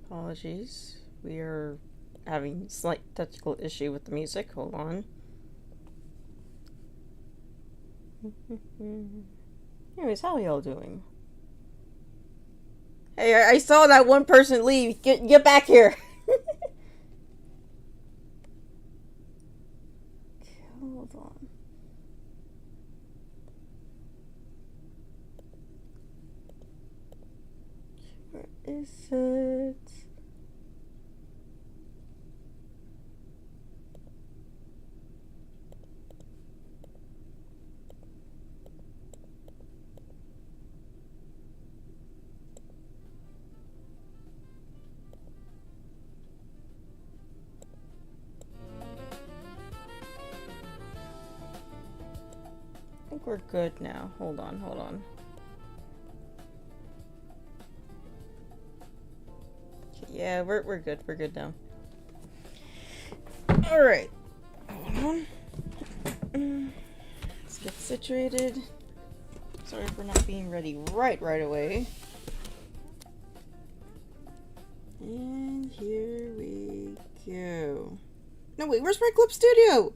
Apologies. We are having slight technical issue with the music. Hold on. Anyways, how are y'all doing? Hey, I saw that one person leave. Get back here. Hold on. Where is it? I think we're good now. Hold on. Yeah, we're good. We're good now. Alright. Hold on. Let's get situated. Sorry for not being ready right away. And here we go. No, wait, where's my Clip Studio?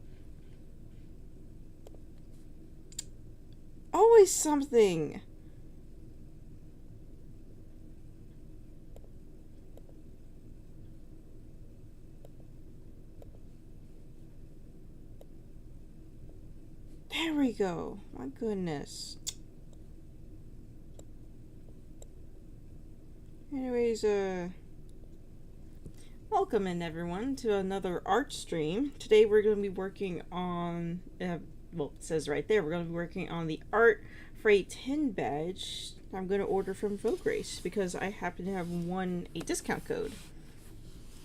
Always something. There we go. My goodness. Anyways, welcome in everyone to another art stream. Today we're going to be working on, well, it says right there, we're going to be working on the Art Freight 10 badge I'm going to order from Vogue Race because I happen to have a discount code.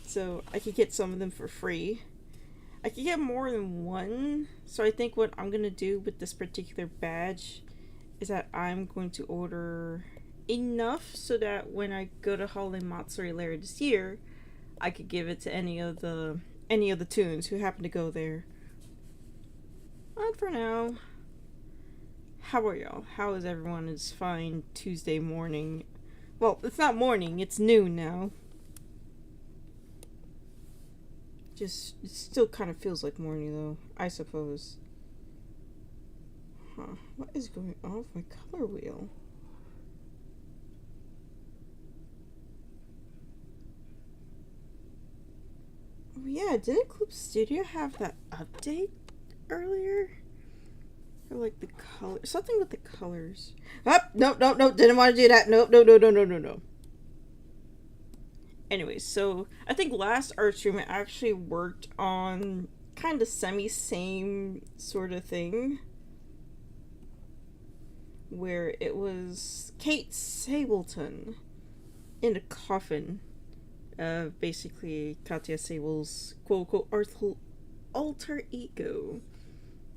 So I could get some of them for free. I could get more than one, so I think what I'm going to do with this particular badge is that I'm going to order enough so that when I go to Holiday Matsuri later this year, I could give it to any of the tunes who happen to go there. But for now, how are y'all? How is everyone? It's fine Tuesday morning. Well, it's not morning, it's noon now. It still kind of feels like morning though, I suppose. Huh, what is going on with my color wheel? Oh yeah, didn't Clip Studio have that update earlier? Or like the color, something with the colors. Oh, no, didn't want to do that. No. Anyways, so I think last art stream I actually worked on kind of same sort of thing. Where it was Kate Sableton in a coffin. Basically Katya Sable's quote-unquote alter ego.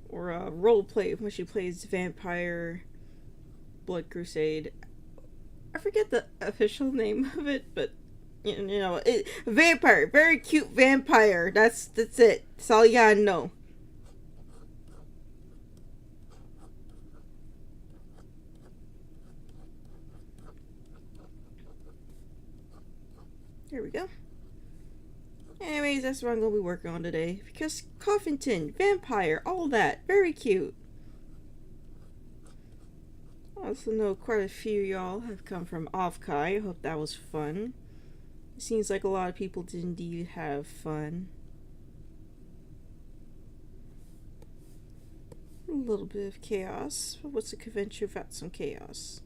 Or a role play when she plays Vampire Blood Crusade. I forget the official name of it, but vampire, very cute vampire. That's it. That's all you gotta know. There we go. Anyways, that's what I'm gonna be working on today. Because Coffinton, vampire, all that. Very cute. I also know quite a few of y'all have come from Offkai. I hope that was fun. It seems like a lot of people did indeed have fun. A little bit of chaos. But what's a convention without some chaos?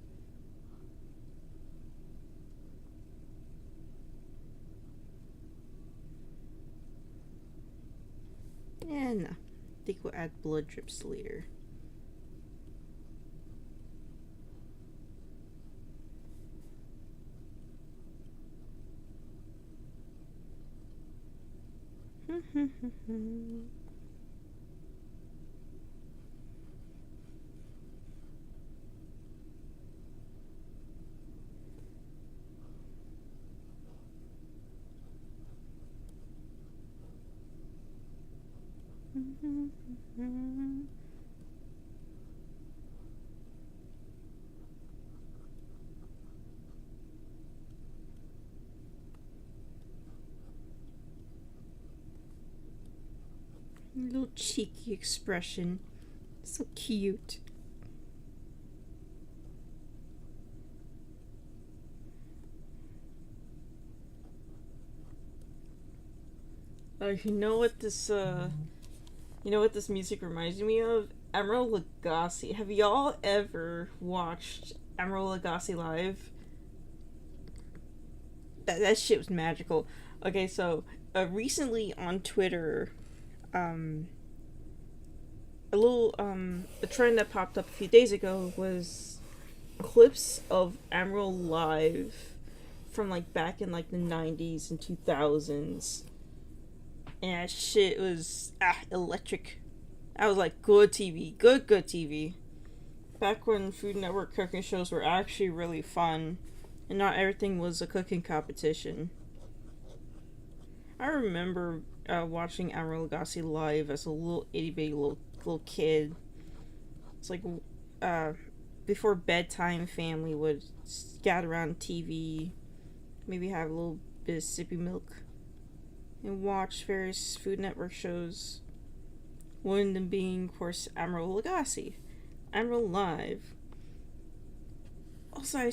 And no. I think we'll add blood drips later. Little cheeky expression. So cute. You know what this music reminds me of? Emerald Lagasse. Have y'all ever watched Emerald Lagasse live? That shit was magical. Okay, so recently on Twitter, um, a trend that popped up a few days ago was clips of Emerald live from like back in like the 90s and 2000s. And that shit was electric. I was like, good TV, good TV. Back when Food Network cooking shows were actually really fun, and not everything was a cooking competition. I remember watching Emerald Lagasse live as a little itty bitty little kid. It's like before bedtime, family would gather around TV, maybe have a little bit of sippy milk, and watch various Food Network shows. One of them being, of course, Emerald Lagasse. Emerald Live. Also,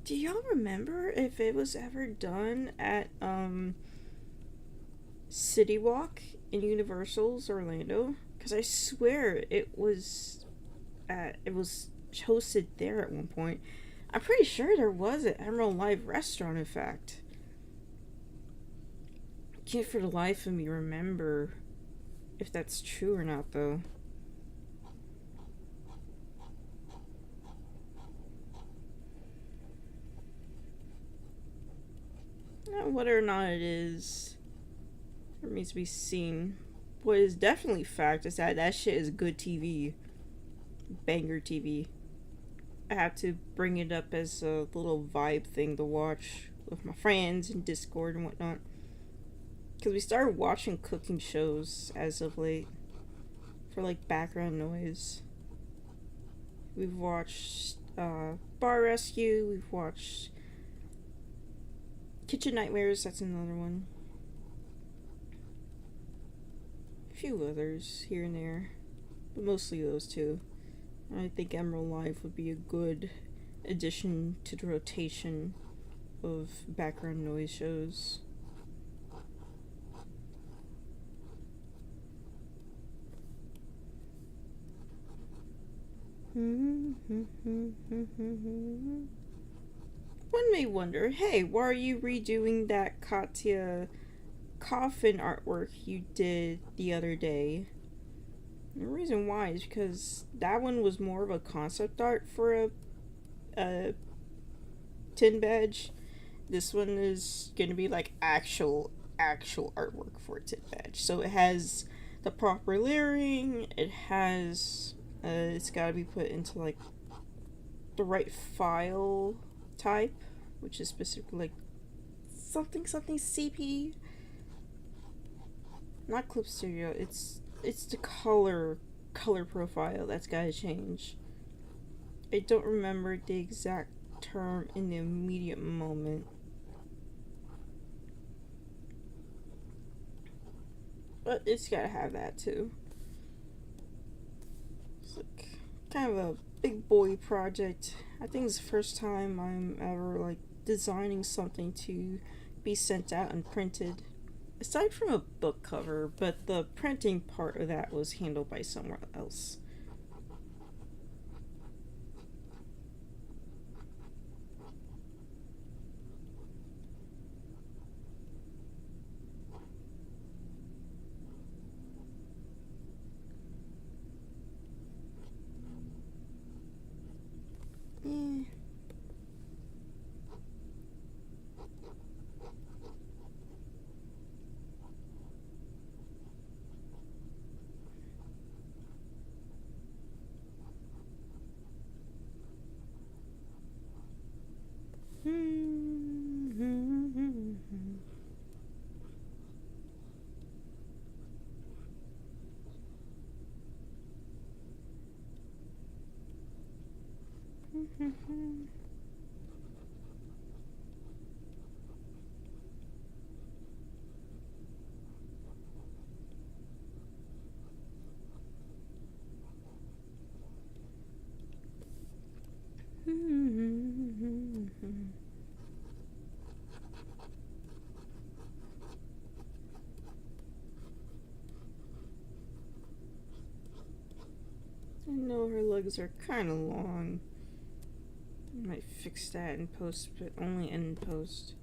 do y'all remember if it was ever done at City Walk in Universal's Orlando? Because I swear it was hosted there at one point. I'm pretty sure there was an Emerald Live restaurant, in fact. I can't for the life of me remember if that's true or not, though. Whether or not it is remains to be seen. What is definitely fact is that shit is good TV. Banger TV. I have to bring it up as a little vibe thing to watch with my friends in Discord and whatnot. Because we started watching cooking shows as of late for like background noise. We've watched Bar Rescue, we've watched Kitchen Nightmares, that's another one. A few others here and there, but mostly those two. I think Emerald Live would be a good addition to the rotation of background noise shows. One may wonder, hey, why are you redoing that Katya coffin artwork you did the other day? And the reason why is because that one was more of a concept art for a tin badge. This one is going to be like actual artwork for a tin badge. So it has the proper layering, it has it's got to be put into like the right file type, which is specifically like something CP, not Clip Studio. It's the color profile that's got to change. I don't remember the exact term in the immediate moment, but it's got to have that too. It's like kind of a big boy project. I think it's the first time I'm ever like designing something to be sent out and printed. Aside from a book cover, but the printing part of that was handled by someone else. Yeah. No, her legs are kind of long. I might fix that in post, but only in post.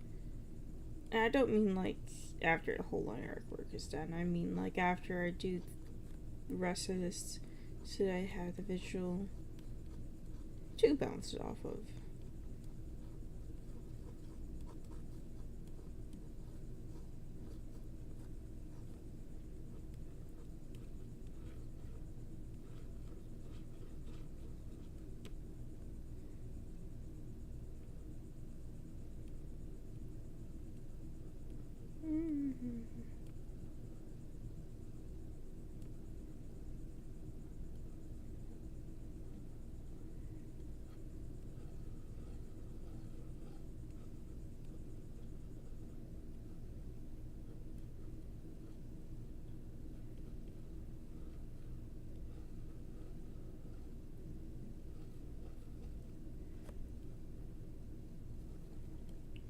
And I don't mean like after the whole line artwork is done. I mean like after I do the rest of this, so that I have the visual to bounce it off of.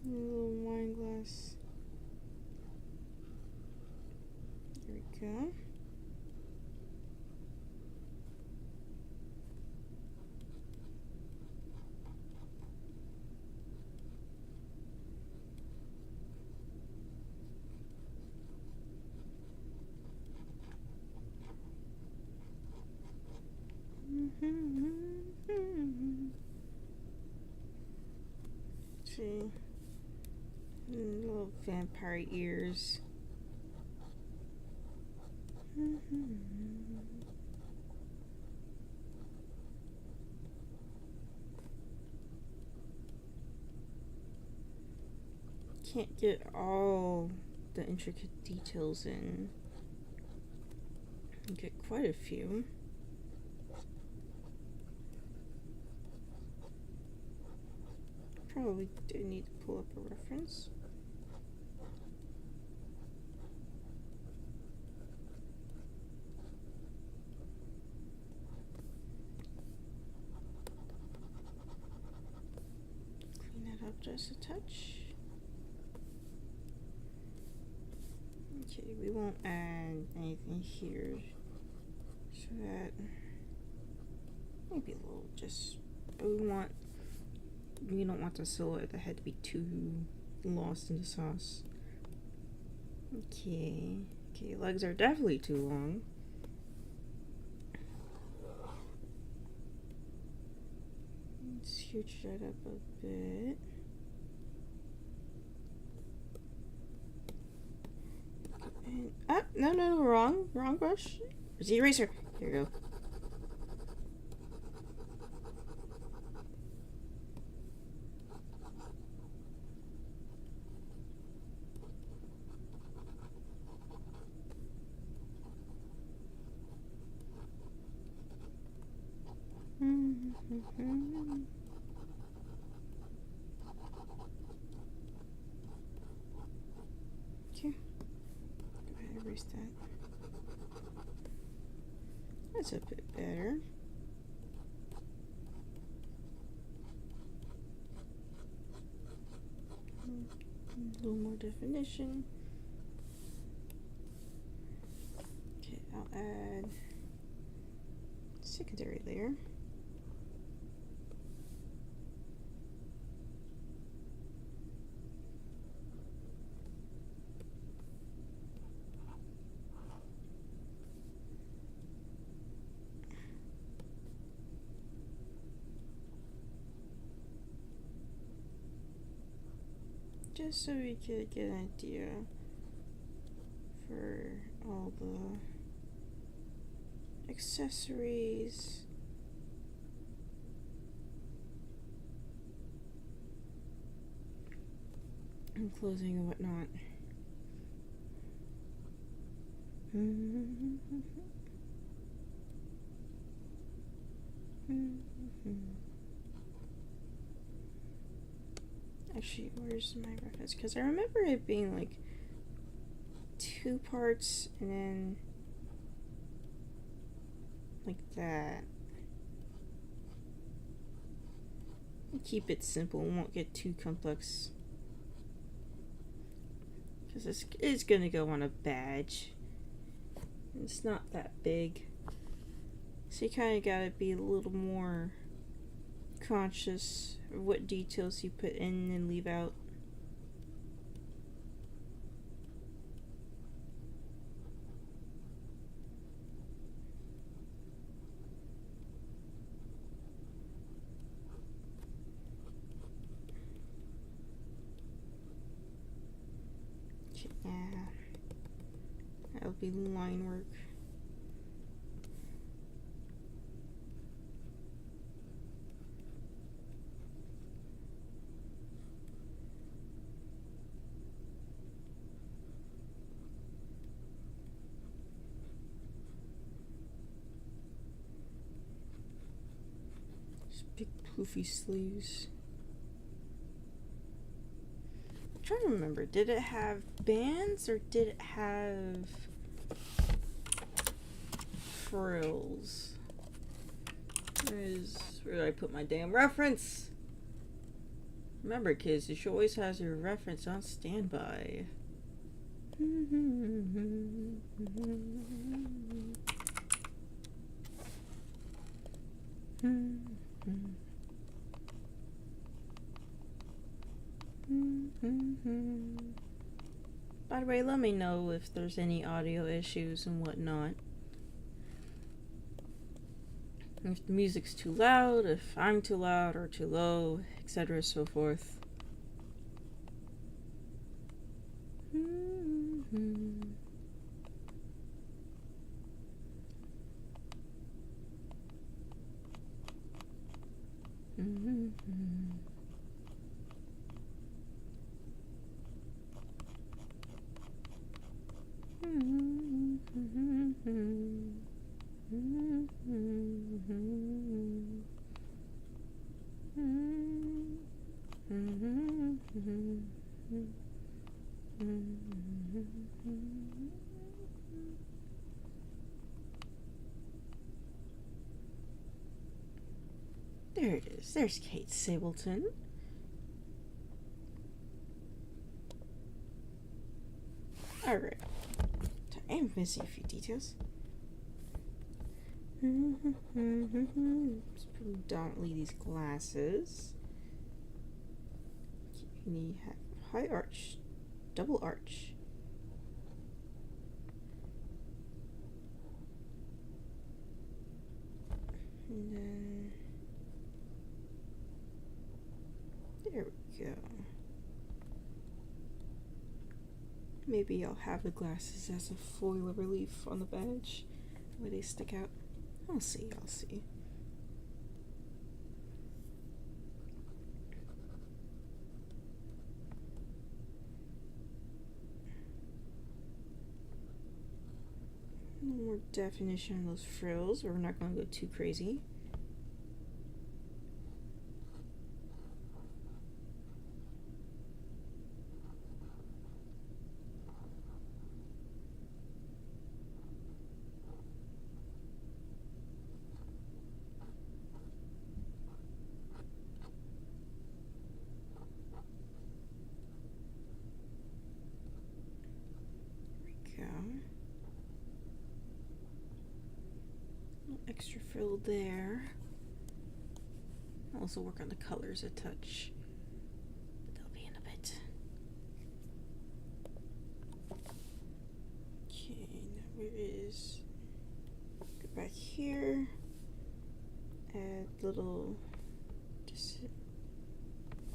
A little wine glass. There we go. See, little vampire ears. Can't get all the intricate details in. Get quite a few. Probably do need to pull up a reference. Clean that up just a touch. Okay, we won't add anything here, so that maybe a little just, but we don't want the silhouette of the head to be too lost in the sauce. Okay, legs are definitely too long. Let's huge that up a bit. And, no, wrong brush. Where's the eraser? There you go. Okay. Go ahead and erase that. That's a bit better. A little more definition. Okay, I'll add secondary layer. Just so we could get an idea for all the accessories. And clothing and whatnot. Actually, where's my reference? Because I remember it being like 2 parts and then like that. Keep it simple, won't get too complex. Because this is going to go on a badge. It's not that big. So you kind of gotta be a little more conscious of what details you put in and leave out. Yeah, that'll be line work. Just big poofy sleeves. I'm trying to remember, did it have bands or did it have frills? Where did I put my damn reference? Remember, kids, you should always have your reference on standby. By the way, let me know if there's any audio issues and whatnot. If the music's too loud, if I'm too loud or too low, etc. so forth. There it is. There's Kate Sableton. Alright. I am missing a few details. Predominantly these glasses. You have high arch, double arch. And then there we go. Maybe I'll have the glasses as a foil relief on the badge, where they stick out. I'll see. A little more definition on those frills, or we're not going to go too crazy. Extra frill there. I'll also work on the colors a touch. They'll be in a bit. Okay, now where is? Go back here. Add little.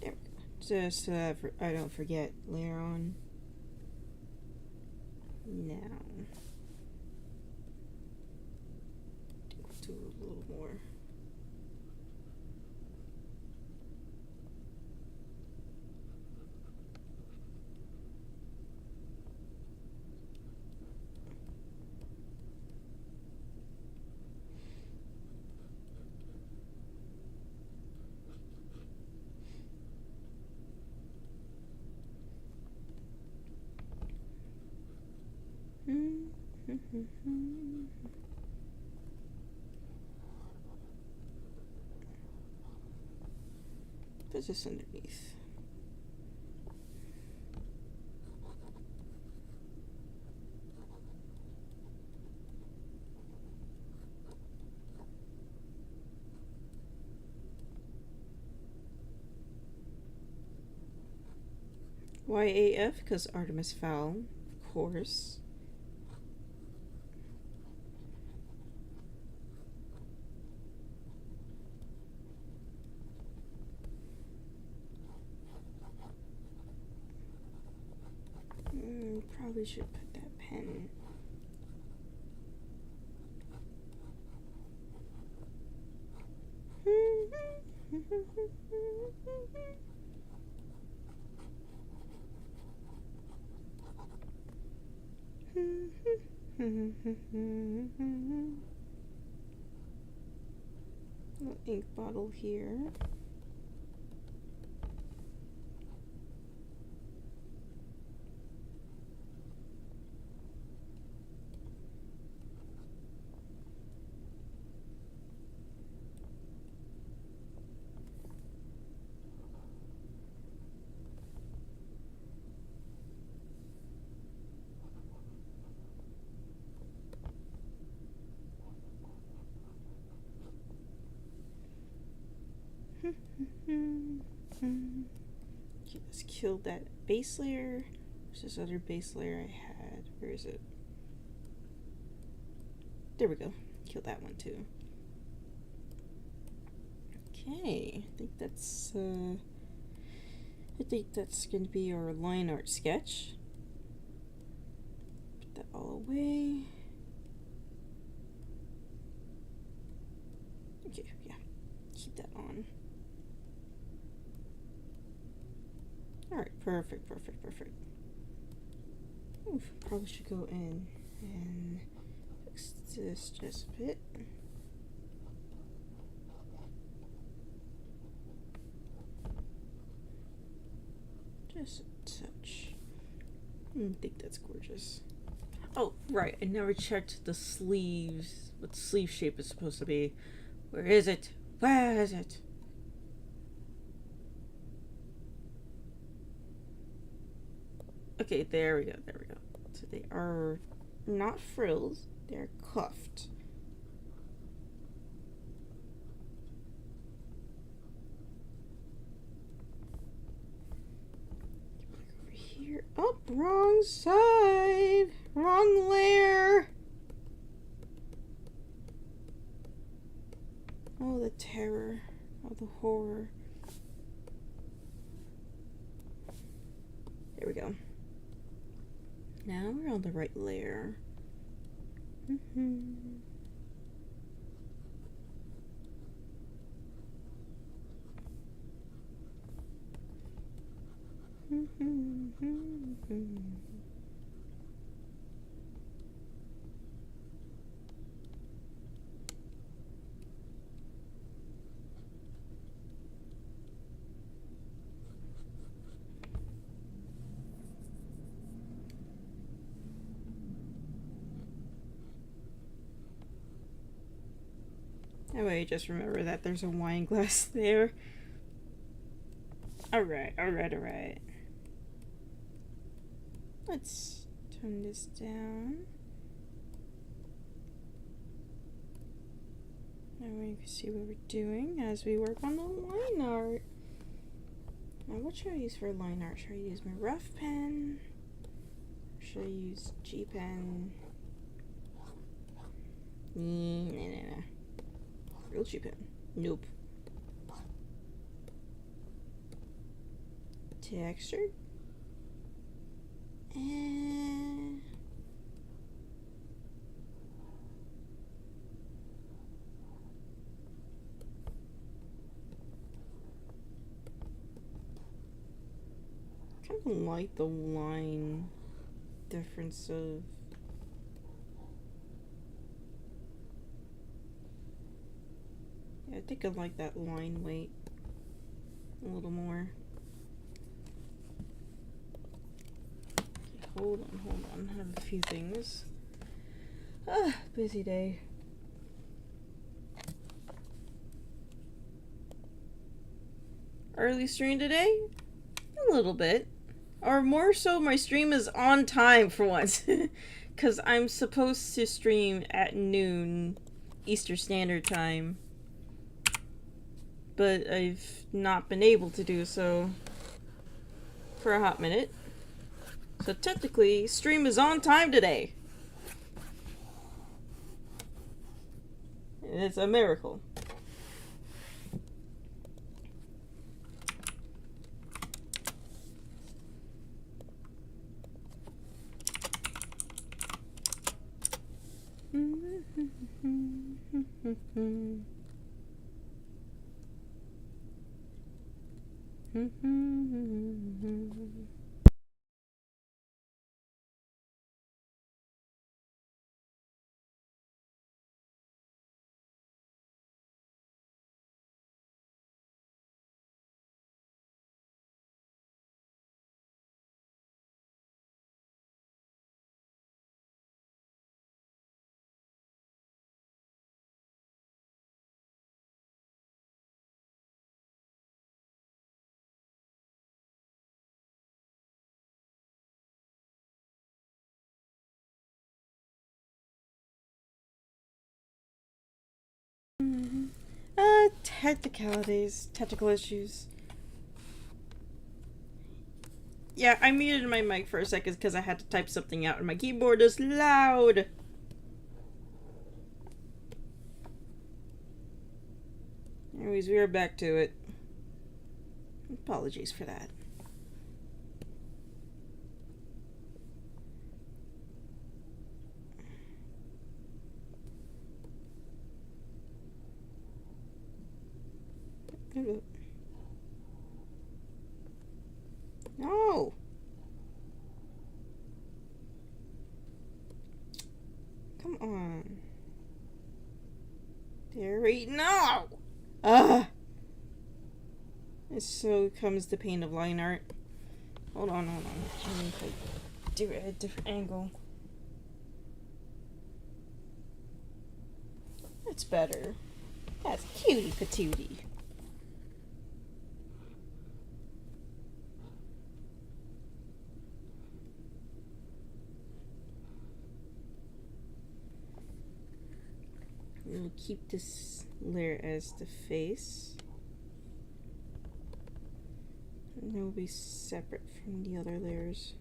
There we go. Just so I don't forget later on. Now. Do a little more. Put this underneath. YAF, because Artemis Fowl, of course. Probably should put that pen. Little ink bottle here. Okay, let's kill that base layer. There's this other base layer I had. Where is it? There we go. Kill that one too. Okay, I think that's gonna be our line art sketch. Put that all away. Okay, yeah. Keep that on. Alright, perfect. Ooh, probably should go in and fix this just a bit. Just a touch. I think that's gorgeous. Oh, right, I never checked the sleeves, what the sleeve shape is supposed to be. Where is it? Where is it? Okay, there we go. So they are not frills, they're cuffed. Over here. Oh, wrong side! Wrong layer! Oh, the terror. Oh, the horror. There we go. Now we're on the right layer. That way, just remember that there's a wine glass there. Alright. Let's turn this down. That way you can see what we're doing as we work on the line art. Now, what should I use for line art? Should I use my rough pen? Or should I use G pen? No. Real G pen. Nope. Textured. And kind of like the line difference of I think I like that line weight a little more. Okay, hold on. I have a few things. Busy day. Early stream today? A little bit. Or more so, my stream is on time for once. Because I'm supposed to stream at noon Eastern Standard Time. But I've not been able to do so. for a hot minute. So technically, stream is on time today. And it's a miracle. Technicalities, technical issues. Yeah, I muted my mic for a second because I had to type something out and my keyboard is loud. Anyways, we are back to it. Apologies for that. No. Come on. Dairy, no. Ugh. And so comes the pain of line art. Hold on. Let me do it at a different angle. That's better. That's cutie patootie. We'll keep this layer as the face. And it will be separate from the other layers.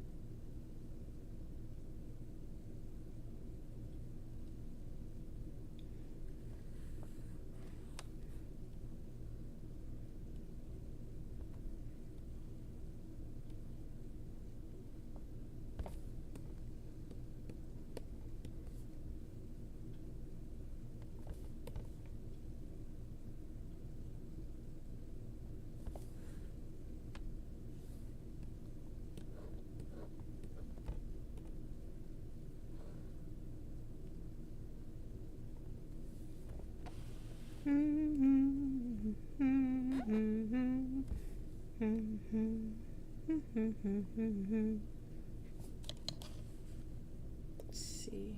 Let's see.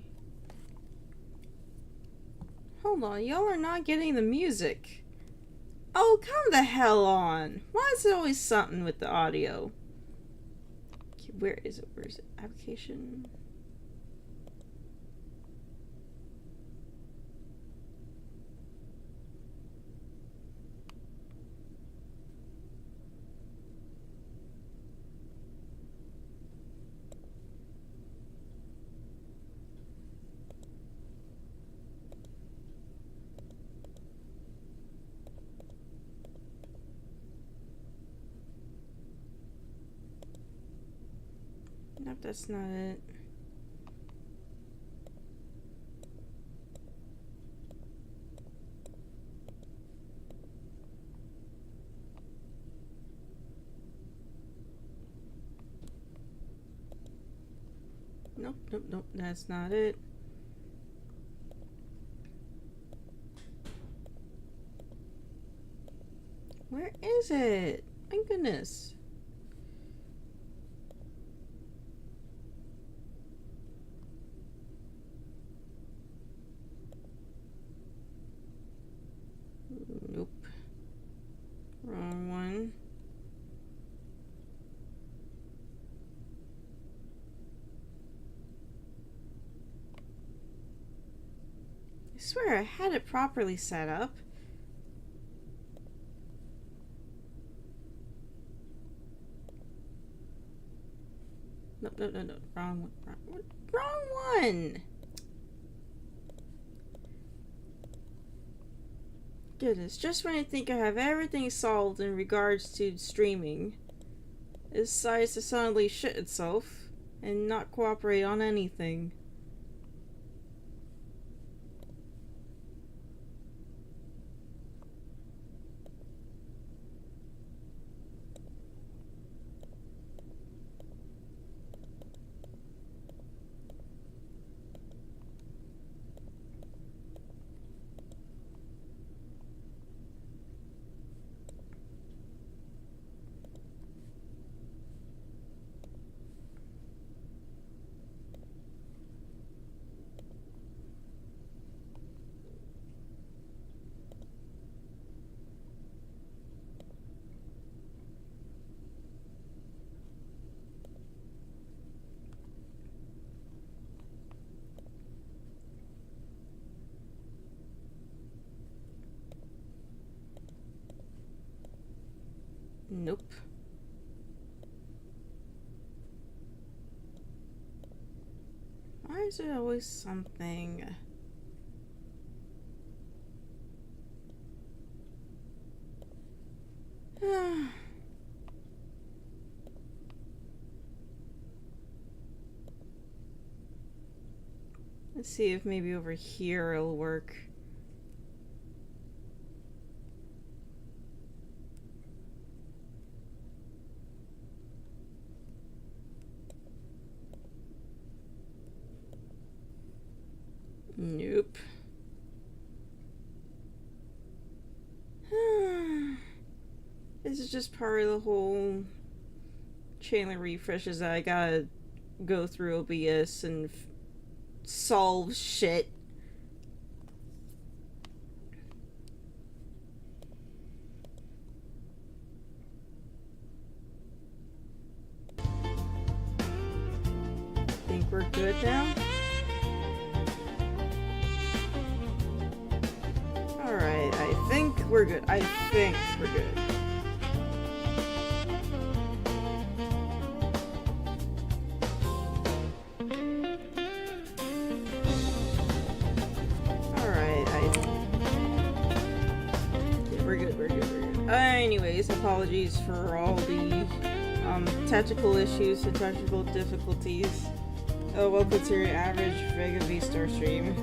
Hold on, y'all are not getting the music. Oh, come the hell on. Why is it always something with the audio? Okay, where is it? Application. Nope, that's not it. Nope, that's not it. Where is it? My goodness. Nope. Wrong one. I swear I had it properly set up. no. Wrong one. Wrong one! Goodness, just when I think I have everything solved in regards to streaming, it decides to suddenly shit itself and not cooperate on anything. Nope. Why is there always something? Let's see if maybe over here it'll work. Nope. This is just part of the whole channel refreshes that I gotta go through OBS and solve shit. Think we're good now? Alright, I think we're good. I think we're good. Anyways, apologies for all the technical issues and technical difficulties. Oh, welcome to your average Vega V-Star stream.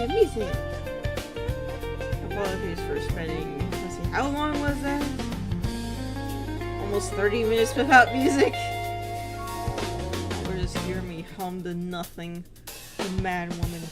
Music. Apologies for spending, let's see, how long was that? Almost 30 minutes without music. Or just hear me hum to nothing. The mad woman.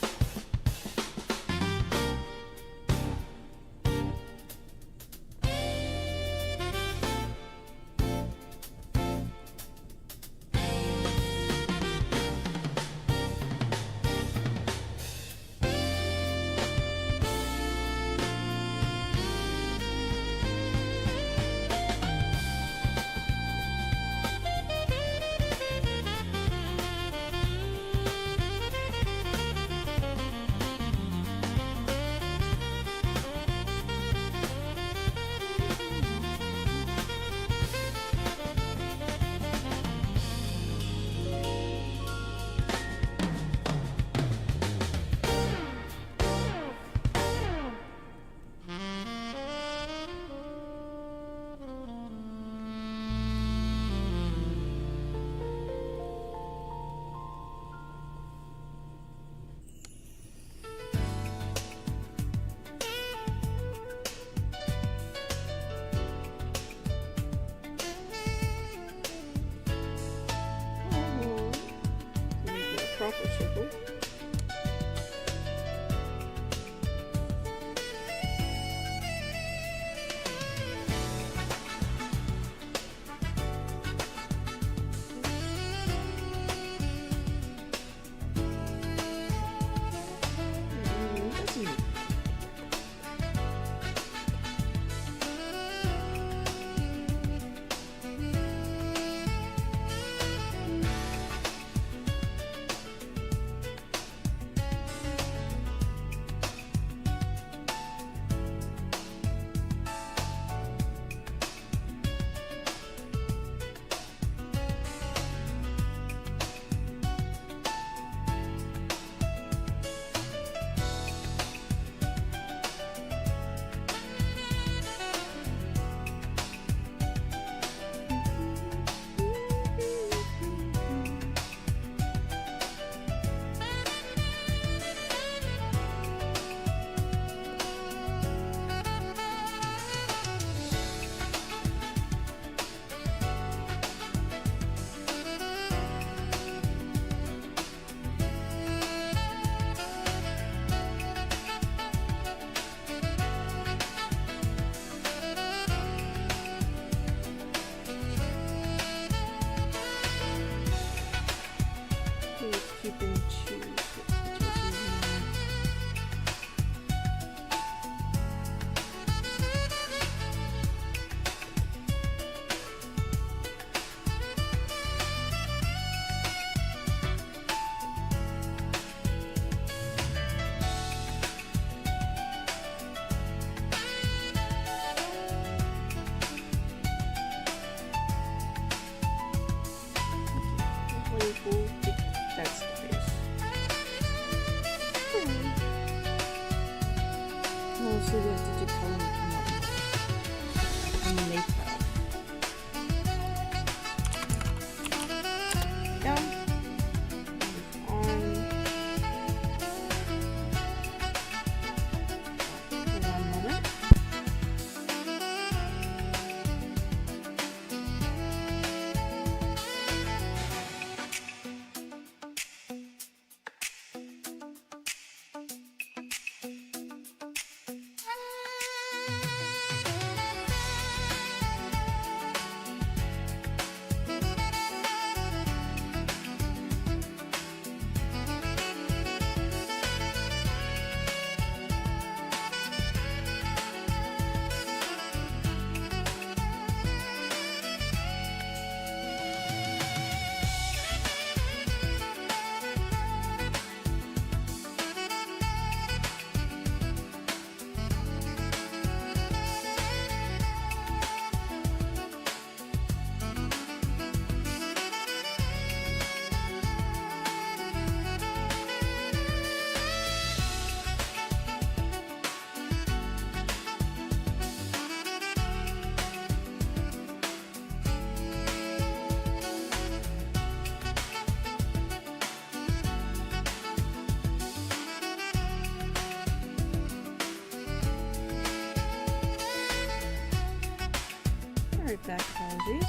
back, apologies.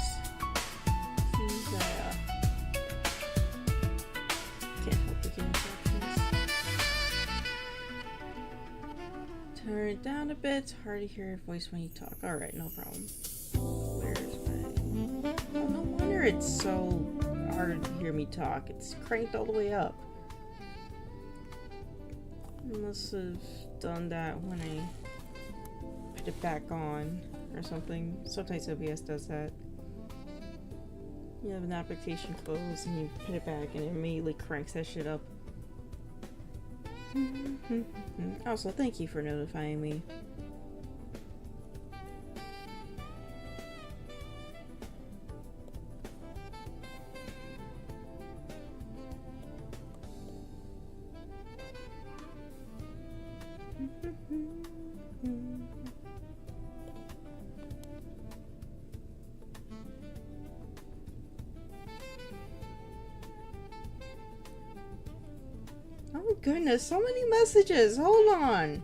Seems can't help but get instructions. Turn it down a bit. It's hard to hear your voice when you talk. Alright, no problem. Where's my... Oh, no wonder it's so hard to hear me talk. It's cranked all the way up. I must have done that when I put it back on or something. Sometimes OBS does that. You have an application closed and you put it back and it immediately cranks that shit up. Also, thank you for notifying me. Oh my goodness, so many messages. Hold on.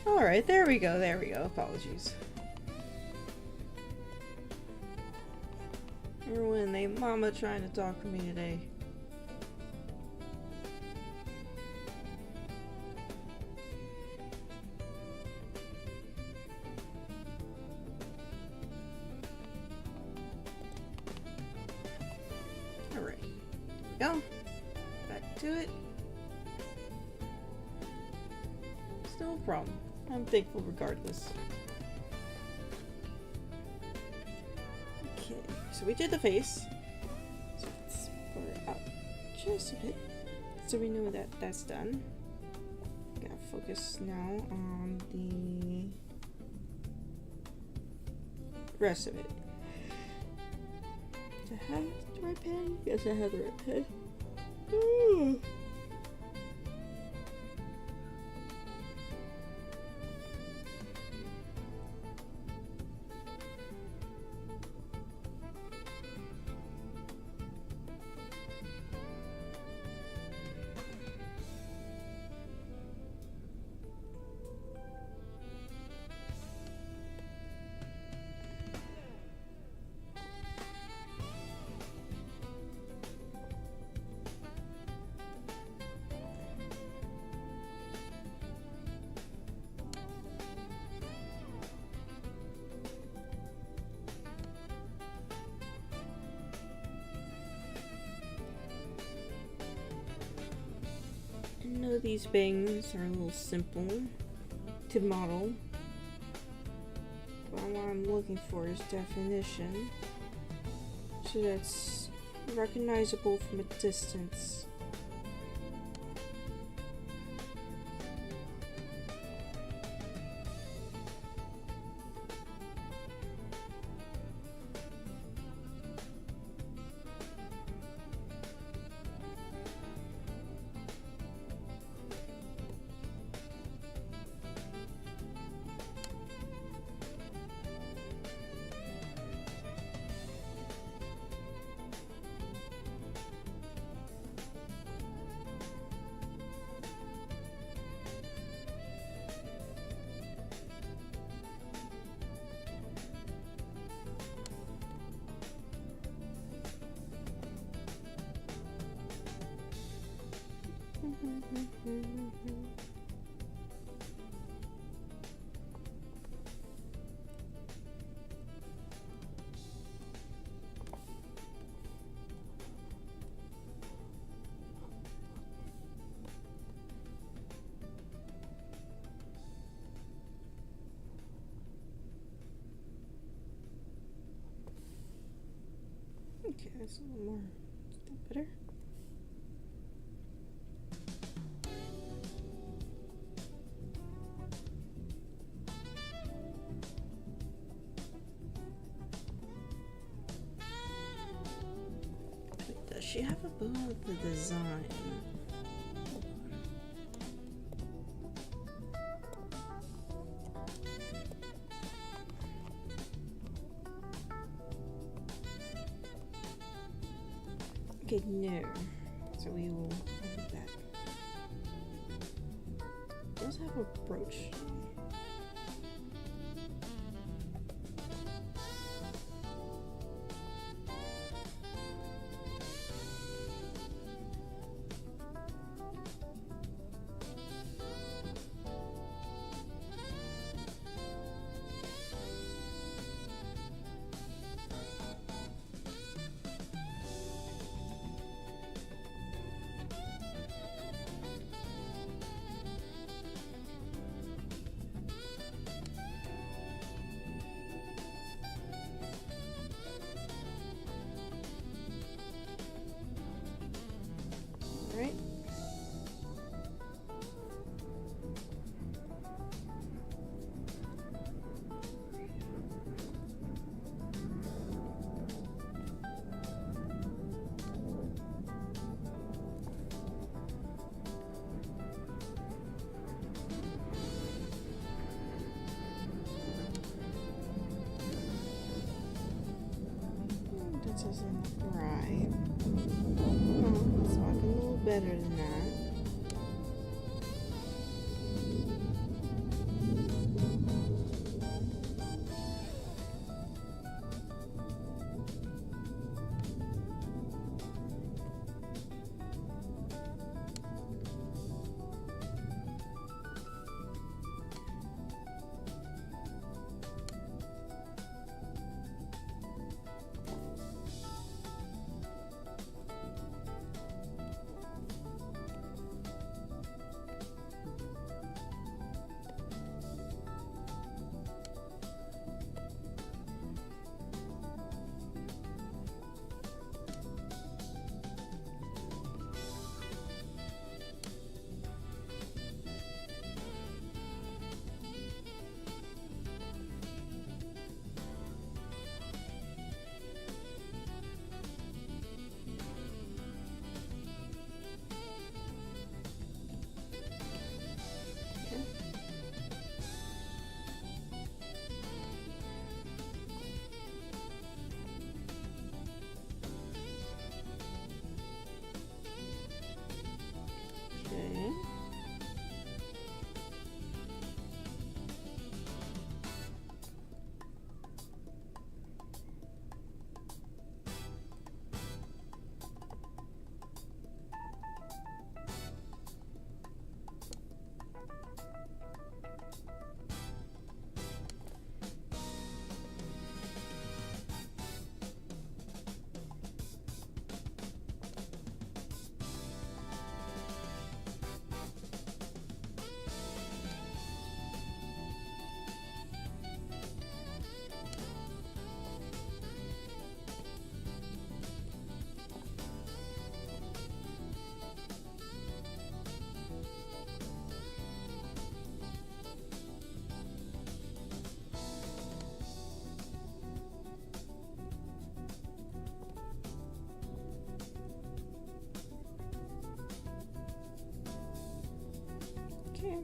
Alright, there we go, apologies. Erwin, they mama trying to talk to me today. Alright, go. Back to it. No problem. I'm thankful regardless. Okay, so we did the face. So let's blur it out just a bit. So we know that that's done. Gotta focus now on the rest of it. Do I have the right pen? Yes, I have the right pen. I know these bangs are a little simple to model, but what I'm looking for is definition, so that's recognizable from a distance. Okay, that's a little more. Is that better? she have a bow with the design? Okay, no. So we will remove that. It does have a brooch. Right? That doesn't look right. Oh, it's looking a little better than that. Okay. Okay.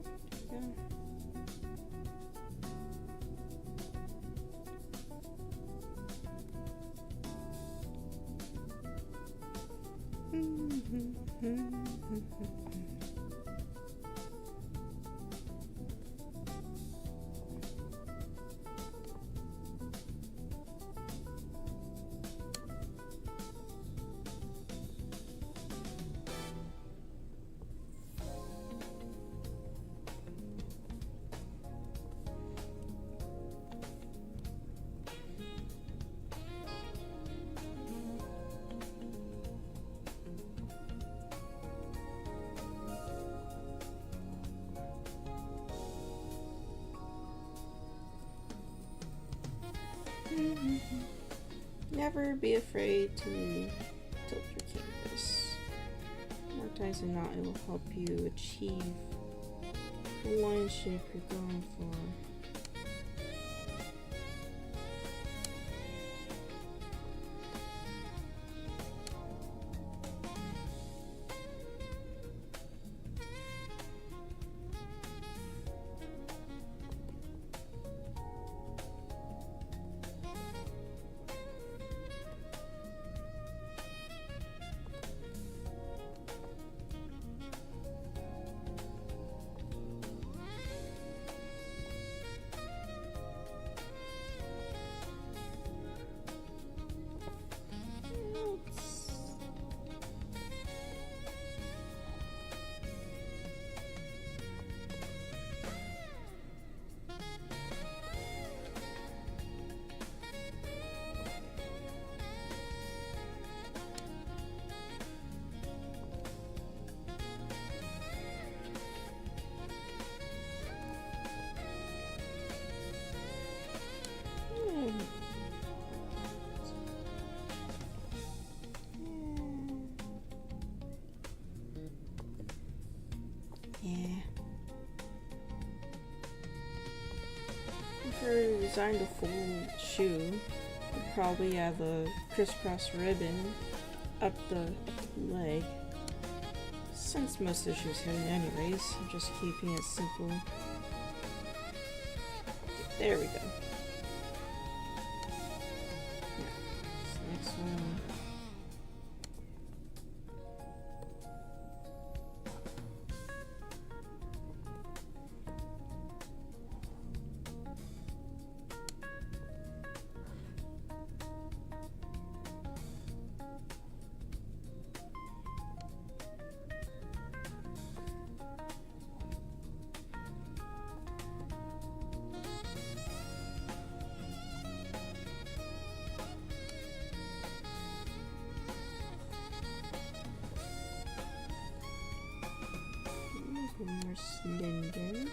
Yeah. Never be afraid to tilt your canvas. More times than not, it will help you achieve the line shape you're going for. for designing the full shoe, I'd probably add the crisscross ribbon up the leg. Since most of the shoes have it anyways, I'm just keeping it simple. There we go. Yeah, this next one. More slender.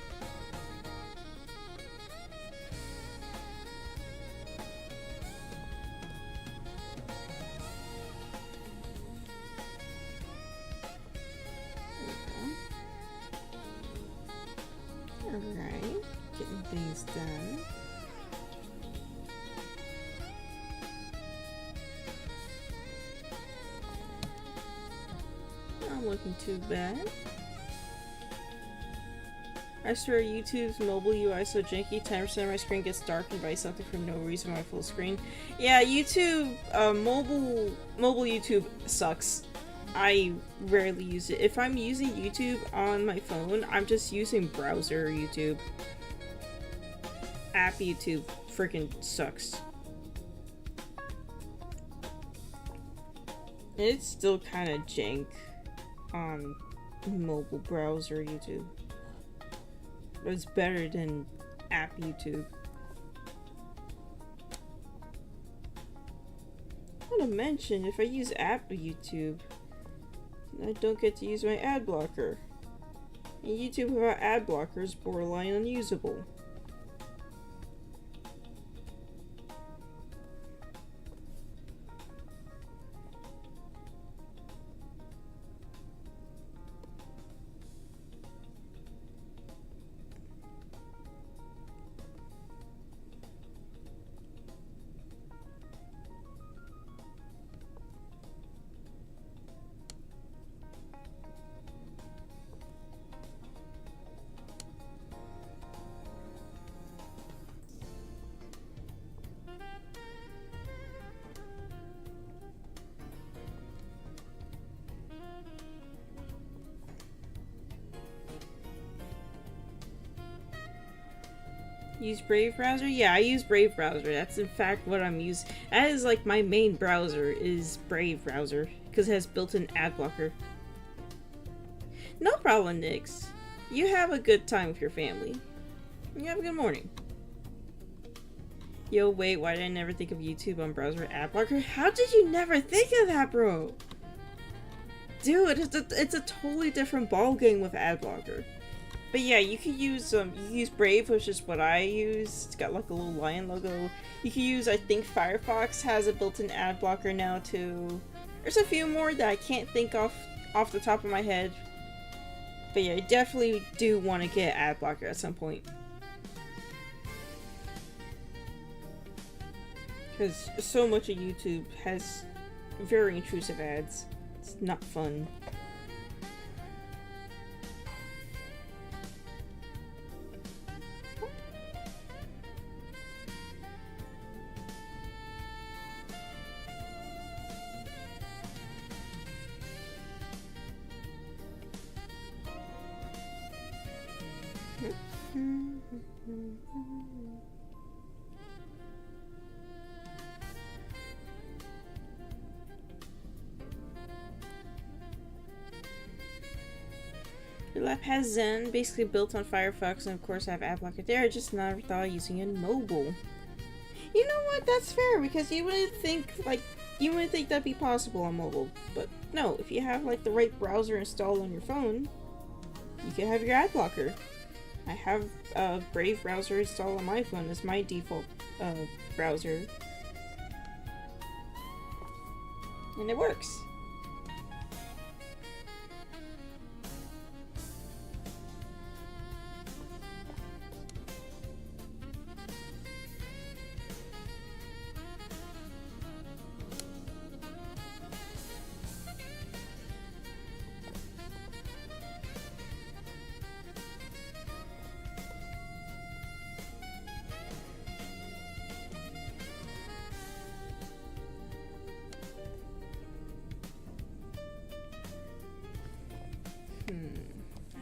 Alright, getting things done. Not looking too bad. I swear YouTube's mobile UI is so janky, 10% of my screen gets darkened by something for no reason on my full screen. Yeah, YouTube, mobile YouTube sucks. I rarely use it. If I'm using YouTube on my phone, I'm just using browser YouTube. App YouTube freaking sucks. It's still kind of jank on mobile browser YouTube. It's better than app YouTube. Not to mention, if I use app YouTube, I don't get to use my ad blocker. And YouTube without ad blocker is borderline unusable. Use Brave browser? Yeah, I use Brave browser. That's in fact what I'm using. That is like my main browser is Brave browser because it has built-in ad blocker. No problem, Nix. You have a good time with your family. You have a good morning. Yo, wait, why did I never think of YouTube on browser ad blocker? How did you never think of that, bro? Dude, it's a totally different ball game with ad blocker. But yeah, you could use Brave, which is what I use. It's got like a little lion logo. You can use, I think Firefox has a built-in ad blocker now too. There's a few more that I can't think off the top of my head. But yeah, I definitely do want to get ad blocker at some point. Because so much of YouTube has very intrusive ads. It's not fun. Your lap has Zen, basically built on Firefox, and of course I have ad blocker there. I just never thought of using it mobile. You know what? That's fair because you wouldn't think that'd be possible on mobile. But no, if you have like the right browser installed on your phone, you can have your ad blocker. I have a Brave browser installed on my phone as my default browser. And it works.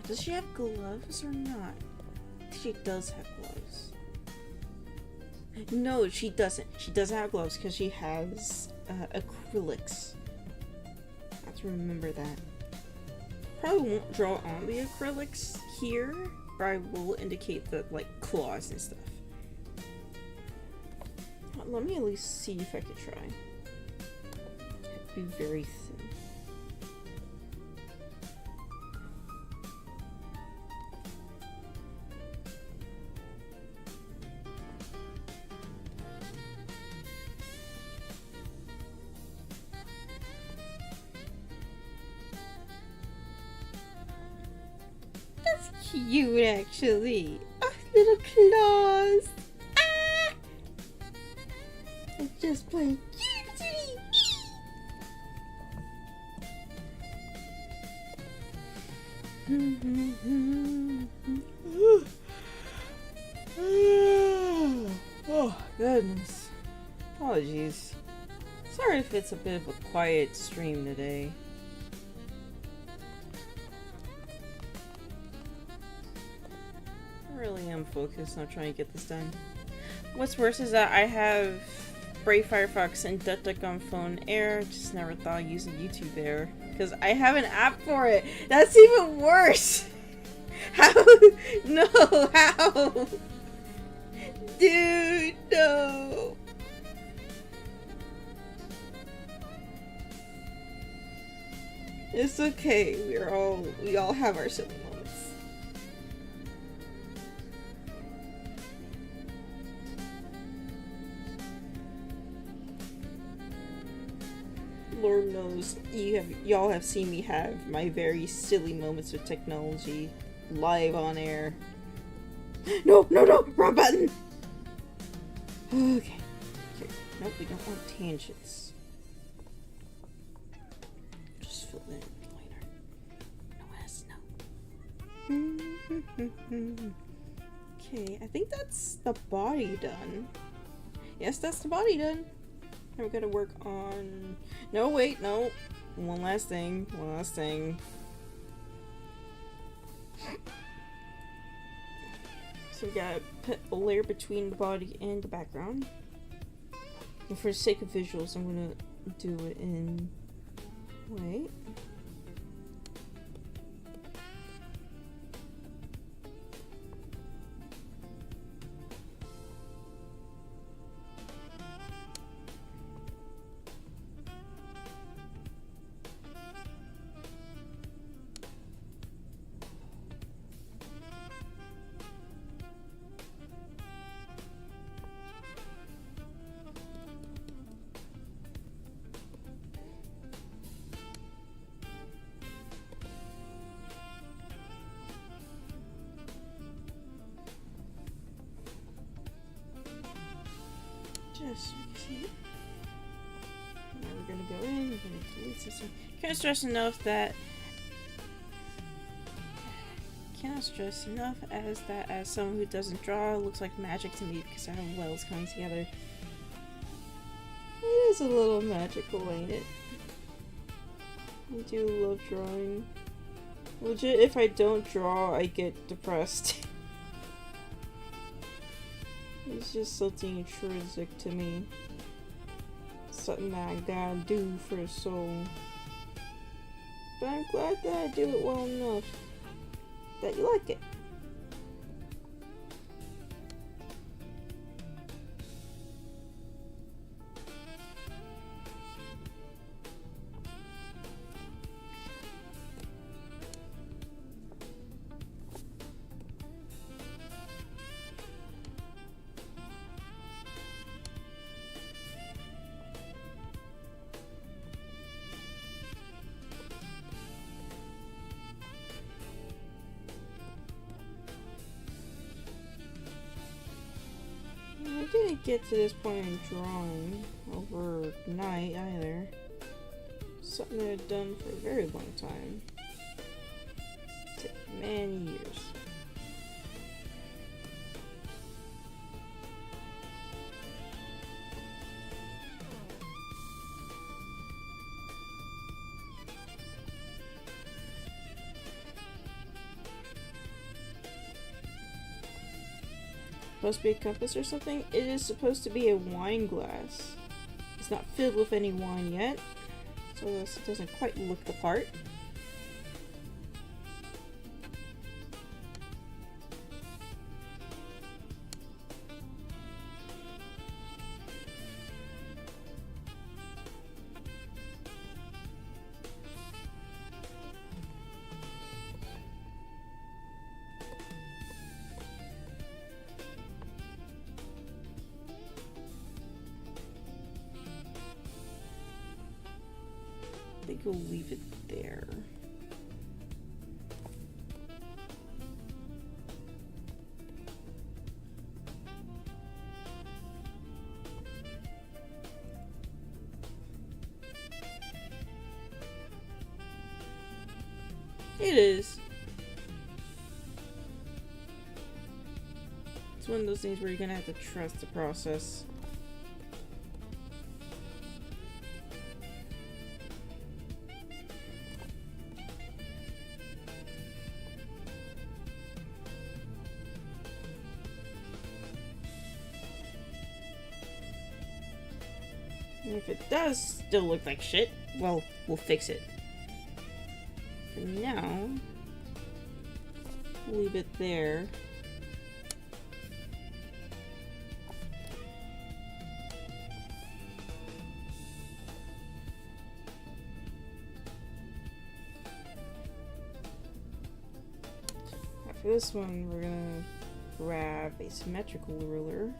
Does she have gloves or not? She does have gloves. No, she doesn't. She doesn't have gloves because she has acrylics. I have to remember that. Probably won't draw on the acrylics here, but I will indicate the like claws and stuff. Let me at least see if I could try. It'd be very thin. That's cute, actually. Oh, little claws. Ah! It's just plain cute to me. Oh, goodness. Apologies. Sorry if it's a bit of a quiet stream today. I really am focused on trying to get this done. What's worse is that I have Brave Firefox and DuckDuck on phone Air. Just never thought of using YouTube Air because I have an app for it. That's even worse. How? No, how? Dude, no. It's okay. We all have our silly moments. Lord knows y'all have seen me have my very silly moments with technology live on air. No, wrong button. Okay. Here. Nope, we don't want tangents. Just fill in later. No one has to know. Okay, I think that's the body done. Yes, that's the body done. Now we gotta work on... No, wait, no. One last thing. So we gotta put a layer between the body and the background. And for the sake of visuals, I'm gonna do it in... Wait. Just so you can see it. Now we're gonna go in, we're gonna delete this one. Can't stress enough that as someone who doesn't draw, it looks like magic to me because of how well it's coming together. It is a little magical, ain't it? I do love drawing. Legit, if I don't draw, I get depressed. It's just something intrinsic to me. Something that I gotta do for the soul. But I'm glad that I do it well enough that you like it. I didn't get to this point in drawing overnight either. Something that I've done for a very long time. It took many years. supposed to be a compass or something? It is supposed to be a wine glass. It's not filled with any wine yet, so this doesn't quite look the part. I think we'll leave it there. It is. It's one of those things where you're gonna have to trust the process. And if it does still look like shit, well, we'll fix it. For now, we'll leave it there. For this one, we're gonna grab a symmetrical ruler.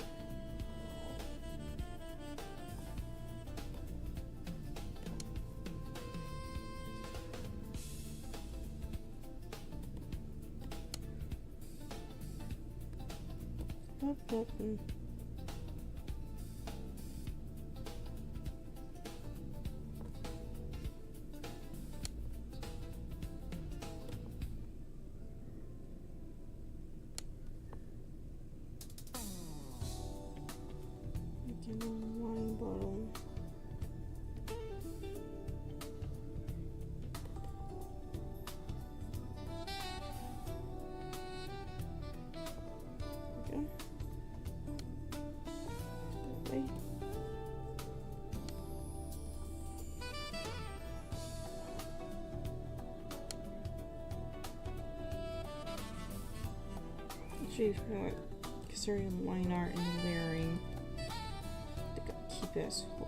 Wine bottle. Okay. Okay. Actually, for concerning line art and layering, keep this whole.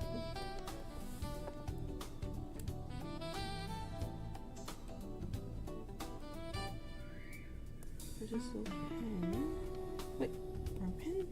Just a pen. Wait, brown pen?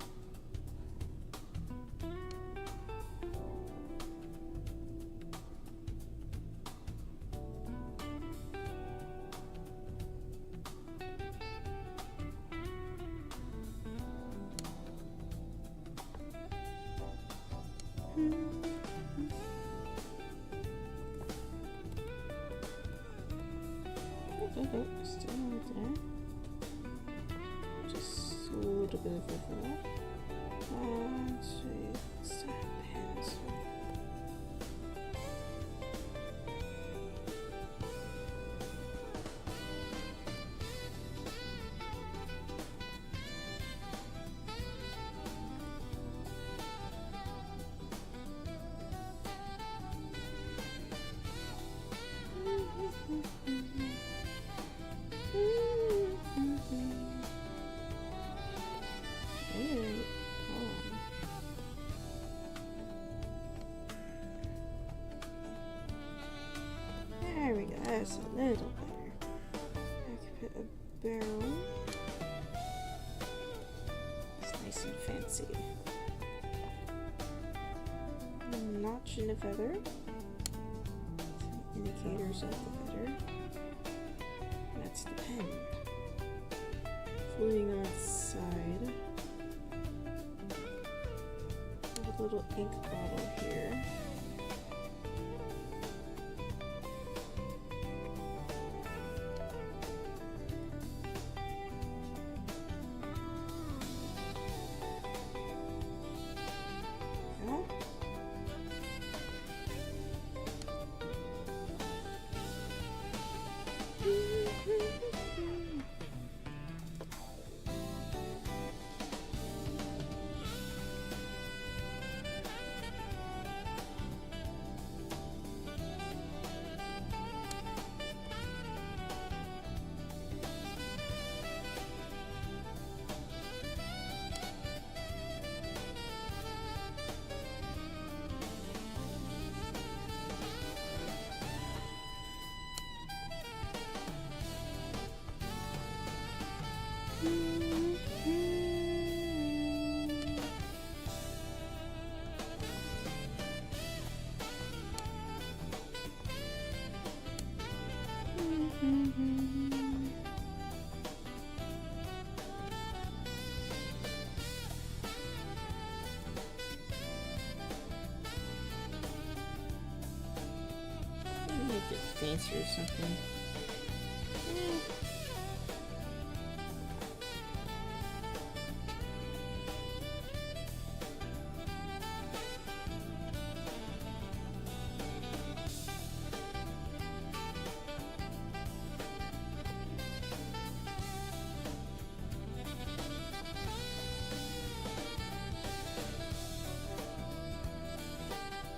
Still right there. Just a little bit of that. Let's see. Pencil. There we go, that's a little better. I can put a barrel. It's nice and fancy. A notch in the feather. Some indicators of the feather. That's the pen. Floating on its side. A little ink bottle here. Make it fancy or something.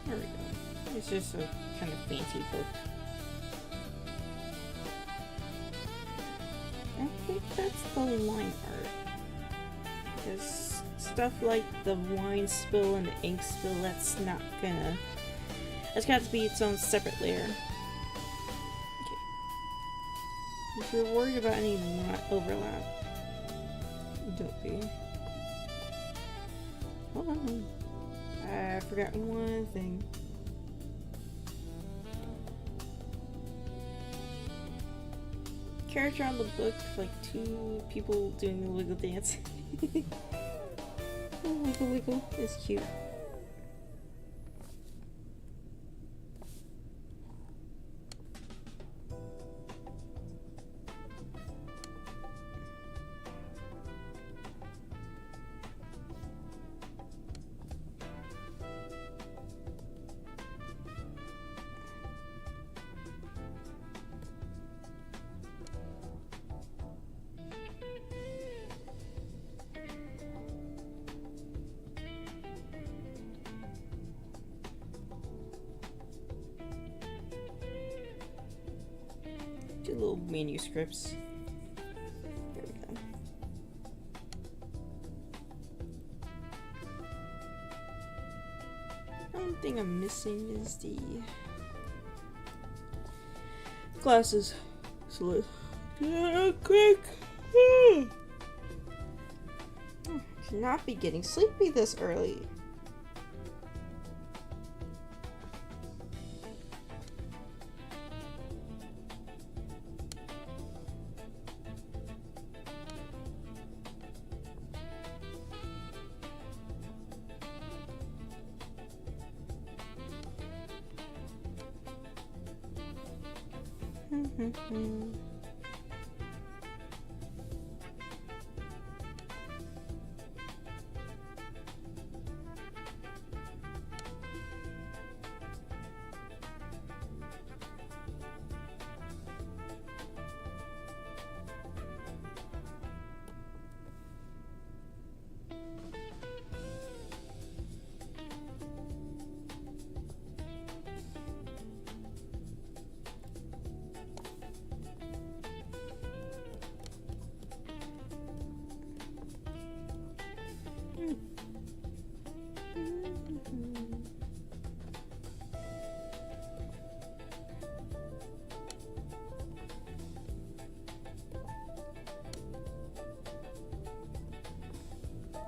There we go. It's just a kind of fancy book. I think that's the line art. Because stuff like the wine spill and the ink spill, that's not gonna... That's got to be its own separate layer. Okay. If you're worried about any overlap, don't be. Hold on. I forgot one thing. Character on the book, like 2 people doing the wiggle dance. Oh, wiggle wiggle, it's cute. Do little manuscripts. There we go. The only thing I'm missing is the glasses. So let's quick. Should not be getting sleepy this early.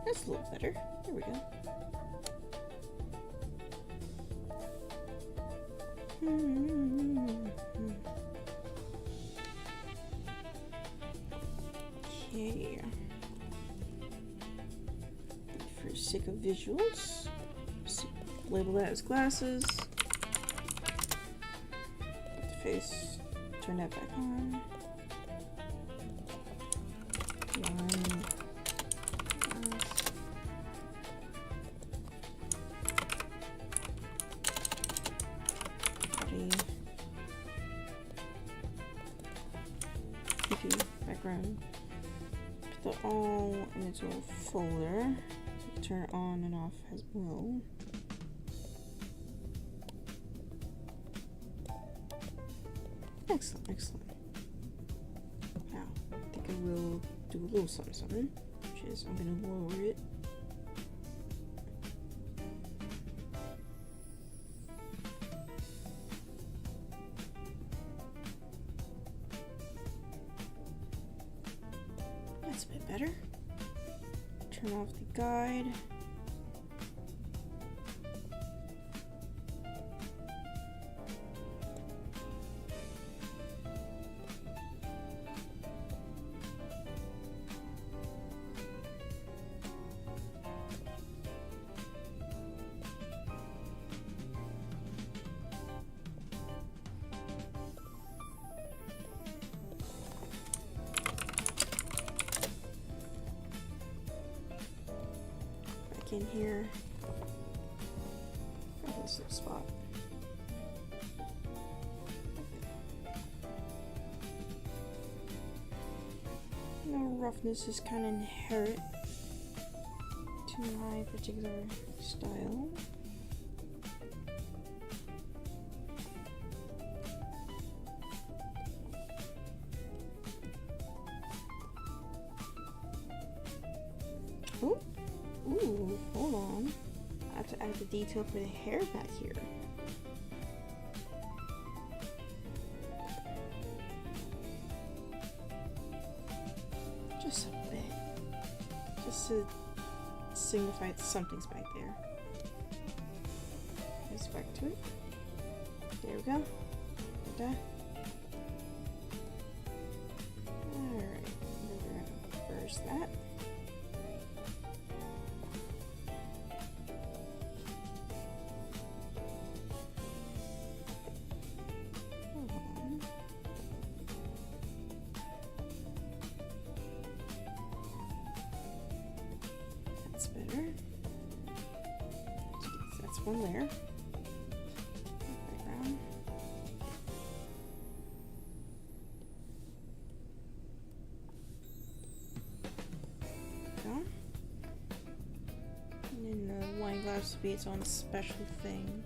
That's a little better. There we go. Okay. For sake of visuals, label that as glasses. Put the face, turn that back on. One. Background. Put the all in its little folder. Turn it on and off as well. Excellent, excellent. Now, I think I will do a little something, which is I'm going to lower it. That's a bit better. Turn off the guide. In here. Find this little spot. No roughness is kind of inherent to my particular style. Oh. Ooh, hold on. I have to add the detail for the hair back here. Just a bit. Just to signify that something's back there. Let's back to it. There we go. Like that. Alright. We're gonna reverse that. That's better. So that's one layer. Background. Go. And then the wine glass will be its own special thing.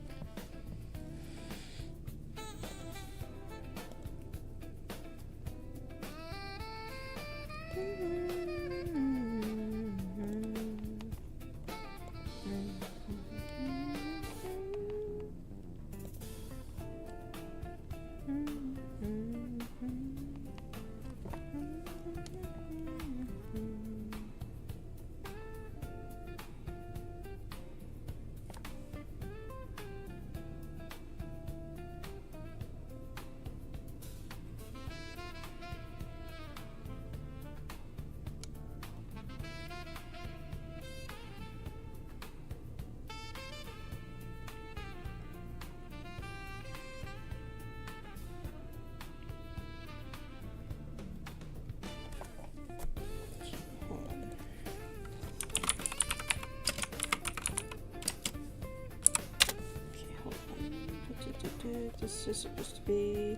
This is supposed to be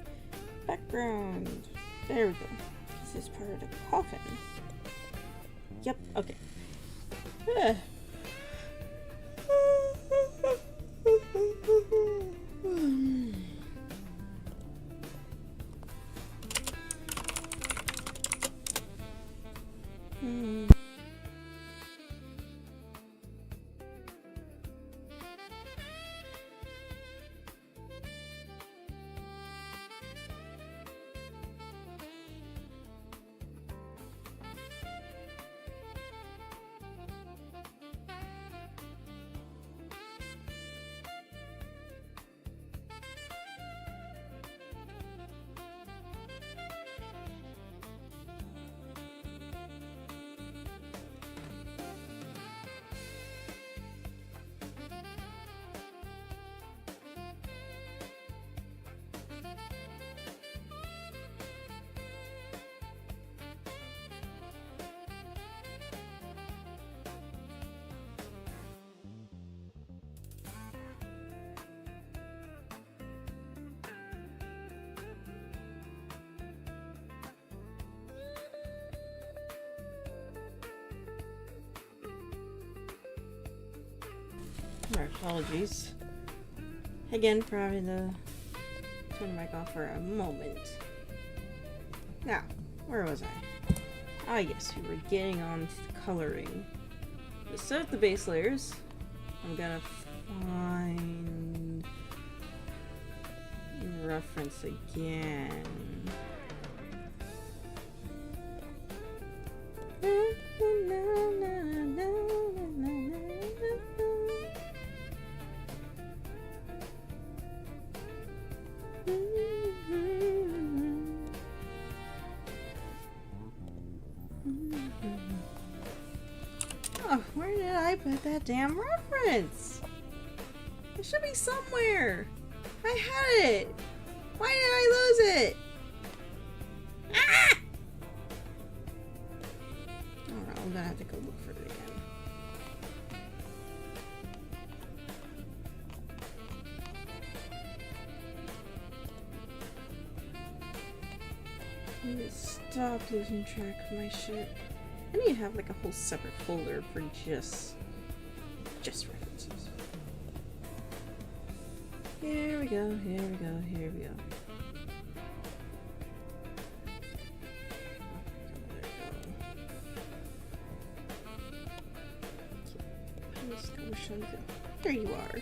background. There we go. This is part of the coffin. Yep, okay. My apologies again for having to turn the mic off for a moment. Now, where was I? Ah yes, we were getting on to the coloring. To set up the base layers, I'm gonna find the reference again. Oh, where did I put that damn reference? It should be somewhere. I had it. Why did I lose it? Ah! Alright, I'm gonna have to go look for it again. I need to stop losing track of my shit. I need to have like a whole separate folder for just references. Here we go, here we go, here we go. There you are.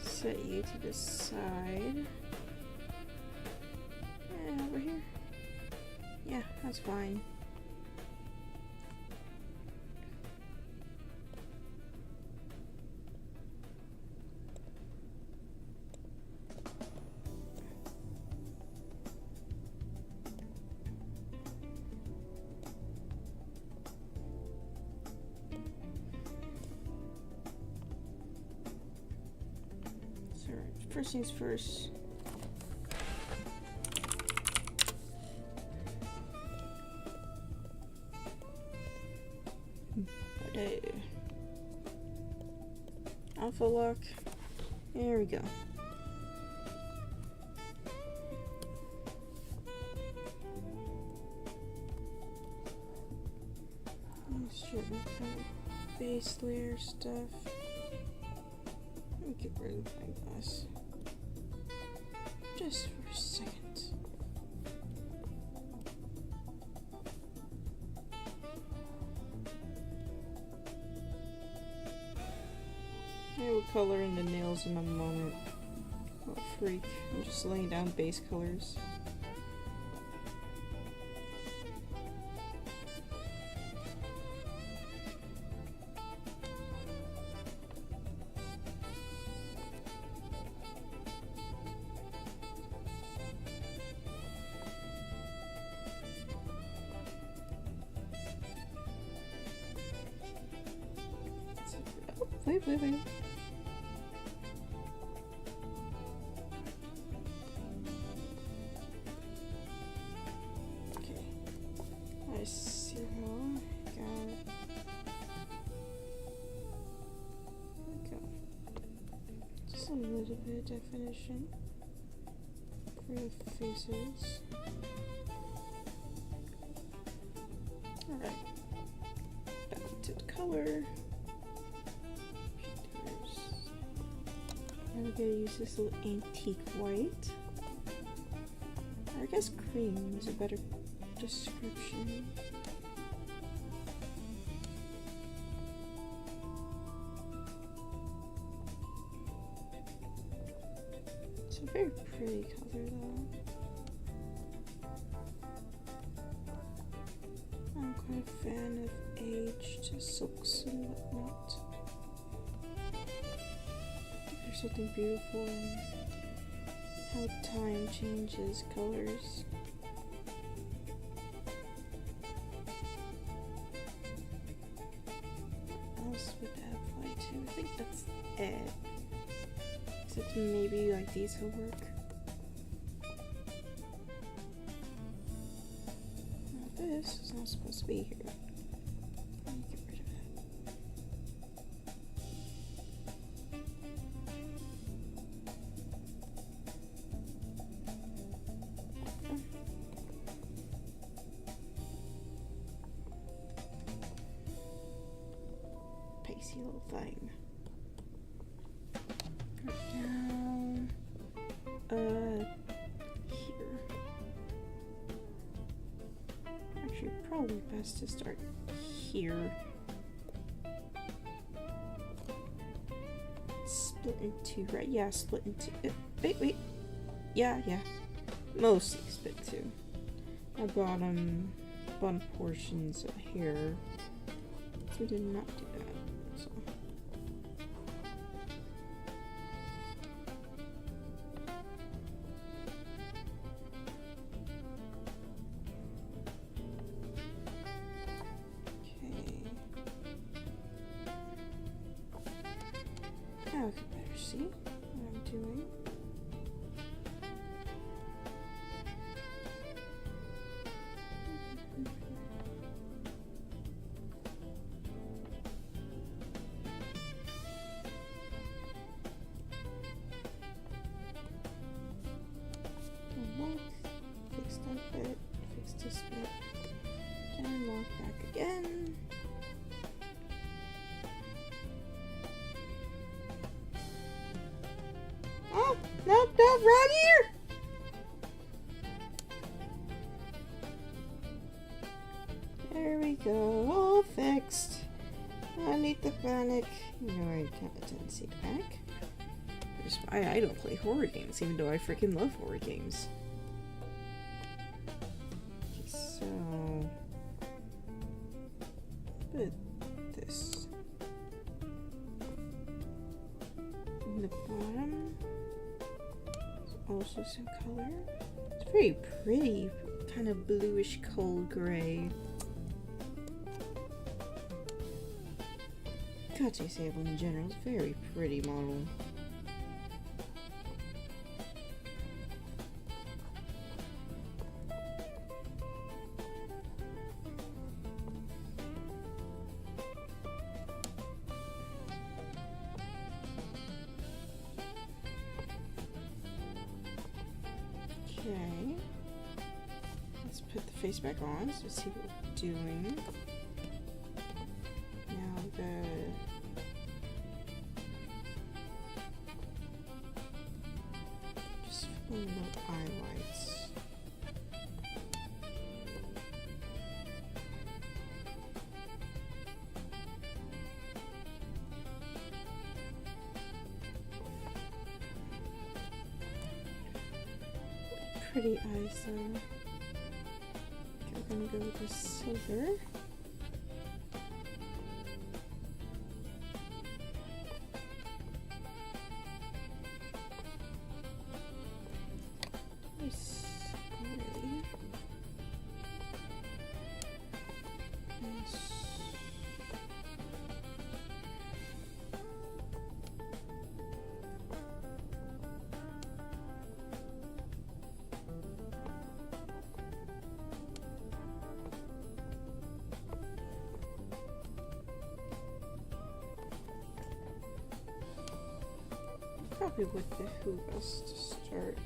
Set you to the side. Yeah, over here. Yeah, that's fine. First things first. Alpha lock. There we go. Certain kind of base layer stuff. Let me get rid of my glass. Just for a second. I will color in the nails in a moment. Oh freak. I'm just laying down base colors. Wait. Okay. I see how. Got it. There we go. Just a little bit of definition for the faces. Alright. Back to the color. I'm gonna use this little antique white. Or I guess cream is a better description. It's a very pretty color though. I'm quite a fan of aged silks and whatnot. Something beautiful in how time changes colors. What else would that apply to? I think that's it. Except maybe like these will work. Now this is not supposed to be here. Let me get rid of it. Pasty little thing. Down here. Actually, probably best to start here. Split in two, right? Yeah, split in two. Wait. Yeah. mostly spit too. I bottom portions of hair. So we did not do that. So. Now I can better see what I'm doing. Walk, fix that bit, fix this bit, and walk back again. Oh, nope, right here! There we go, all fixed. No need to panic. You know, I have a tendency to panic. Which is why I don't play horror games, even though I freaking love horror games. Okay, so... put this in the bottom. Also some color. It's very pretty, kind of bluish cold gray. Kachi Sable in general is a very pretty model. Okay, let's put the face back on, so let's see what we're doing. Now just filling out highlights. Pretty eyes though. Okay, we're gonna go with the silver. Nice. Really. Nice. Probably would behoove us to start.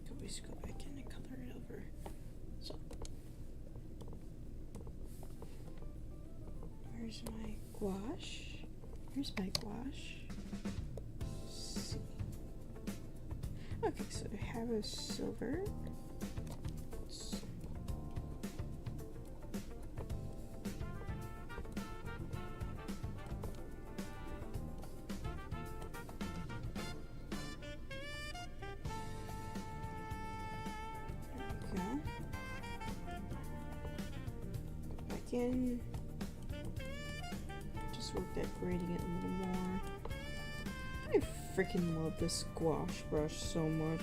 Could we just go back in and color it over? So. Where's my gouache? Where's my gouache? Let's see. Okay, so I have a silver. There we go. Go back in. Work that gradient a little more. I freaking love this gouache brush so much.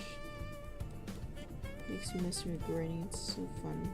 Makes messing with gradients so fun.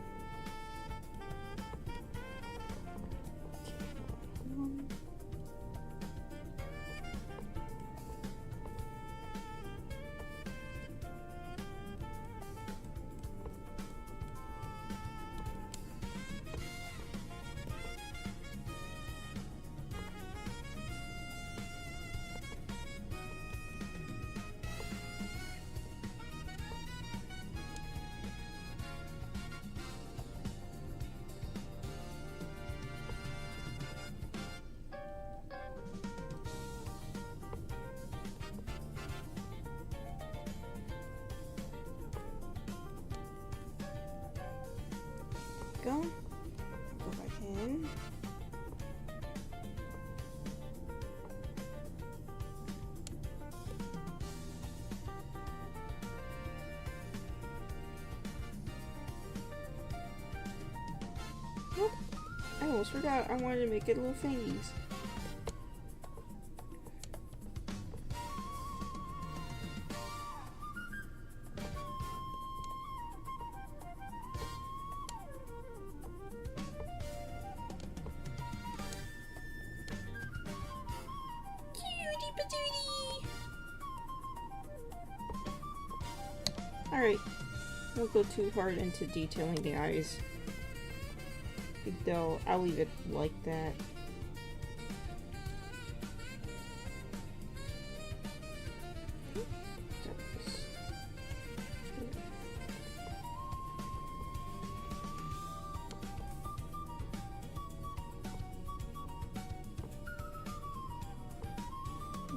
go. Go back in. Oh, I almost forgot. I wanted to make it little fangies. Alright, don't go too hard into detailing the eyes. Though, I'll leave it like that.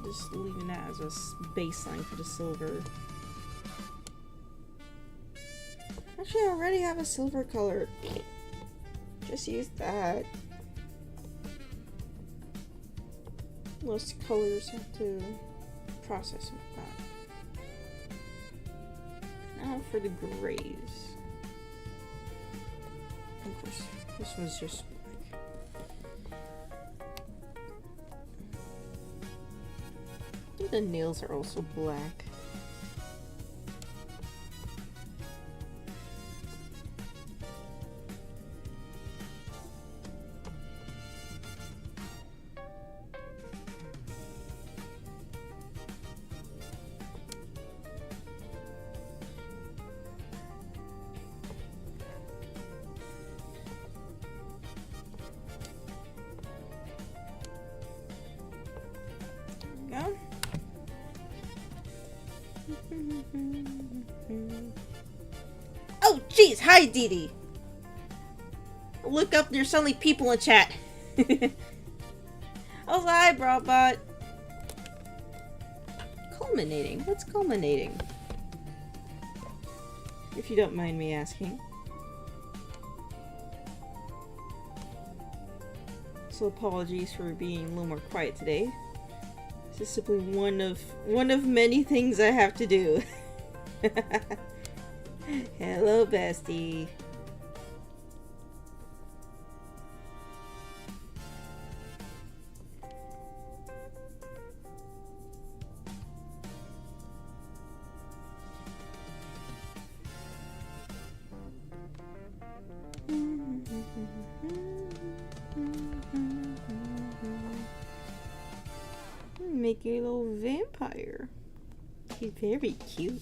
Just leaving that as a baseline for the silver. Actually, I already have a silver color. Just use that. Most colors have to process with that. Now for the grays. Of course, this one's just black. I think the nails are also black. Oh, jeez! Hi, Dee Dee! Look up, there's suddenly people in chat. Oh, hi, Brobot! Culminating? What's culminating? If you don't mind me asking. So apologies for being a little more quiet today. This is simply one of many things I have to do. Hello, bestie. Make a little vampire. He's very cute.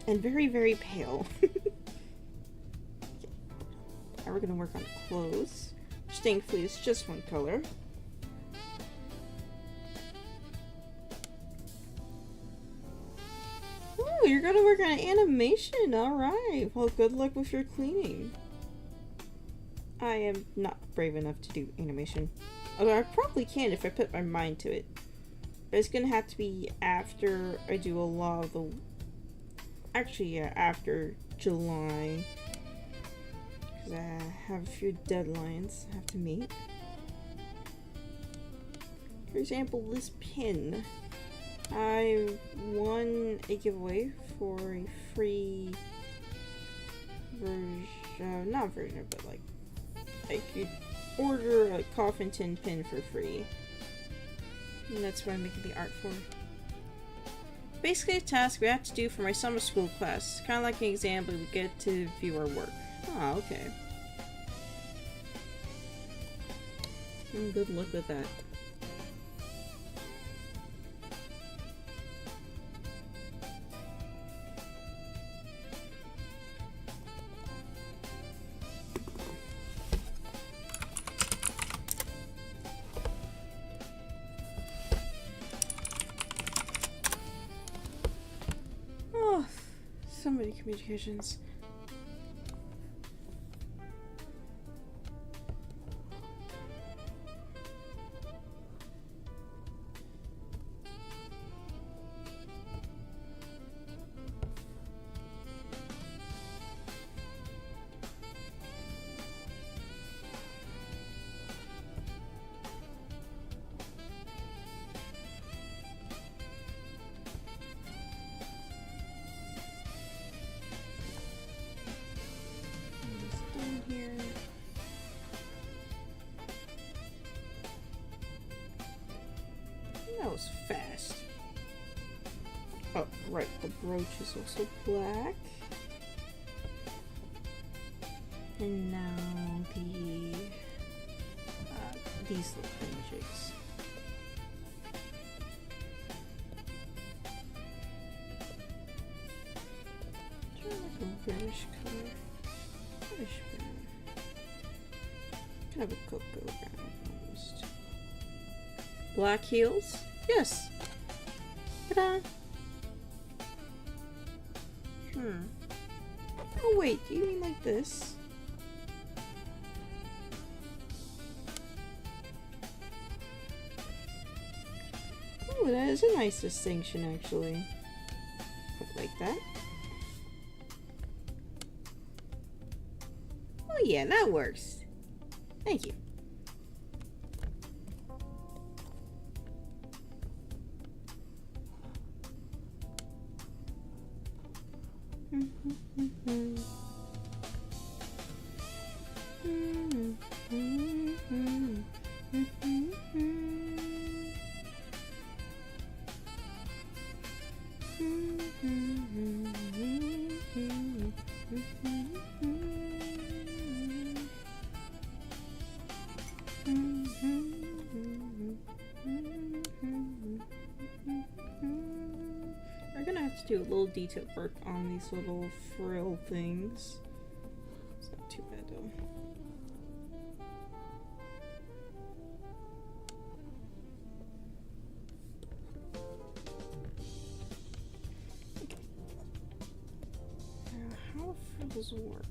And very, very pale. Okay. Now we're gonna work on clothes, which thankfully is just one color. Oh, you're gonna work on animation. Alright. Well, good luck with your cleaning. I am not brave enough to do animation. Although I probably can if I put my mind to it. But it's gonna have to be after I do a lot of the... Actually, yeah, after July. Because I have a few deadlines I have to meet. For example, this pin. I won a giveaway for a free version, not version, but like I could order a coffin tin pin for free. And that's what I'm making the art for. Basically a task we have to do for my summer school class. Kind of like an exam, but we get to view our work. Ah, okay. Good luck with that. Oh, so many communications. That was fast. Oh, right, the brooch is also black. And now these little thingies. Try like a reddish color. Reddish brown. Kind of a cocoa brown almost. Black heels? Yes! Ta-da! Oh wait, do you mean like this? Oh, that is a nice distinction actually. Put it like that. Oh yeah, that works. Thank you. We're gonna have to do a little detail work on these little frill things. It's not too bad though. Okay. Now, how do frills work?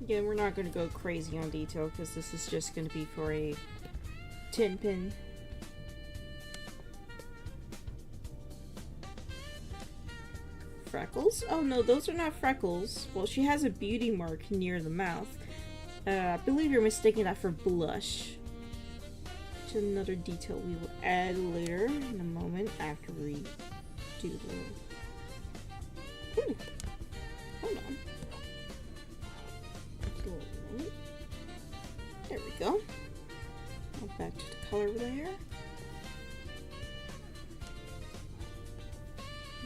Again, we're not going to go crazy on detail because this is just going to be for a 10 pin. Freckles? Oh no, those are not freckles. Well, she has a beauty mark near the mouth. I believe you're mistaking that for blush. Which is another detail we will add later in a moment after we do the... Ooh. Hold on. There we go. Now back to the color layer.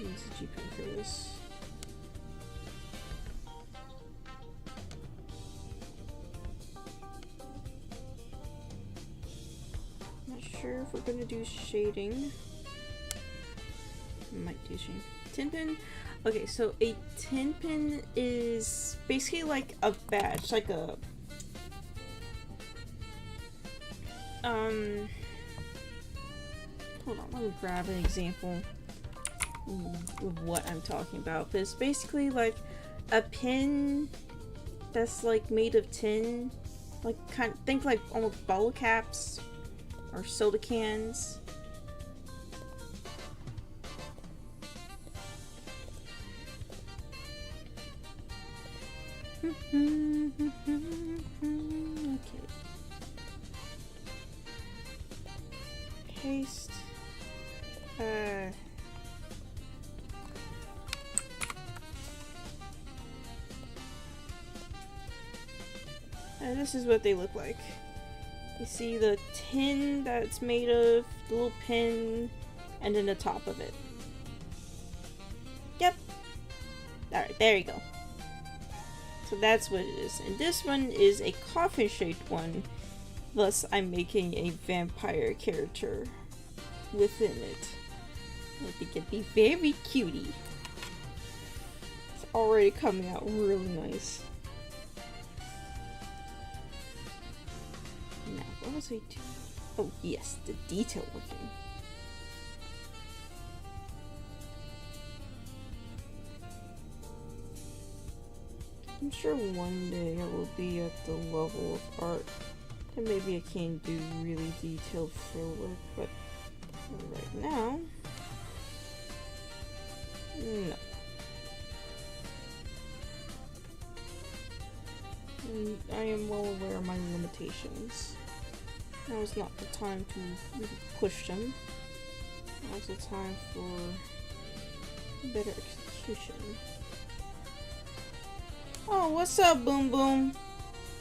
Use the G pen for this. Not sure if we're gonna do shading. Might do shading. 10 pin. Okay, so a 10 pin is basically like a badge, like a hold on, let me grab an example of what I'm talking about. But it's basically like a pin that's like made of tin, like think like almost bottle caps or soda cans. Okay. Paste. This is what they look like. You see the tin that's made of, the little pin, and then the top of it. Yep. Alright, there you go. So that's what it is. And this one is a coffin-shaped one. Thus, I'm making a vampire character within it. I think it'd be very cutie. It's already coming out really nice. Now, what was I doing? Oh, yes, the detail working. I'm sure one day I will be at the level of art that maybe I can do really detailed frill work, but right now, no. And I am well aware of my limitations. Now is not the time to really push them. Also time for better execution. Oh, what's up, Boom Boom?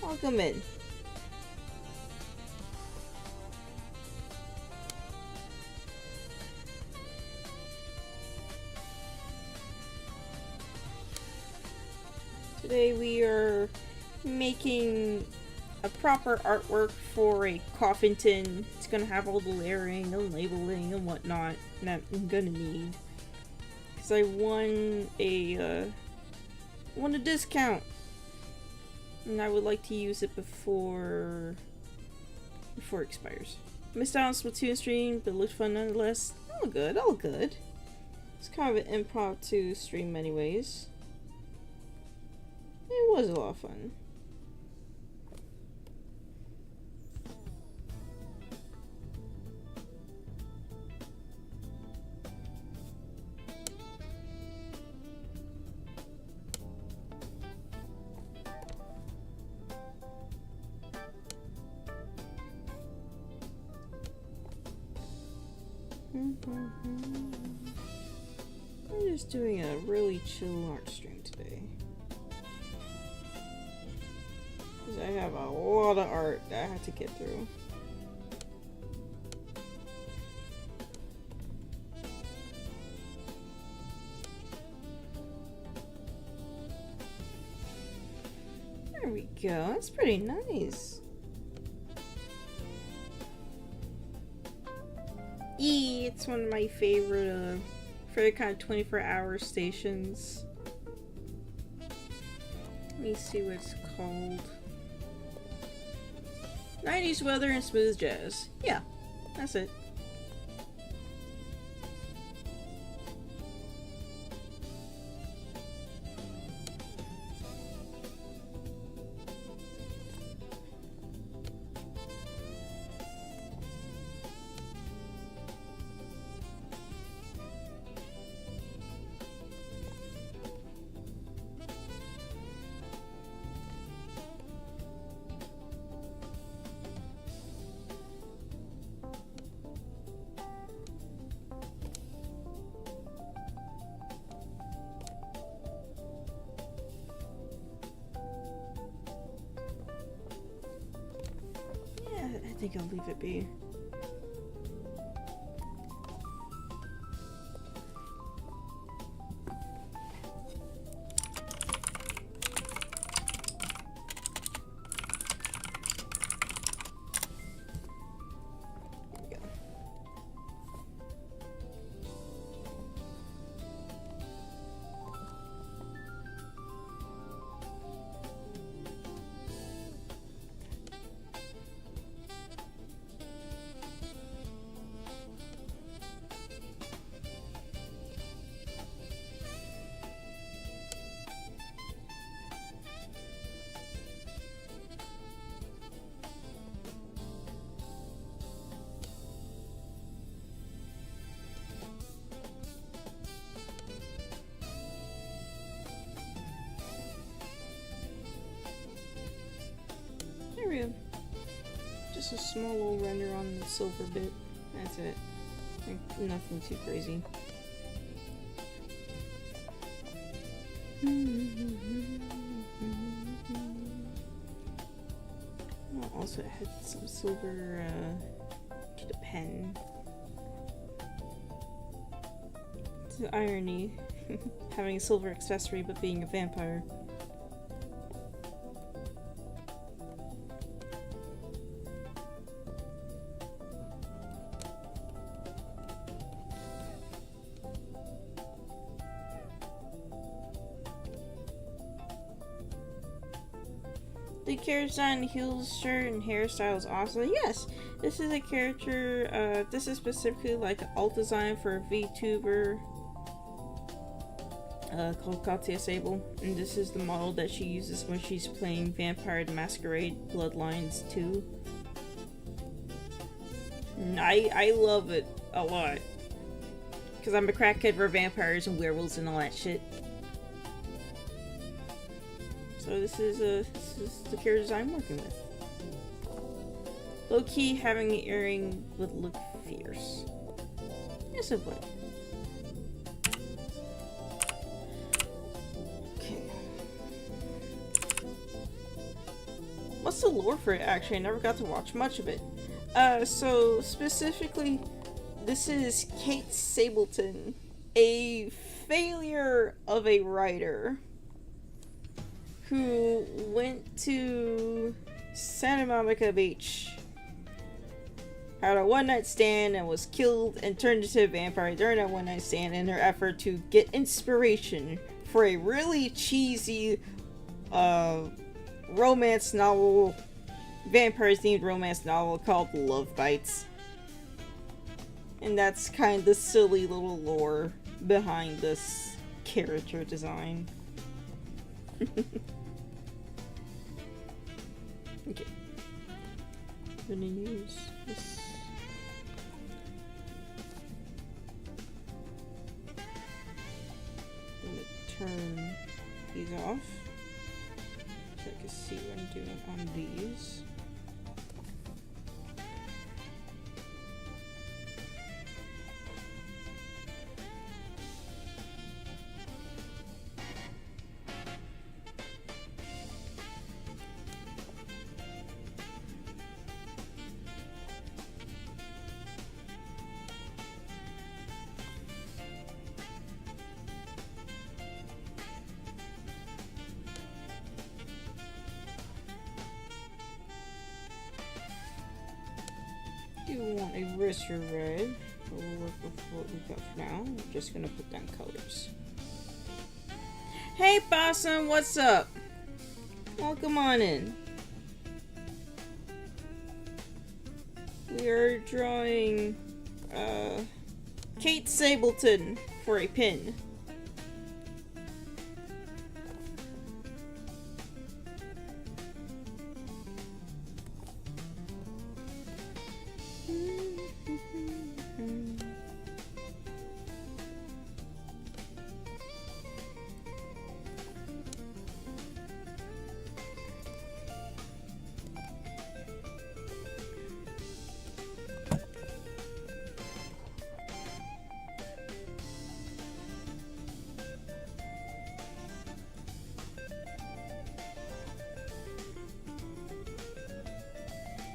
Welcome in. Today we are making a proper artwork for a coffin tin. It's gonna have all the layering and labeling and whatnot that I'm gonna need. Cause I won a discount, and I would like to use it before it expires. Missed out on Splatoon stream, but it looked fun nonetheless. All good, all good. It's kind of an impromptu stream, anyways. It was a lot of fun. I'm just doing a really chill art stream today. Because I have a lot of art that I have to get through. There we go, that's pretty nice. It's one of my favorite kind of 24-hour stations. Let me see what it's called. 90s weather and smooth jazz. Yeah, that's it. I think I'll leave it be. There we go. Just a small little render on the silver bit. That's it. Like, nothing too crazy. Oh, also it had some silver to the pen. It's an irony, having a silver accessory but being a vampire. The character design, heels, shirt, and hairstyle is awesome. Yes, this is a character, this is specifically like an alt design for a VTuber called Katya Sable. And this is the model that she uses when she's playing Vampire the Masquerade Bloodlines 2. And I love it a lot. Because I'm a crackhead for vampires and werewolves and all that shit. So this is the character design I'm working with. Low key, having the earring would look fierce. piece of wood. Okay. What's the lore for it, actually? I never got to watch much of it. So specifically, this is Kate Sableton, a failure of a writer who went to Santa Monica Beach, had a one-night stand, and was killed and turned into a vampire during that one-night stand in her effort to get inspiration for a really cheesy romance novel, vampires-themed romance novel called Love Bites. And that's kind of the silly little lore behind this character design. Okay. I'm gonna use this. I'm gonna turn these off so I can see what I'm doing on these. Do want a wrisher red, but we'll work with what we got for now. We're just gonna put down colors. Hey Possum, what's up? Welcome on in. We are drawing Kate Sableton for a pin.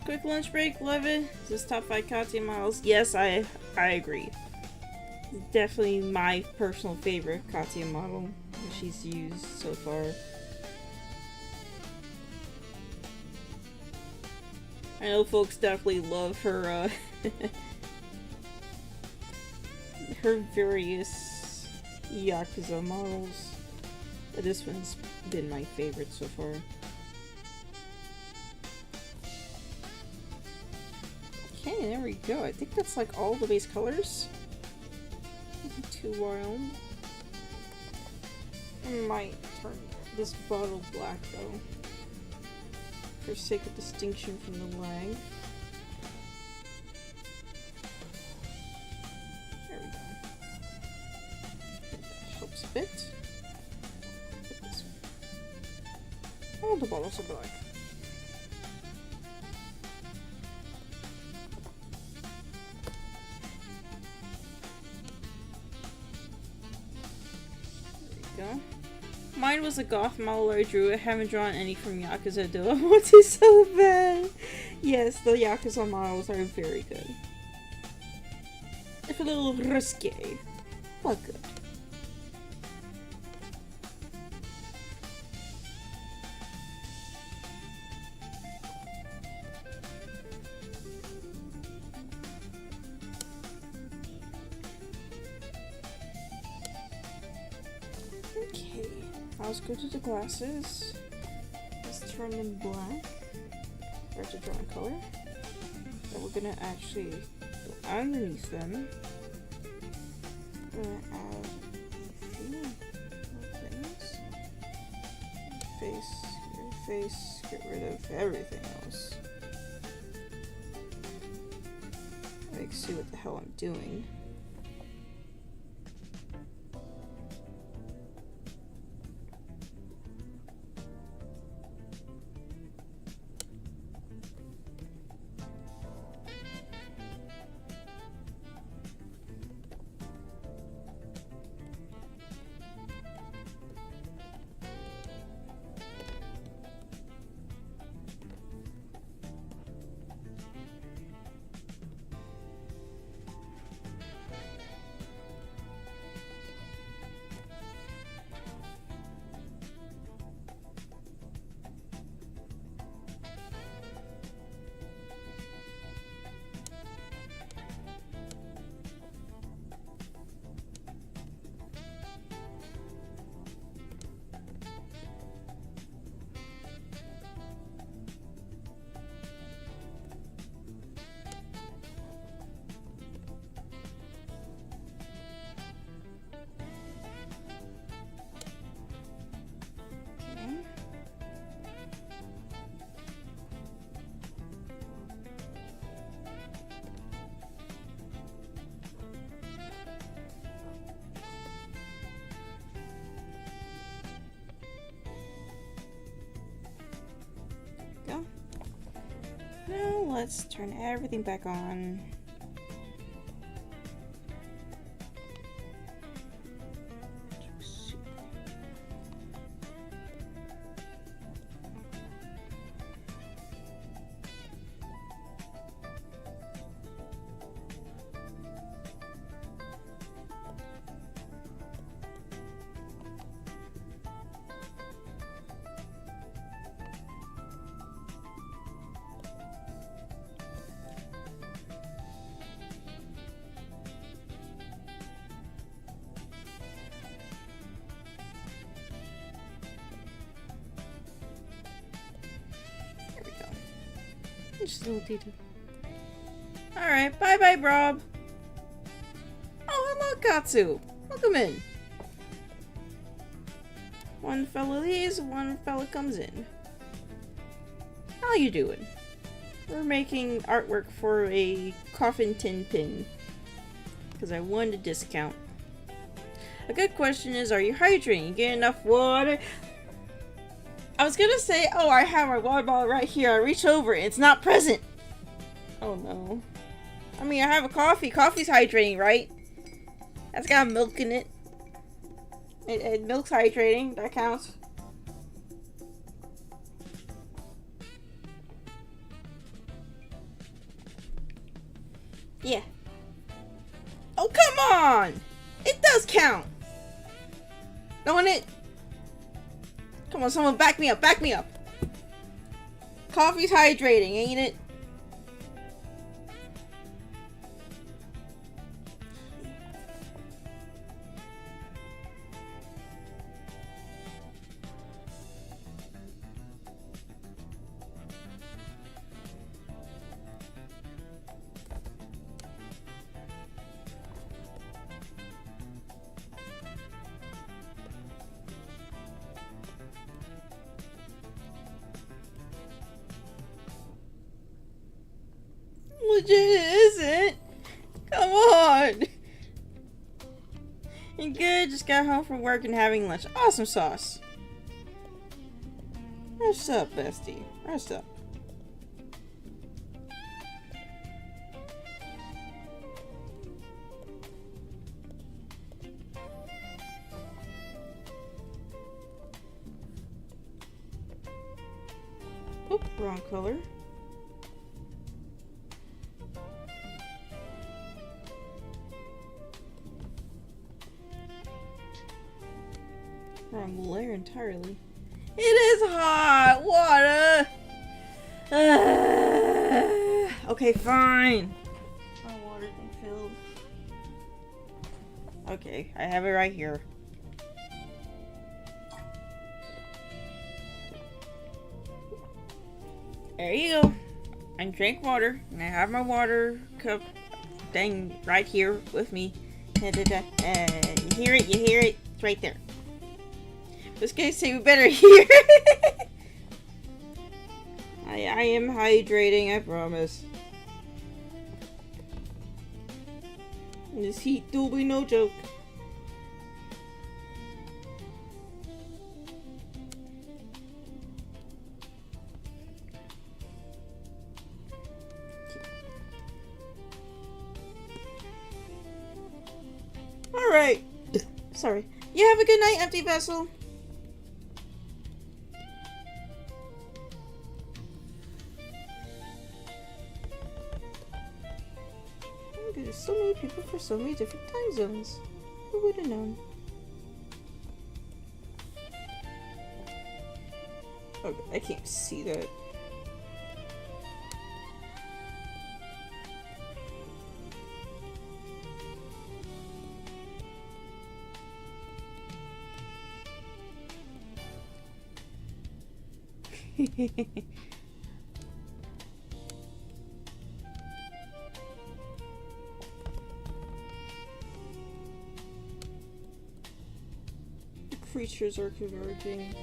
Quick lunch break, love it. Is this top 5 Katya models? Yes, I agree. Definitely my personal favorite Katya model that she's used so far. I know folks definitely love her her various Yakuza models, but this one's been my favorite so far. Okay, there we go. I think that's like all the base colors. Too wild. I might turn this bottle black though, for sake of distinction from the lag. There we go. That helps a bit. Put this one. Oh, the bottles are black. Mine was a goth model I drew. I haven't drawn any from Yakuza though. I want to so bad. Yes, the Yakuza models are very good. If a little risque, but good. Okay, let's go to the glasses. Let's turn them black. Or to draw a color. Then we're gonna actually go underneath them. We're gonna add a few more things. Your face, get rid of everything else. Like, see what the hell I'm doing. let's turn everything back on. Just a little detail. Alright, bye-bye, Rob. Oh, hello, Katsu. Welcome in. One fella leaves, one fella comes in. How you doing? We're making artwork for a coffin tin pin. Because I won a discount. A good question is, are you hydrating? You get enough water? I was gonna say, oh, I have my water bottle right here. I reach over, it's not present. Oh no. I mean, I have a coffee. Coffee's hydrating, right? That's got milk in it. Milk's hydrating. That counts. Yeah. Oh, come on! It does count! Don't it? Come on, someone back me up, back me up! Coffee's hydrating, ain't it? Legit, it isn't. Come on. You good? Just got home from work and having lunch. Awesome sauce. Rest up, bestie. Rest up. Oop, wrong color. Wrong layer entirely. It is hot water. Okay, fine. My water thing filled. Okay, I have it right here. There you go. I drank water, and I have my water cup thing right here with me. You hear it? You hear it? It's right there. This guy say we better hear. I am hydrating, I promise. And this heat will be no joke. Alright. Sorry. You have a good night, empty vessel. There's so many people for so many different time zones. Who would have known? Oh, I can't see that. Creatures are converging.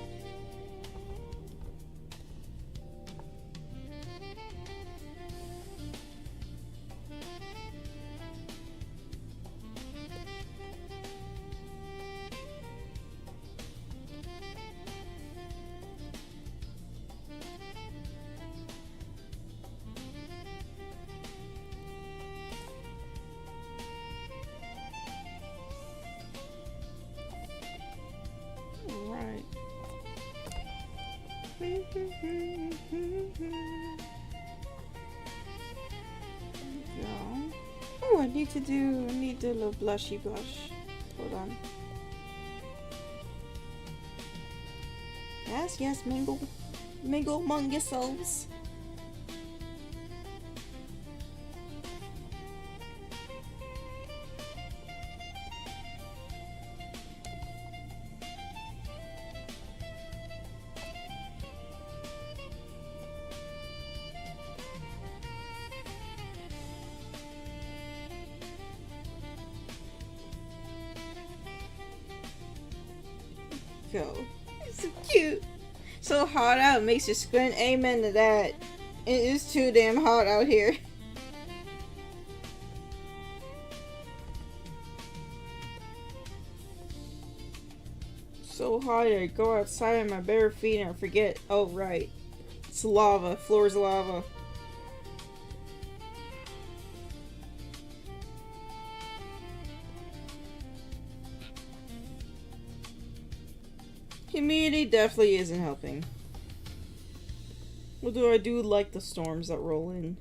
I need the little blushy blush. Hold on. Yes, mingle. Mingle among yourselves. Go. It's so cute. So hot out makes you squint. Amen to that. It is too damn hot out here. So hot I go outside on my bare feet and I forget. Oh right. It's lava. Floor's lava. Humidity definitely isn't helping. Although I do like the storms that roll in.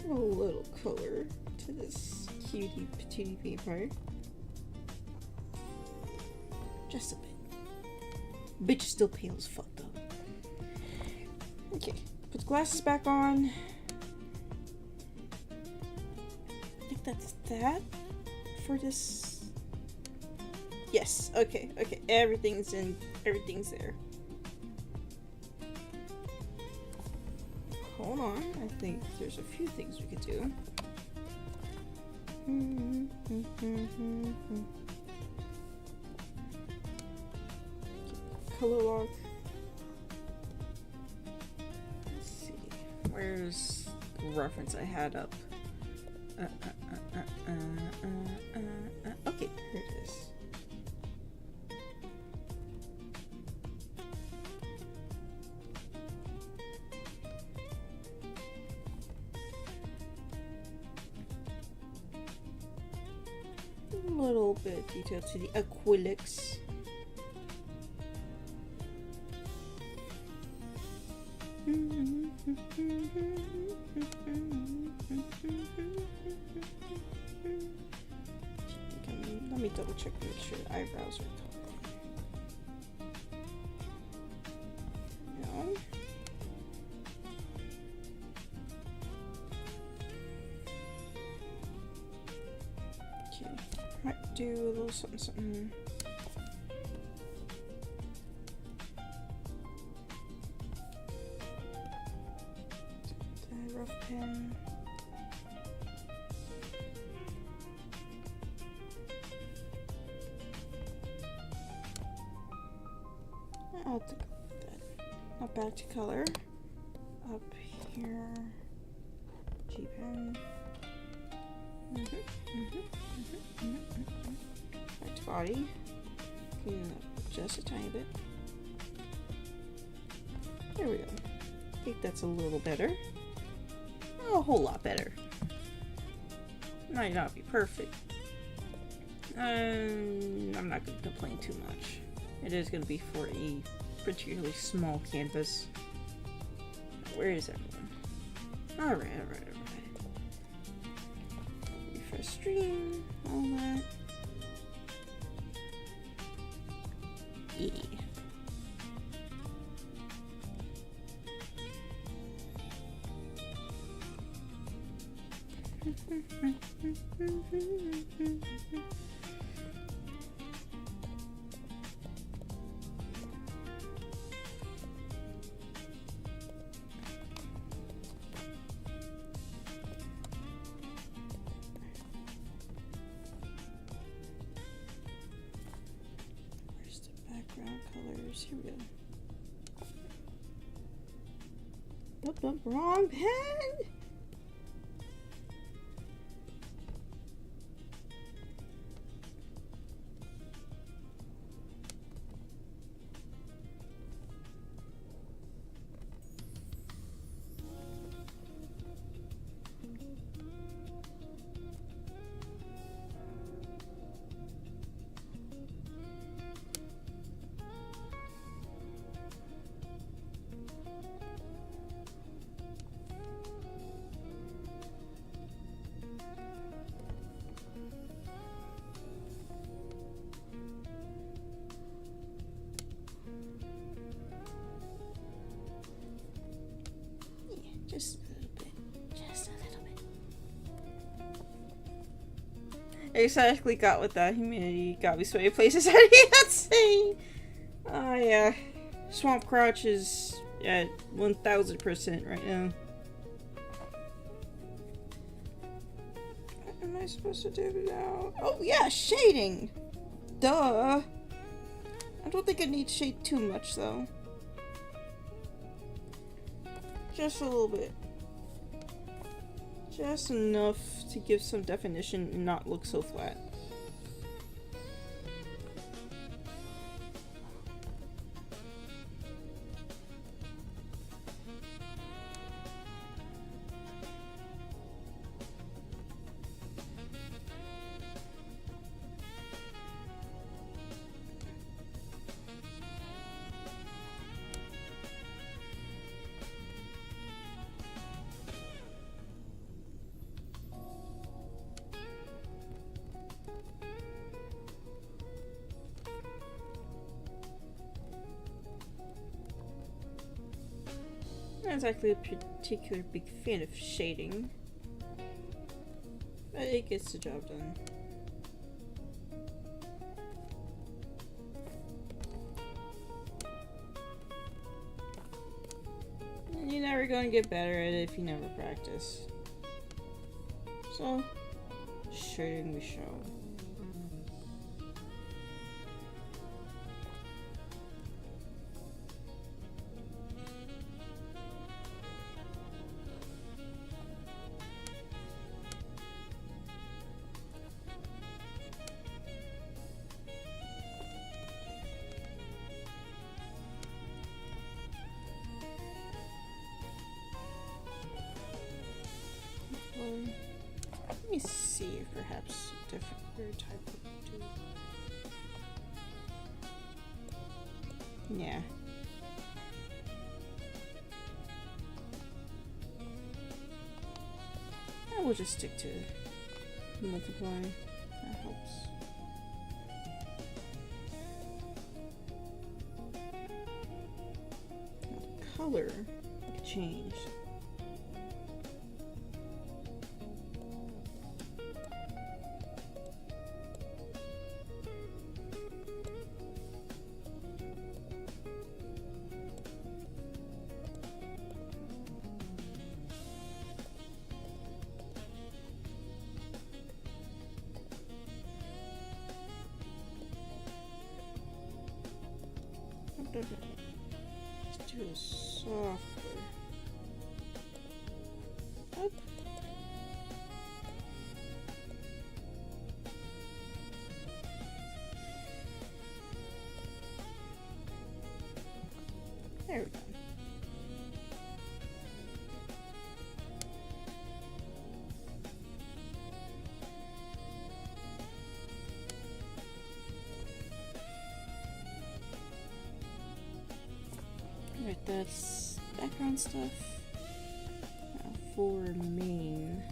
A little color to this cutie patootie paper. Just a bit. Bitch still pale as fuck though. Okay, put the glasses back on. I think that's that for this. Yes, okay, everything's there. Hold on, I think there's a few things we could do. Color lock. Let's see. Where's the reference I had up? Okay, here it is. A little bit of detail to the acrylics. Let me double check to make sure the eyebrows are no. Okay, might do a little something. Rough pen. I'll have to go with that. Not back to color. Up here. G pen. Back to body. Clean it up just a tiny bit. There we go. I think that's a little better. A whole lot better. Might not be perfect. I'm not going to complain too much. It is going to be for a particularly small canvas. Where is everyone? Alright. Refresh stream, all that. Yeah. Where's the background colors? Here we go. Nope, wrong pen! Exactly, got with that humidity. Got me sweaty places. How do you not say? Oh yeah. Swamp Crouch is at 1000% right now. What am I supposed to do now? Oh yeah, shading! Duh! I don't think I need shade too much though. Just a little bit. Just enough to give some definition and not look so flat. I'm not exactly a particular big fan of shading, but it gets the job done. And you're never going to get better at it if you never practice. So, shading we shall. Let me see if perhaps a different type would do. Yeah. I will just stick to multiplying. That helps. Now the color can change. Just do a softer. Up. There we go. Alright, that's background stuff. Now for main.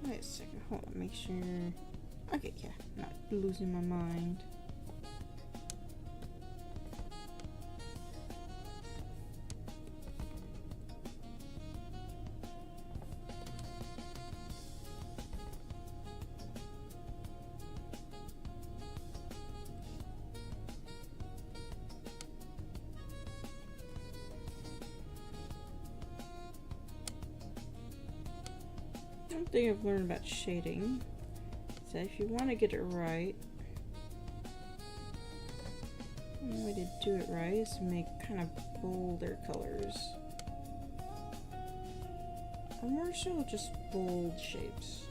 Wait a second, hold on, make sure. Okay, yeah, not losing my mind. One thing I've learned about shading is that if you want to get it right, one way to do it right is to make kind of bolder colors. Or more so just bold shapes.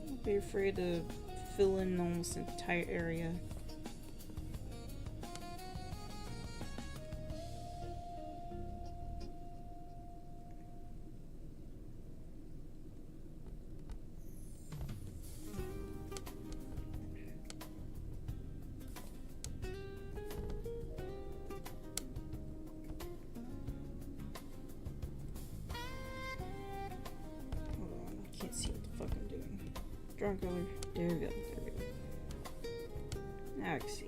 Don't be afraid to fill in almost an entire area. Can't see what the fuck I'm doing. Draw color. There we go. There we go. Now I can see.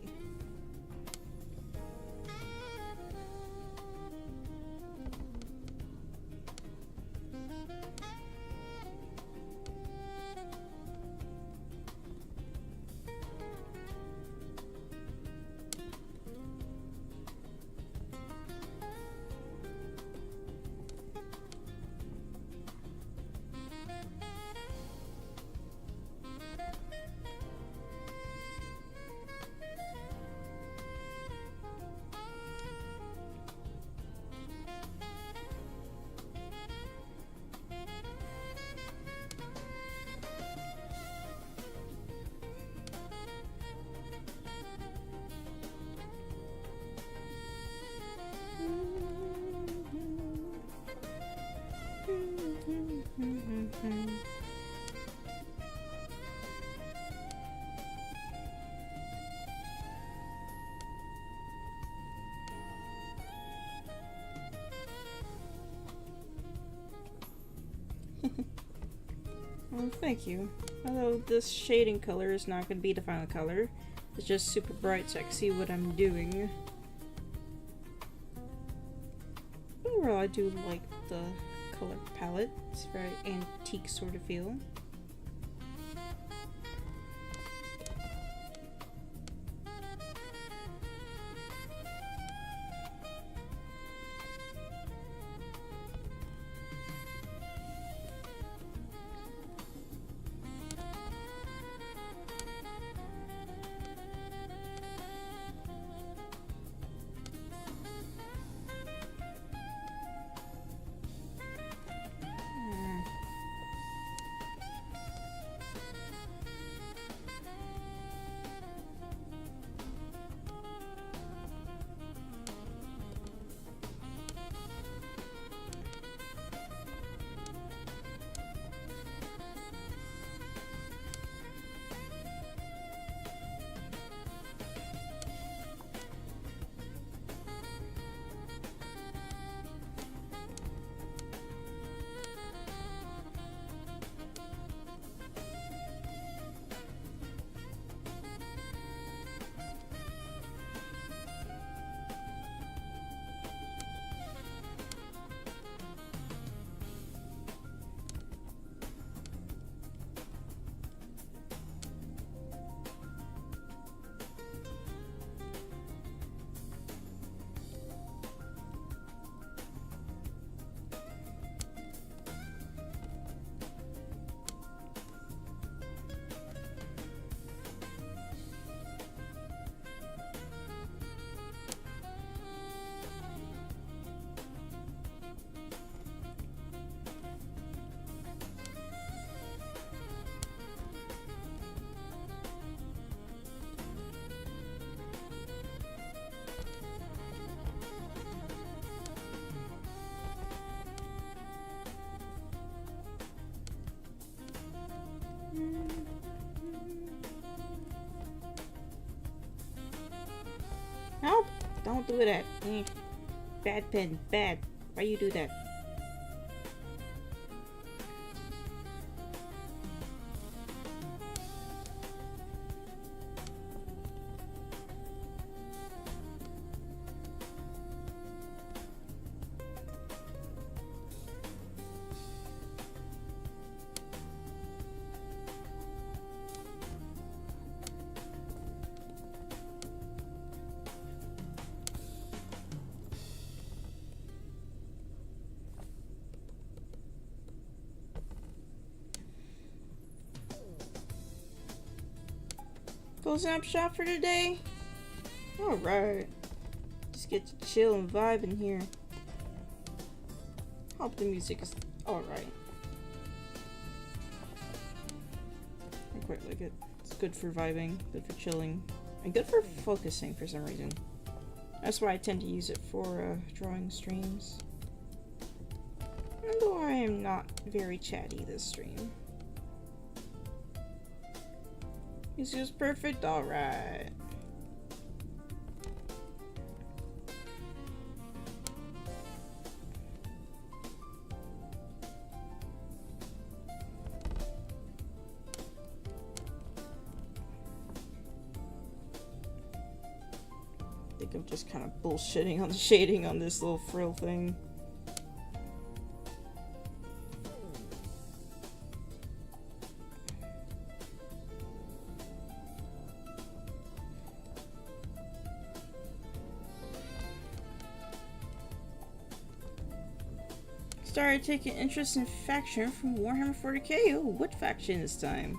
Well, thank you. Although this shading color is not going to be the final color. It's just super bright so I can see what I'm doing. Overall, I do like the color palette. It's very antique sort of feel. Nope, don't do that. Bad pen, bad. Why you do that? Go snapshot for today? Alright. Just get to chill and vibe in here. Hope the music is alright. I quite like it. It's good for vibing, good for chilling, and good for focusing for some reason. That's why I tend to use it for drawing streams. Although I am not very chatty this stream. Is this perfect? Alright. I think I'm just kind of bullshitting on the shading on this little frill thing. Started taking interest in faction from Warhammer 40k. Oh, what faction this time?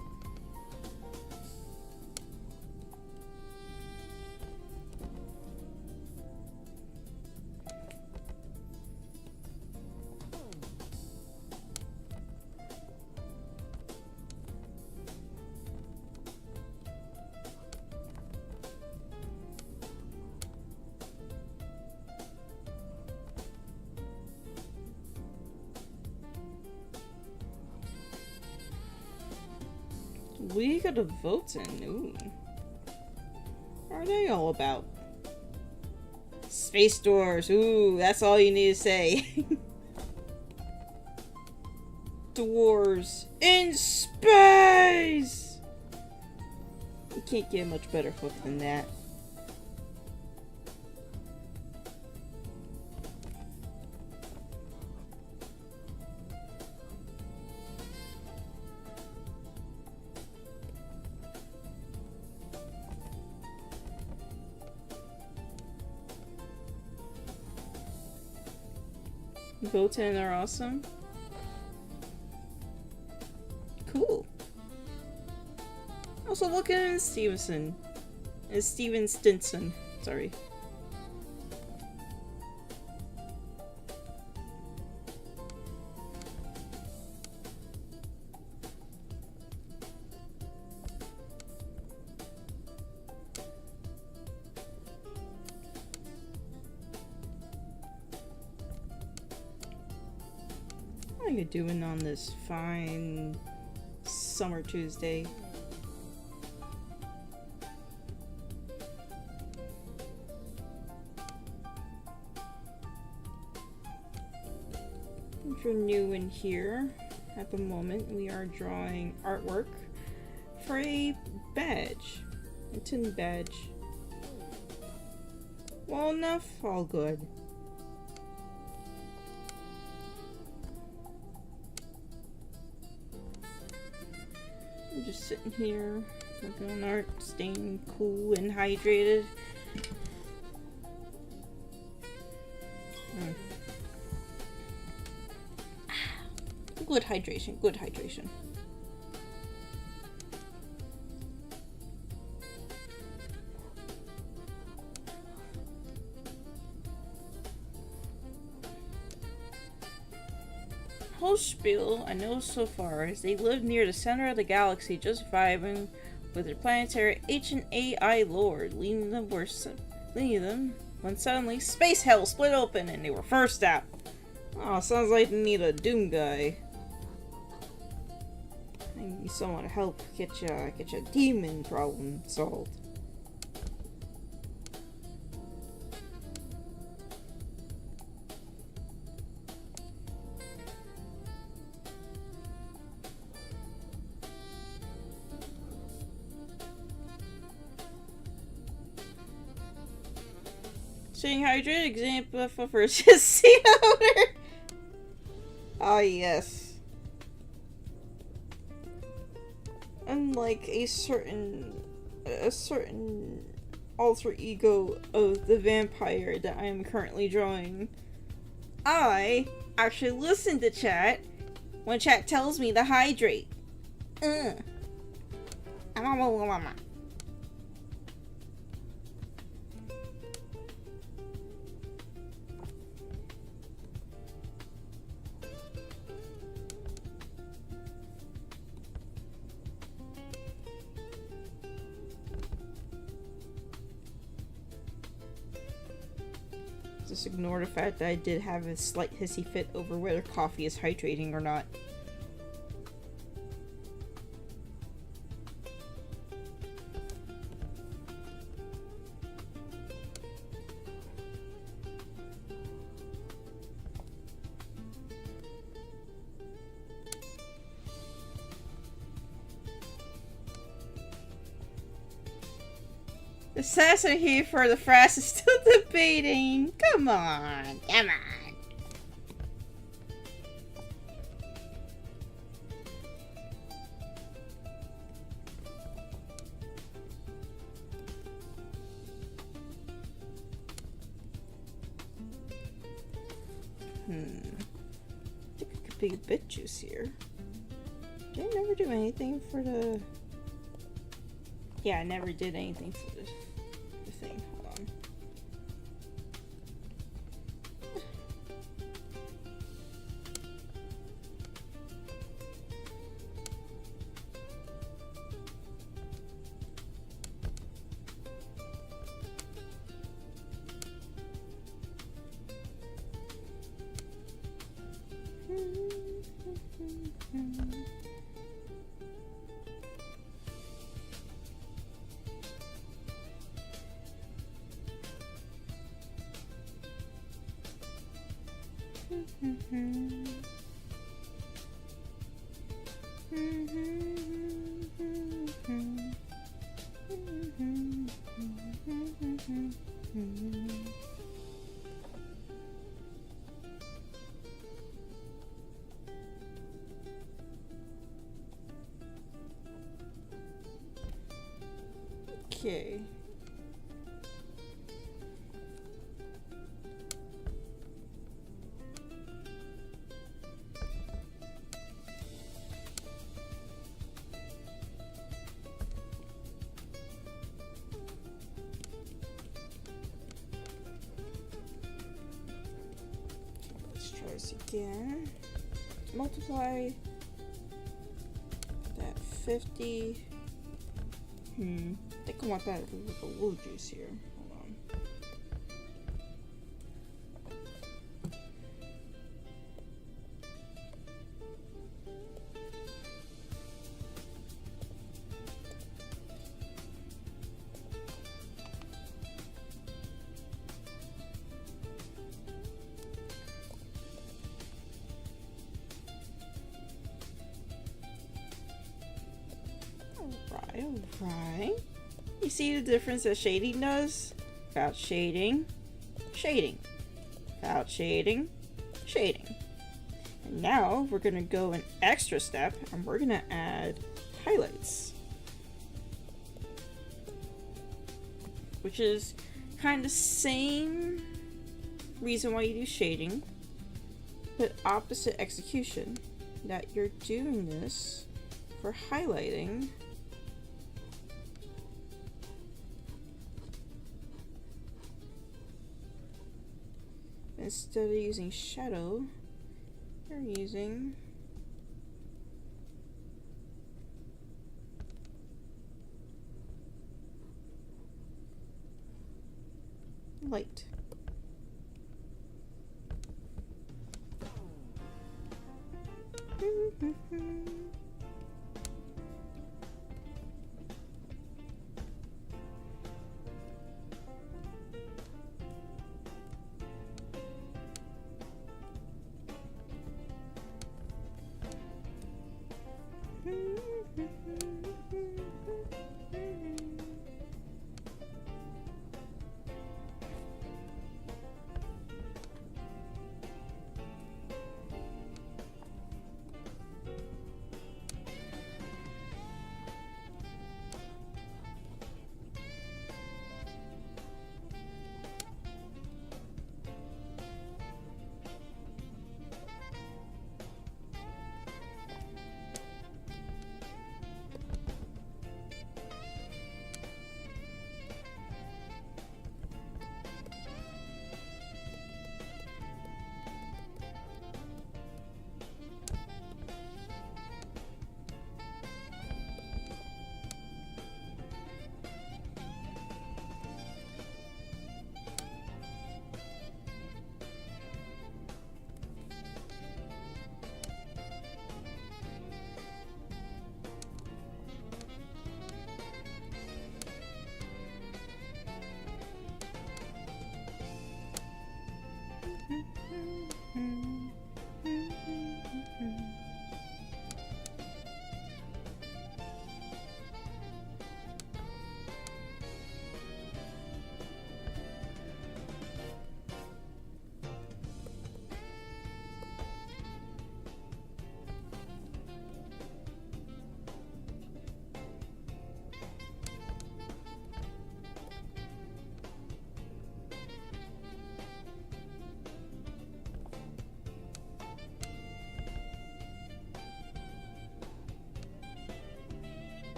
We got a vote in. Ooh. What are they all about? Space doors. Ooh, that's all you need to say. Dwarves in space! You can't get a much better hook than that. Votan are awesome. Cool. Also, look at Stevenson. It's Steven Stinson. Sorry. How are you doing on this fine summer Tuesday? If you're new in here, at the moment we are drawing artwork for a badge, a tin badge. Well enough, all good. I'm just sitting here working on art, staying cool and hydrated. Good hydration, good hydration. Whole spiel I know so far is they live near the center of the galaxy, just vibing with their planetary ancient AI lord, leading them when suddenly space hell split open and they were forced out. Oh, sounds like they need a Doom guy. I need someone to help get your demon problem solved. Staying hydrated, example for first sea odor. Ah, yes. Unlike a certain alter ego of the vampire that I am currently drawing, I actually listen to chat when chat tells me to hydrate. Just ignore the fact that I did have a slight hissy fit over whether coffee is hydrating or not. The assassin here for the frass is still debating. Come on, come on. I think it could be a bit juicier. Did I never do anything for the... Yeah, I never did anything for the thing. Hold on. Okay. Let's try this again. Multiply that 50. I think I want that with a little juice here. Hold on. Alright. You see the difference that shading does? Without shading, shading. Without shading, shading. And now we're gonna go an extra step and we're gonna add highlights. Which is kind of the same reason why you do shading, but opposite execution. That you're doing this for highlighting. Instead of using shadow, you're using light.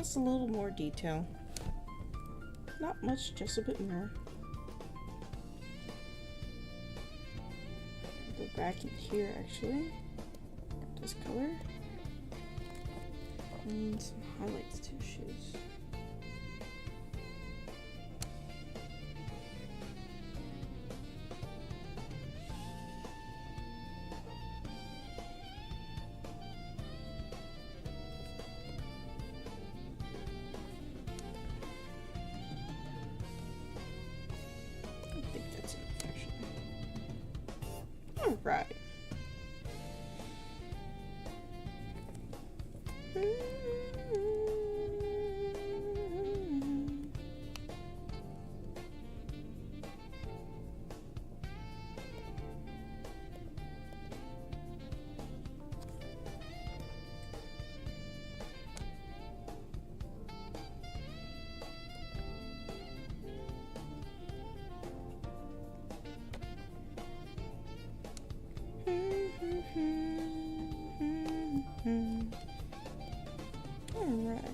Just a little more detail. Not much, just a bit more. Go back in here actually. This color. And some highlights to shoes. Right. Alright.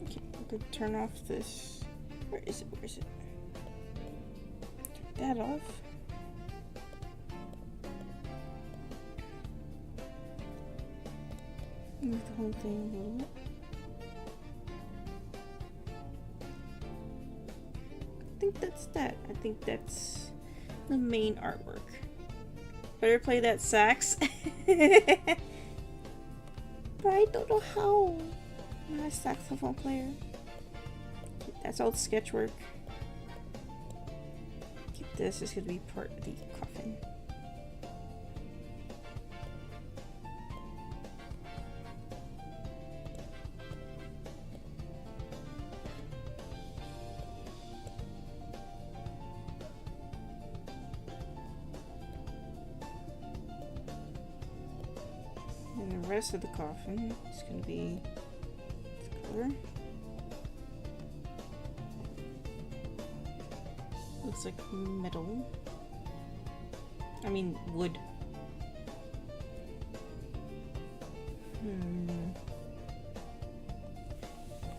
Okay, I'm gonna turn off this. Where is it? Where is it? Turn that off. Move the whole thing a little bit. I think that's that. I think that's the main artwork. Better play that sax. But I don't know how. I'm not a saxophone player. That's all sketch work. This is going to be part of the coffin. And the rest of the coffin is going to be this color. Looks like metal. I mean wood.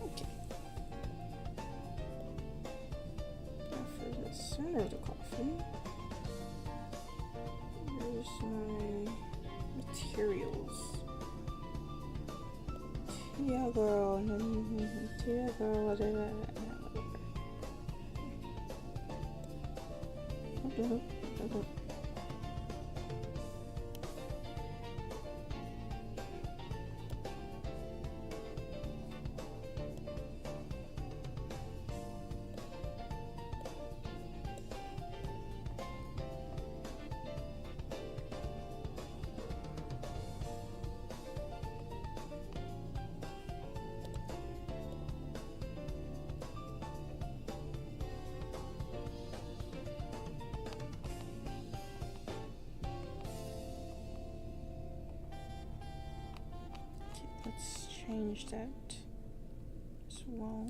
Okay. Now for the center of the coffin, here's my materials. Yeah, girl. Yeah, girl. Whatever. Let's change that as well.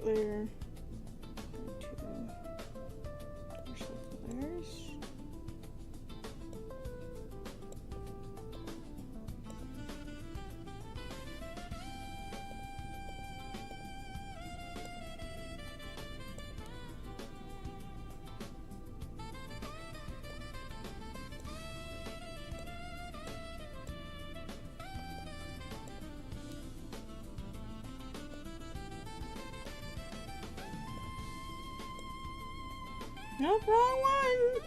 right there. Two torso flares. Nope, wrong one.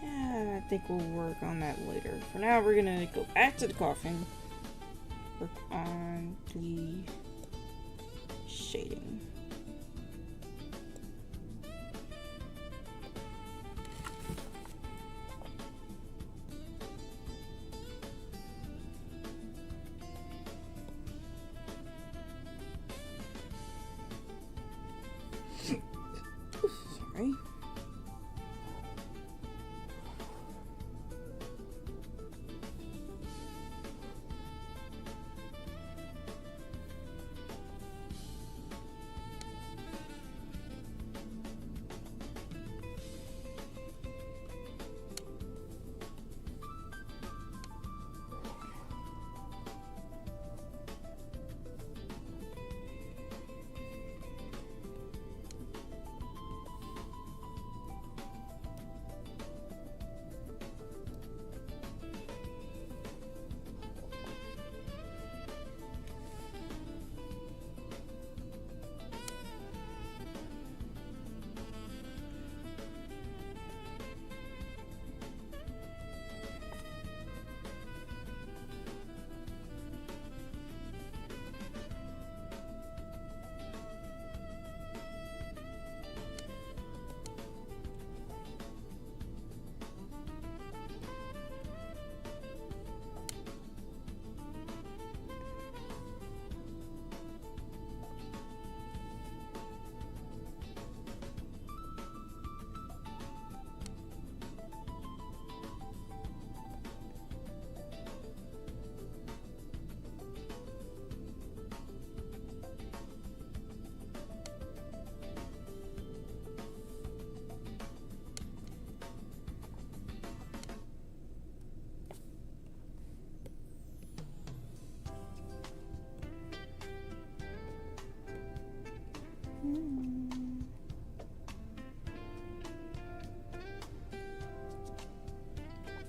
Yeah, I think we'll work on that later. For now, we're gonna go back to the coffin. Work on the shading. Sorry.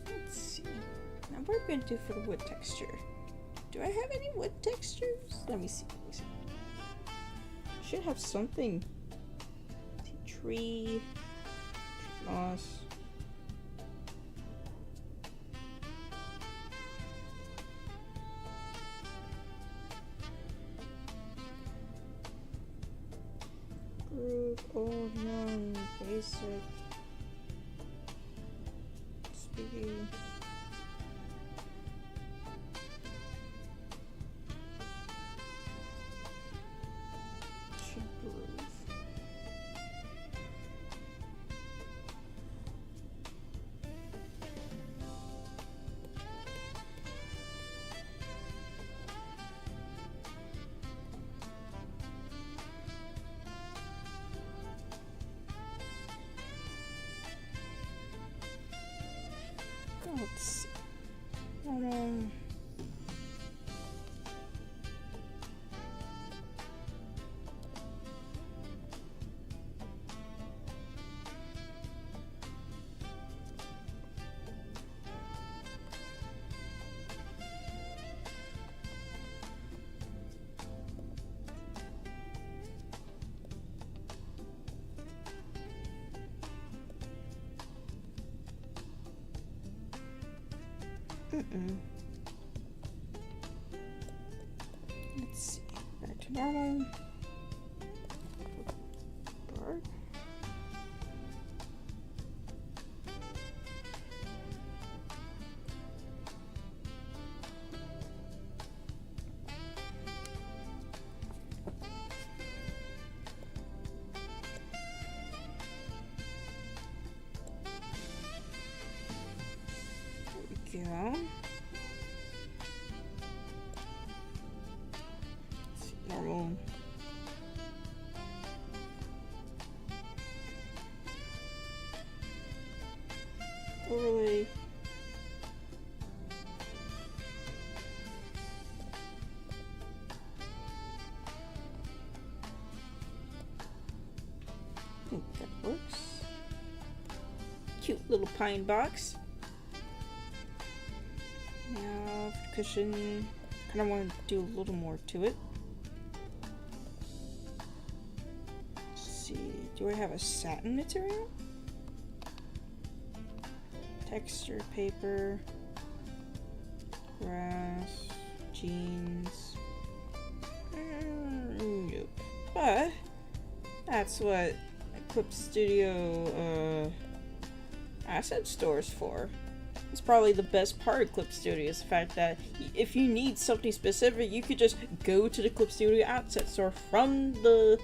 Let's see. Now what are we gonna do for the wood texture? Do I have any wood textures? Let me see. Should have something. Tree moss. Group, old, young, basic, speedy. Should groove. Let's see. Let's see. Back to normal. Dark. go. Let's see, normal. Overlay. I think that works. Cute little pine box. Now, for cushion, kind of want to do a little more to it. Let's see, do I have a satin material? Texture paper, grass, jeans. Nope. But that's what Clip Studio asset stores for. It's probably the best part of Clip Studio is the fact that if you need something specific, you could just go to the Clip Studio asset store from the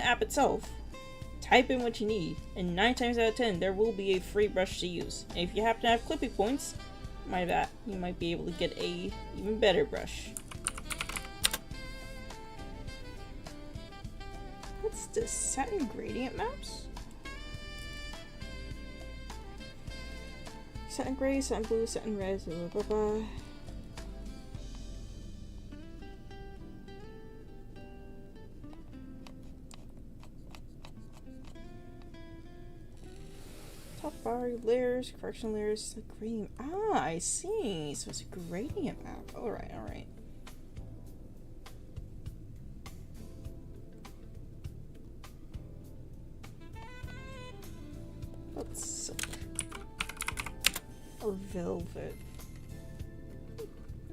app itself. Type in what you need, and 9 times out of 10, there will be a free brush to use. And if you happen to have clipping points, you might be able to get a even better brush. What's this? Satin gradient maps? Satin gray, satin blue, satin red, blah blah blah. Top bar layers, correction layers, gradient. Ah, I see. So it's a gradient map. Alright, alright. Let's silk. Or velvet.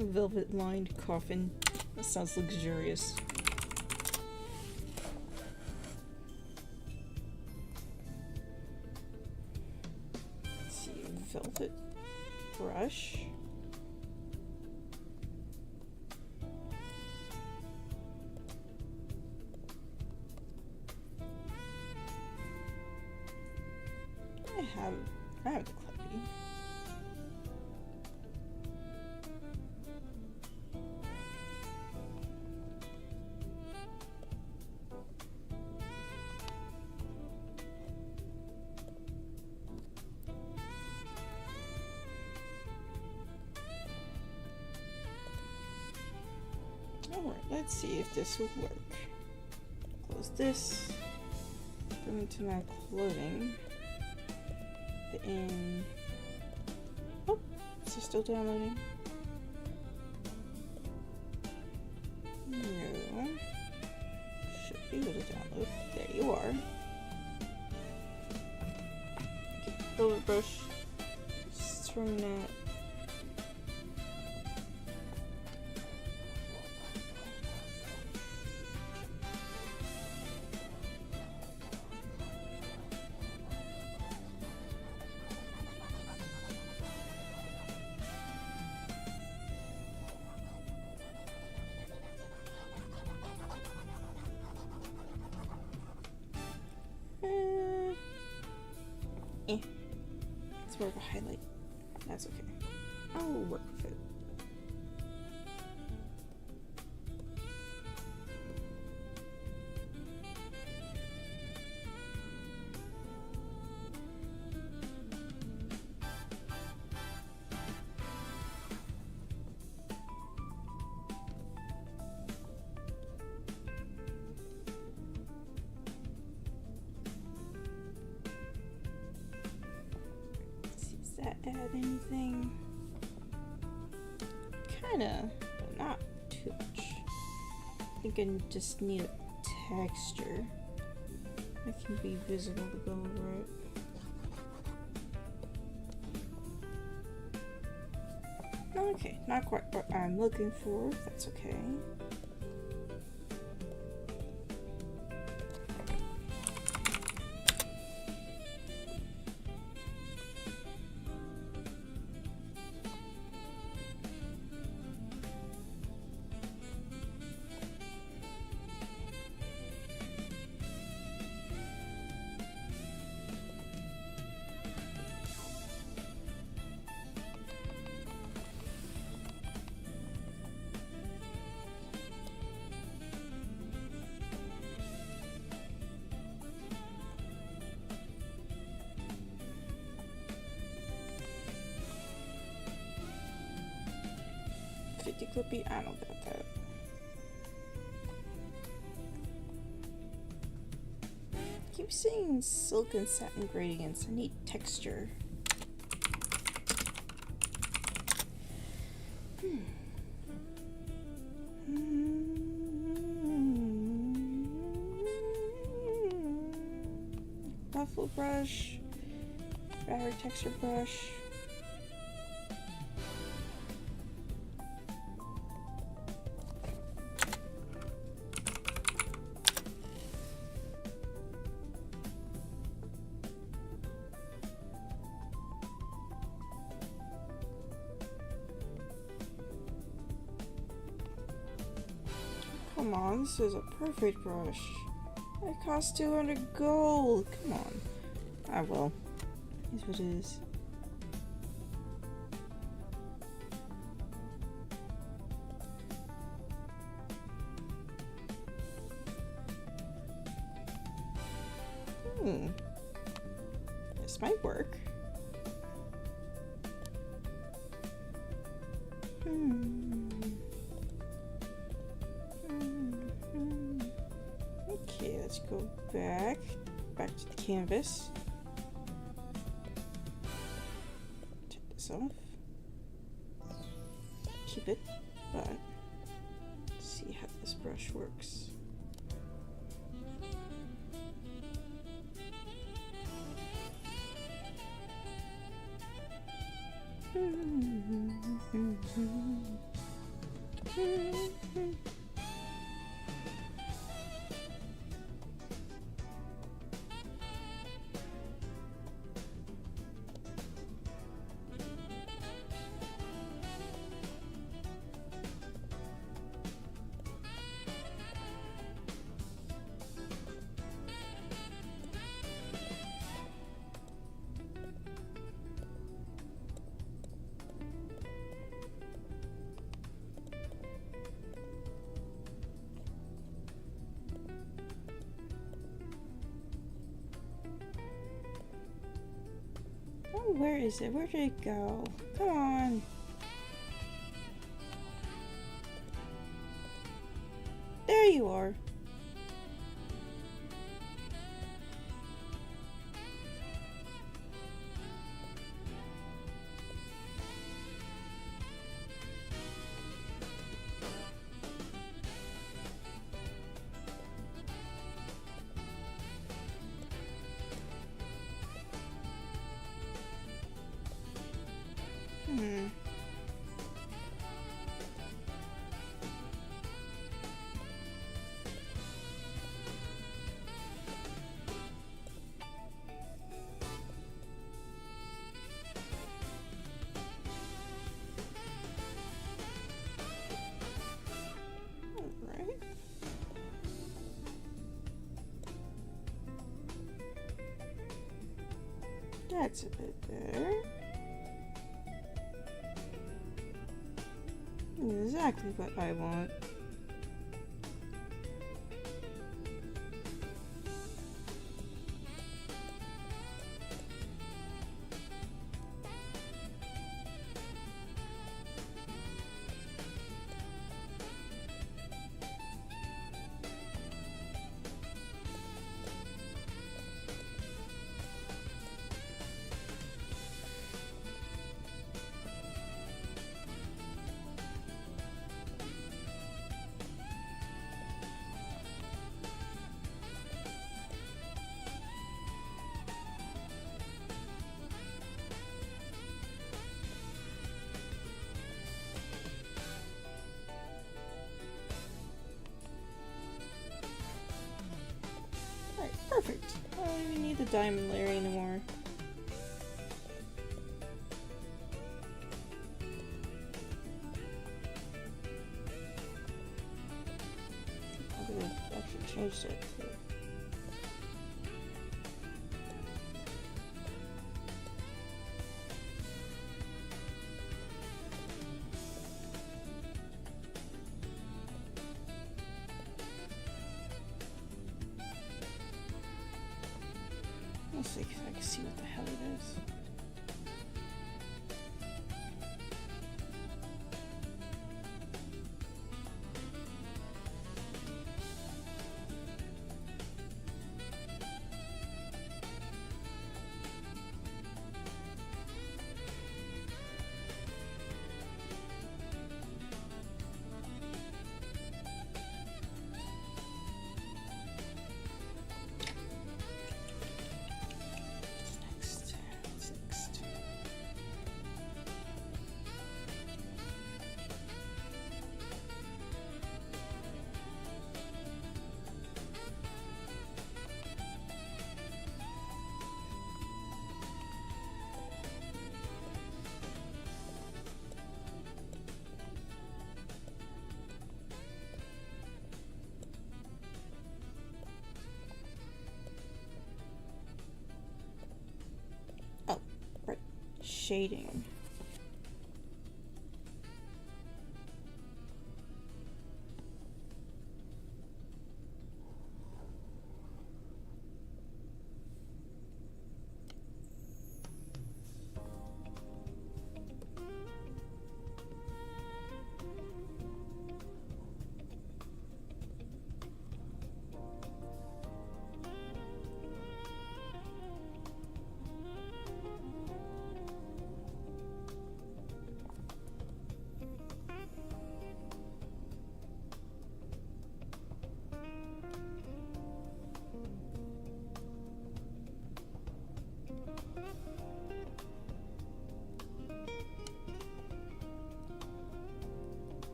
A velvet lined coffin. That sounds luxurious. Velvet brush. I have the clippy. Alright, let's see if this will work. Close this. Go into my clothing. Oh, is it still downloading? No. Should be able to download. There you are. Okay, velvet brush. Just throwing that. It's more of a highlight. That's okay. I'll work with it. Add anything? Kinda, but not too much. I think I just need a texture that can be visible to go over it. Okay, not quite what I'm looking for. That's okay. flippy clippy. I don't got that. I keep seeing silk and satin gradients. I need texture. Buffalo brush, fabric texture brush. Come on, this is a perfect brush. It costs 200 gold. Come on. Ah, well. Here's what it is. This might work. Okay, let's go back to the canvas. Take this off. Keep it, but see how this brush works. Oh, where is it? Where did it go? Come on. There you are. Alright. That's a bit better. Exactly what I want. Perfect. I don't even need the diamond layer anymore. I could have actually changed it too. Let's see if I can see what the hell it is. shading.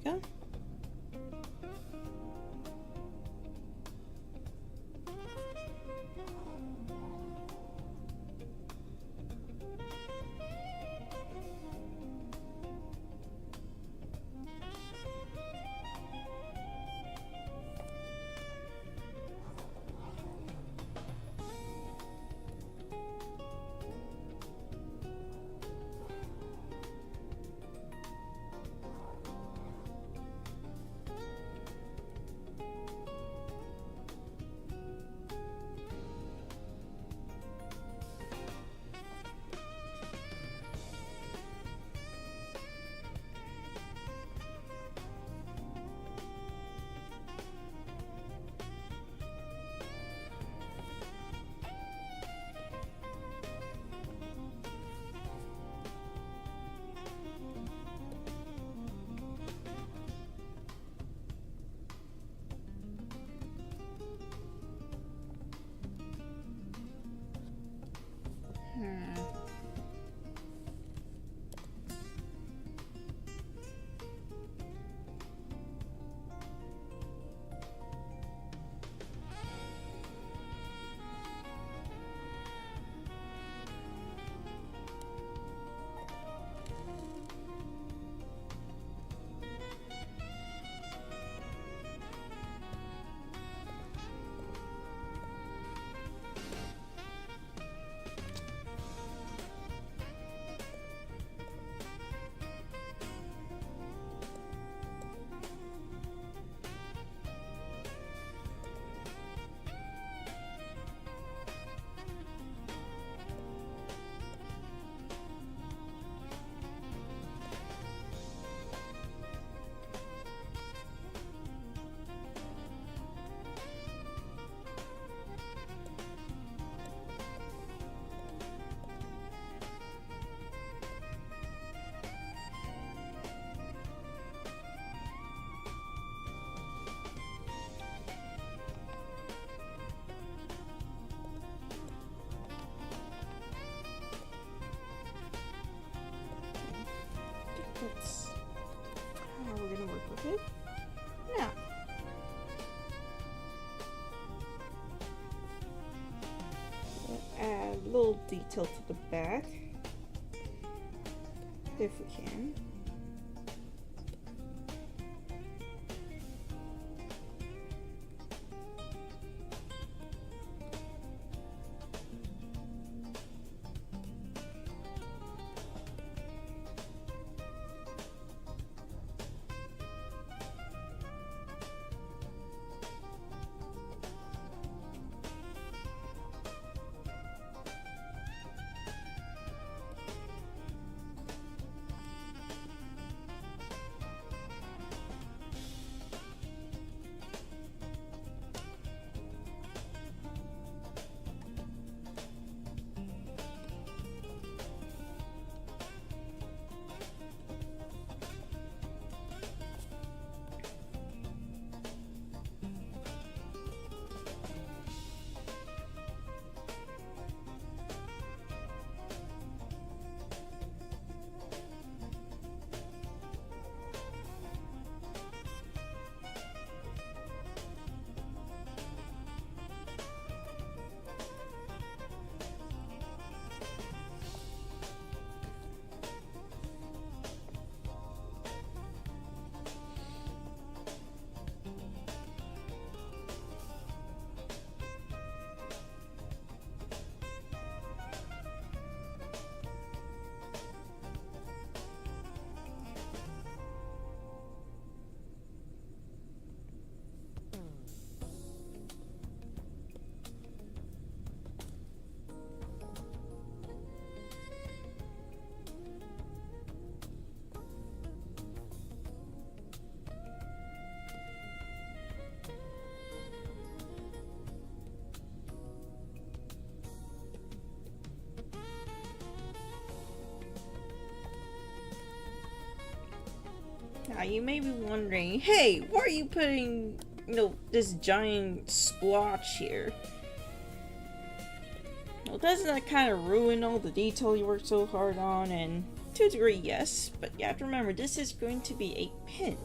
Go. That's how we're gonna work with it. Now, we'll add a little detail to the back, if we can. Now you may be wondering, hey, why are you putting, this giant splotch here? Well, doesn't that kind of ruin all the detail you worked so hard on? And to a degree, yes, but you have to remember, this is going to be a pin.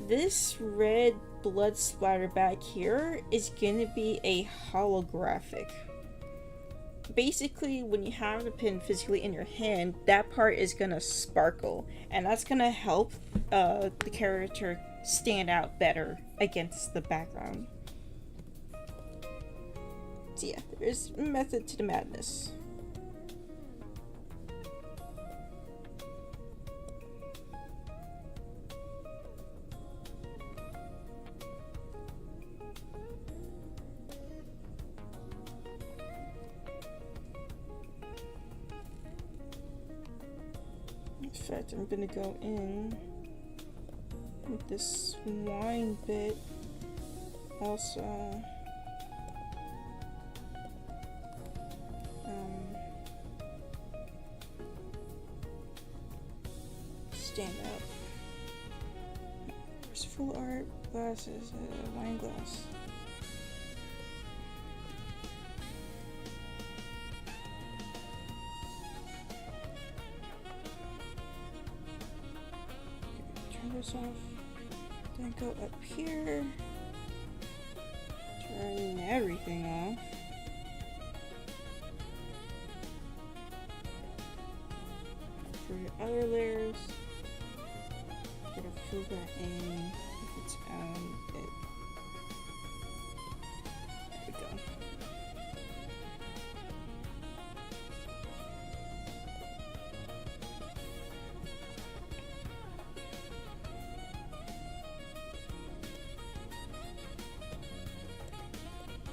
This red blood splatter back here is going to be a holographic. Basically, when you have the pin physically in your hand, that part is going to sparkle, and that's going to help the character stand out better against the background. So yeah, there's a method to the madness. In fact, I'm gonna go in with this wine bit also. Stand up. There's full art, glasses, wine glass. Turn this off. Then go up here. Turn everything off. For your other layers, gotta fill that in with its own bit. There we go.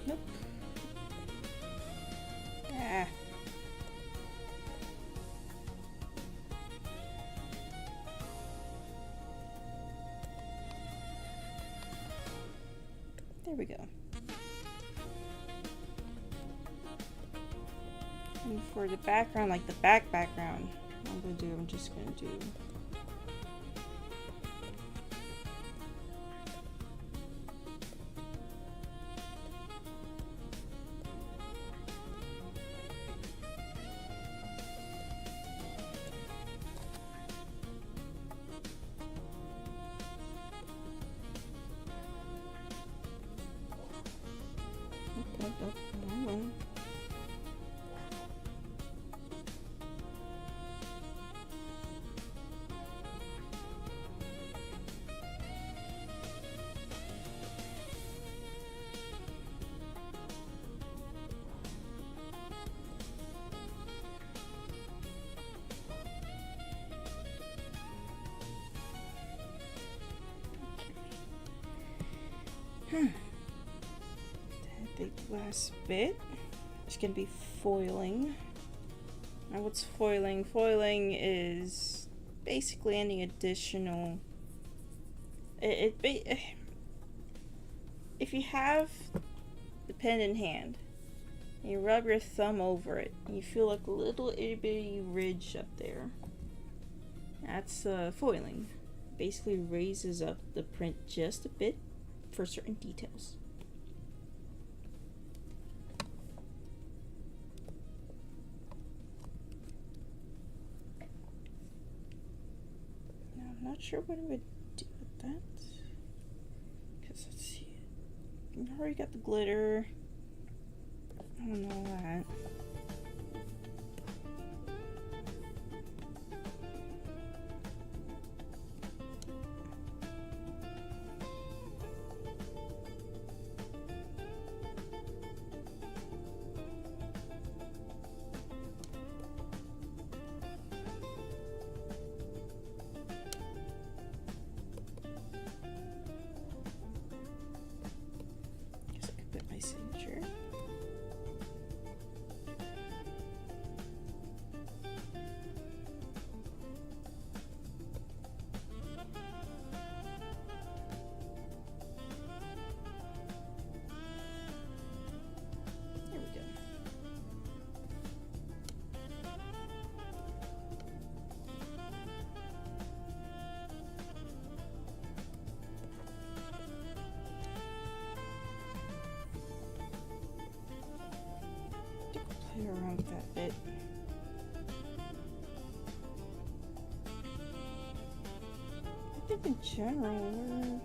Nope. Ah. There we go. And for the background, like the background, I'm just gonna do the last bit is going to be foiling. Now what's foiling? Foiling is basically any additional... If you have the pen in hand, and you rub your thumb over it, and you feel like a little itty bitty ridge up there, that's foiling. Basically raises up the print just a bit for certain details. Now I'm not sure what I'm going to do with that, because let's see, I already got the glitter. I don't know that. Guess I could put my signature. that bit. I think in general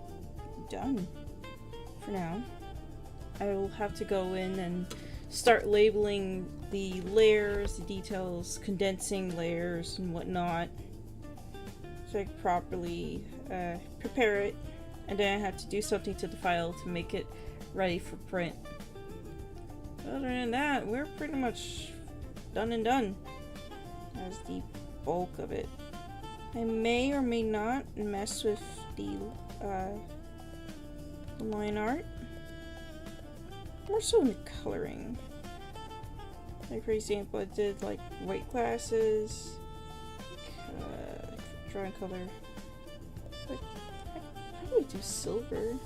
we're done for now. I will have to go in and start labeling the layers, the details, condensing layers and whatnot, so I can properly prepare it, and then I have to do something to the file to make it ready for print. Other than that, we're pretty much done and done. That's the bulk of it. I may or may not mess with the line art. More so in the coloring. Like for example, I did like white glasses, drawing color. But how do I do silver?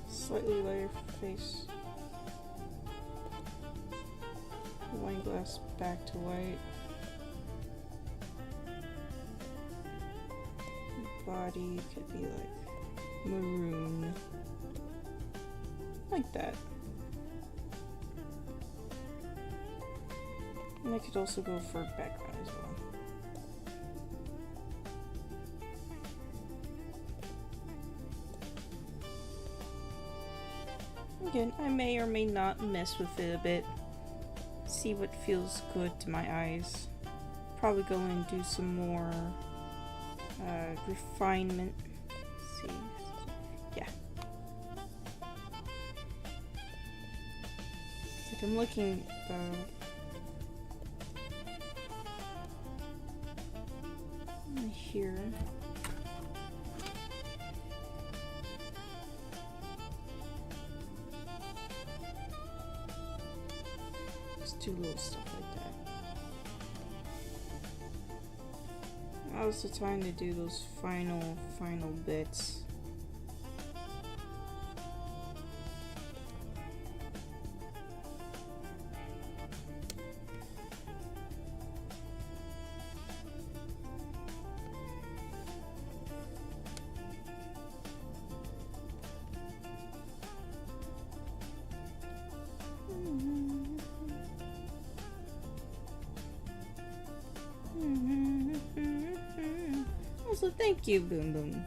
Slightly lighter face. Wine glass back to white. Body could be like maroon, like that. And I could also go for background as well. Again, I may or may not mess with it a bit. See what feels good to my eyes. Probably go and do some more refinement. Let's see. Yeah. It's like I'm looking here. Just do little stuff like that. Now's the time to do those final bits. Also, thank you, Boom Boom.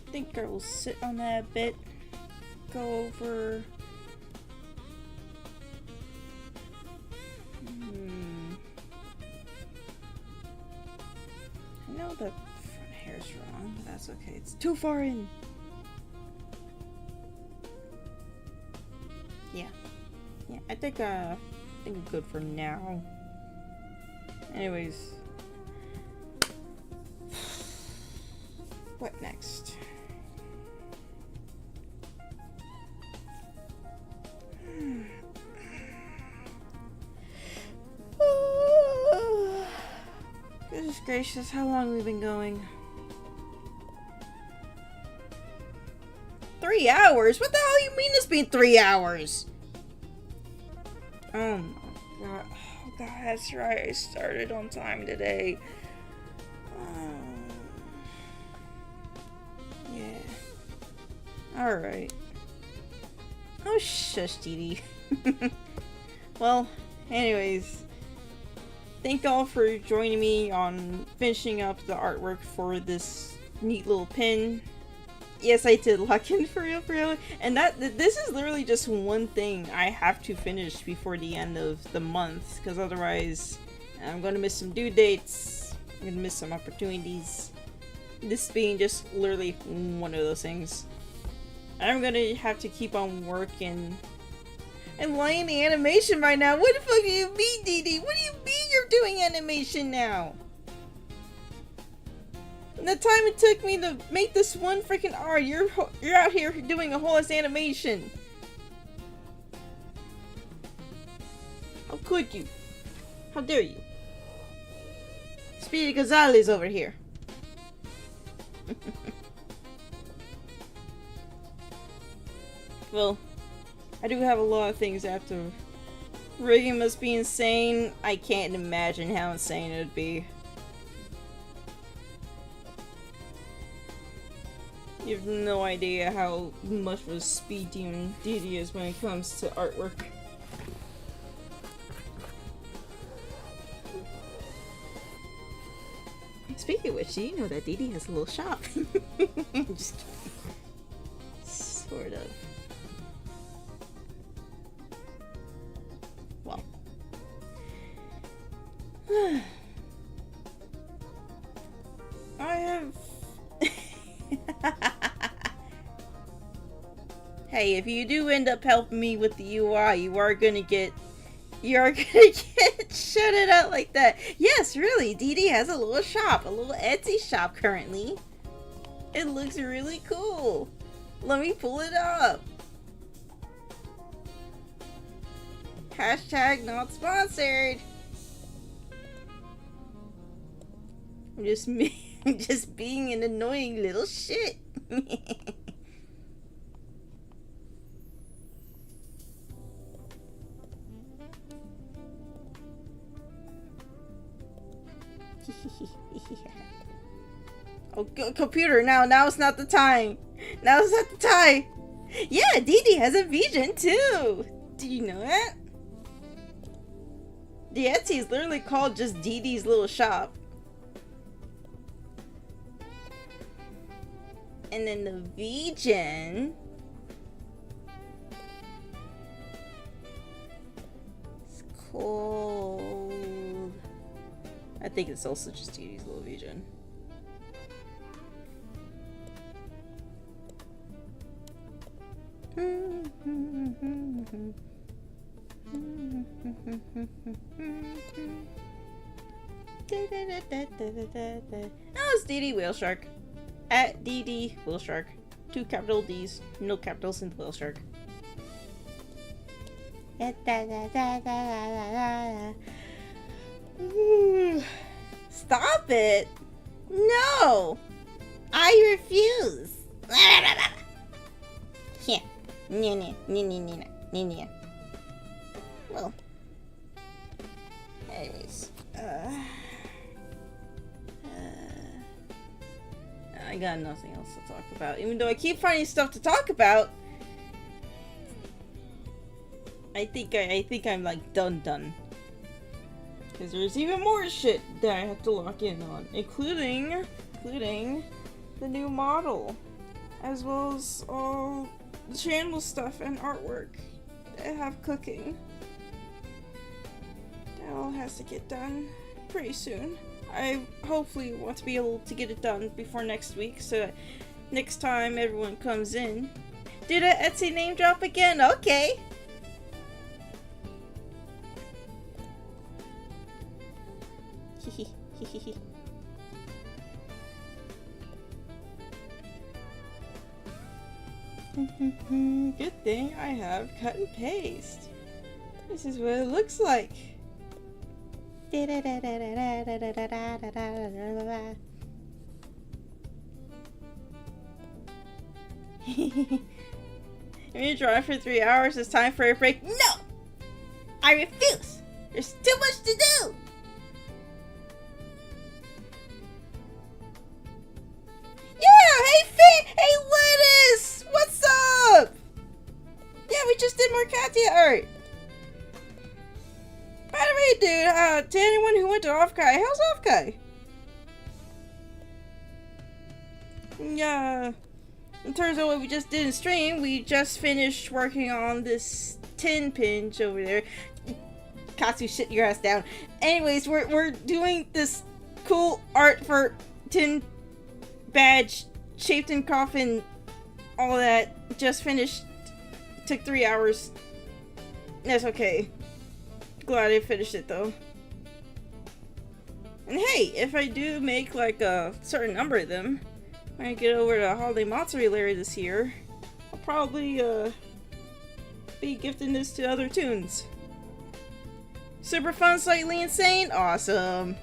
I think I will sit on that a bit, go over I know the front hair's wrong, but that's okay, it's too far in. Yeah, I think I'm good for now. Anyways, what next? Goodness gracious, how long have we been going? 3 hours? What the hell do you mean it's been 3 hours? Oh my god. God, that's right. I started on time today. Yeah. Alright. Oh, shush, Dee Dee. Well, anyways. Thank y'all for joining me on finishing up the artwork for this neat little pin. Yes, I did lock in for real. And this is literally just one thing I have to finish before the end of the month, because otherwise I'm gonna miss some due dates. I'm gonna miss some opportunities. This being just literally one of those things. I'm gonna have to keep on working. I'm laying the animation right now. What the fuck do you mean, Dee Dee? What do you mean you're doing animation now? And the time it took me to make this one freaking art, you're out here doing a whole ass animation. How could you? How dare you? Speedy Gonzalez over here. Well, I do have a lot of things after. Rigging must be insane. I can't imagine how insane it would be. You have no idea how much of a speed demon Dee Dee is when it comes to artwork. Speaking of which, do you know that Dee Dee has a little shop? Just kidding. Sort of. Well. I have... Hey, if you do end up helping me with the UI, you are gonna get shouted out like that. Yes, really, Dee Dee has a little shop, a little Etsy shop currently. It looks really cool. Let me pull it up. Hashtag not sponsored. I'm just being an annoying little shit. Oh, computer, now's not the time. Now's not the time. Yeah, Dee Dee has a vision too. Did you know that? The Etsy is literally called just Dee Dee's little shop. And then the Vision is called... I think it's also just Dee Dee's little Vision. Now it's Dee Dee Whale Shark. At Dee Dee Whale Shark. 2 capital D's, no capitals in Whale Shark. Stop it! No! I refuse! Yeah. Well. Anyways. I got nothing else to talk about. Even though I keep finding stuff to talk about. I think I'm like done. Because there's even more shit that I have to lock in on. Including the new model. As well as all the channel stuff and artwork that I have cooking. That all has to get done pretty soon. I hopefully want to be able to get it done before next week, so that next time everyone comes in. Did a Etsy name drop again? Okay. Good thing I have cut and paste. This is what it looks like. Let me draw for 3 hours. It's time for a break. No! I refuse! There's too much to do! Yeah! Hey, Hey, Lettuce! What's up? Yeah, we just did more Katya art. By the way, dude, to anyone who went to Offkai, how's Offkai? Yeah. In terms of what we just did in stream, we just finished working on this tin pinch over there. Katsu, shit your ass down. Anyways, we're doing this cool art for tin badge, shaped in coffin, all that. Just finished. Took 3 hours. That's okay. Glad I finished it though. And hey, if I do make like a certain number of them, when I get over to Holiday Matsuri later this year, I'll probably be gifting this to other tunes. Super fun, slightly insane? Awesome.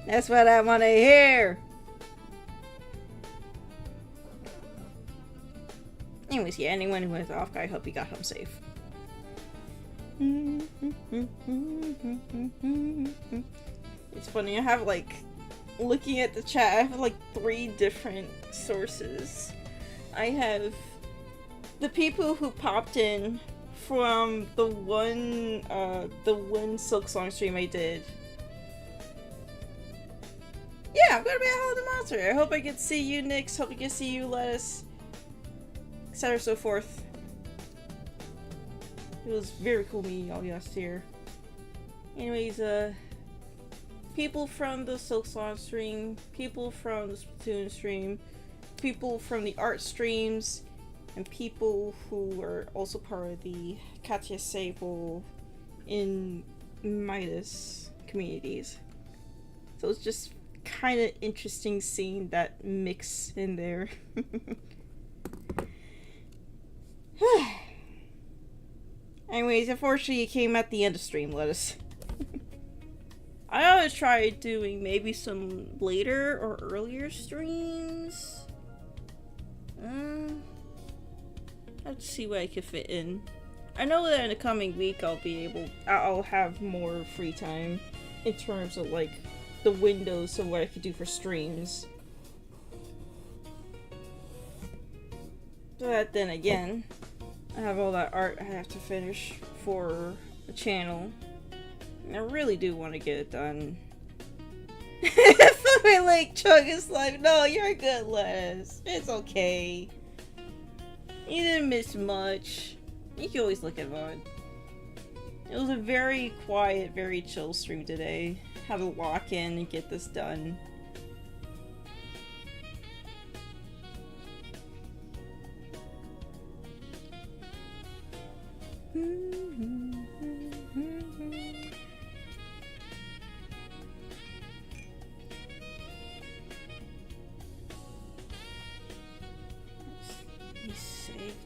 That's what I want to hear. Anyways, yeah, anyone who went off, I hope he got home safe. It's funny, I have like, looking at the chat, I have like 3 different sources. I have the people who popped in from the one Silk Song stream I did. Yeah, I'm gonna be a Holiday Monster. I hope I get to see you, Nyx. Hope I get to see you, Lettuce. Etc. so forth. It was very cool meeting y'all last year. Anyways, people from the Silk Song stream, people from the Splatoon stream, people from the art streams, and people who were also part of the Katya Sable in Midas communities. So it's just kind of interesting seeing that mix in there. Anyways, unfortunately it came at the end of stream, Lettuce. I ought to try doing maybe some later or earlier streams. Let's see what I can fit in. I know that in the coming week I'll have more free time in terms of like the windows of what I could do for streams. But then again, I have all that art I have to finish for the channel. And I really do want to get it done. My leg chug is like, no, you're good, Lettuce. It's okay. You didn't miss much. You can always look at VOD. It was a very quiet, very chill stream today. Had to lock in and get this done.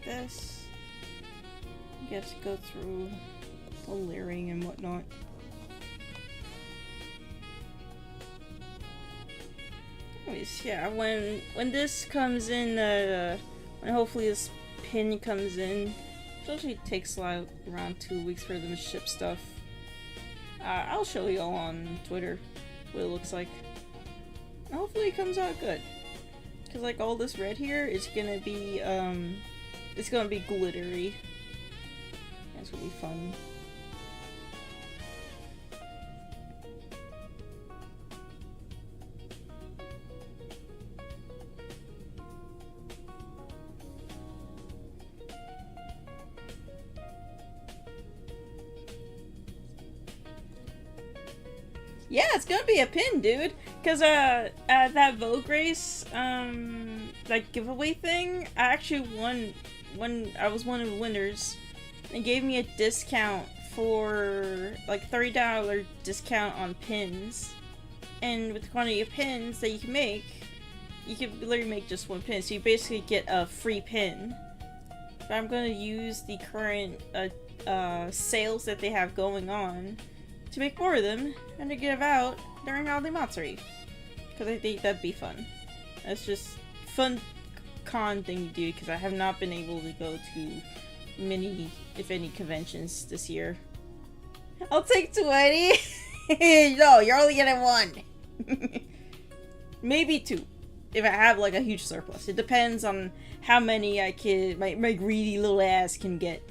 This. You have to go through the layering and whatnot. Anyways, yeah, when this comes in, when hopefully this pin comes in, it usually takes like around 2 weeks for them to ship stuff. I'll show you all on Twitter what it looks like. And hopefully it comes out good. Cause like all this red here is gonna be it's gonna be glittery. That's gonna be fun. Yeah, it's gonna be a pin, dude. Cause at that Vogue race, that giveaway thing, I actually won. I was one of the winners. They gave me a discount for like $30 discount on pins, and with the quantity of pins that you can make, you can literally make just one pin. So you basically get a free pin. But I'm gonna use the current sales that they have going on to make more of them and to give out during Holiday Matsuri, because I think that'd be fun. That's just fun con thing to do, because I have not been able to go to many, if any, conventions this year. I'll take 20. No, you're only getting one. Maybe two. If I have like a huge surplus. It depends on how many I can, my greedy little ass can get.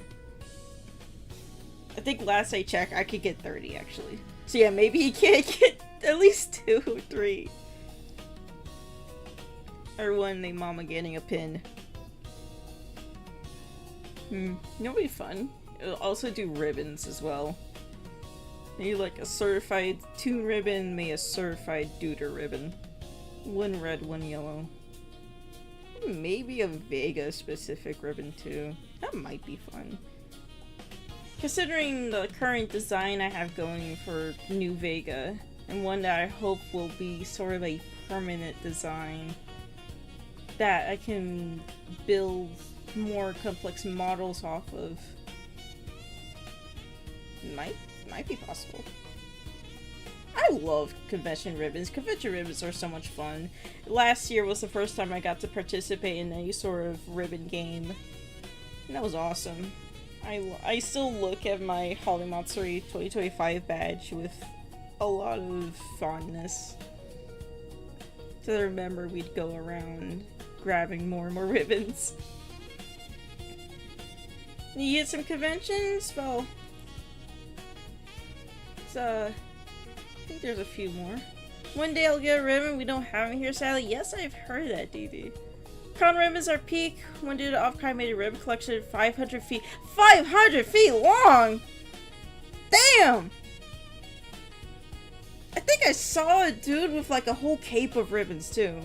I think last I checked, I could get 30 actually. So yeah, maybe he can't get at least 2 or 3. Or one named Mama getting a pin. That'll be fun. It'll also do ribbons as well. Maybe like a certified toon ribbon, maybe a certified duder ribbon. One red, one yellow. Maybe a Vega specific ribbon too. That might be fun. Considering the current design I have going for new Vega, and one that I hope will be sort of a permanent design that I can build more complex models off of. Might be possible. I love convention ribbons. Convention ribbons are so much fun. Last year was the first time I got to participate in any sort of ribbon game. And that was awesome. I still look at my Holiday Matsuri 2025 badge with a lot of fondness. So I remember we'd go around grabbing more and more ribbons. You get some conventions? Well, I think there's a few more. One day I'll get a ribbon. We don't have it here, sadly. Yes, I've heard that, DD. Con ribbons are peak. One dude off-kind made a ribbon collection 500 feet. 500 feet long? Damn! I think I saw a dude with like a whole cape of ribbons too.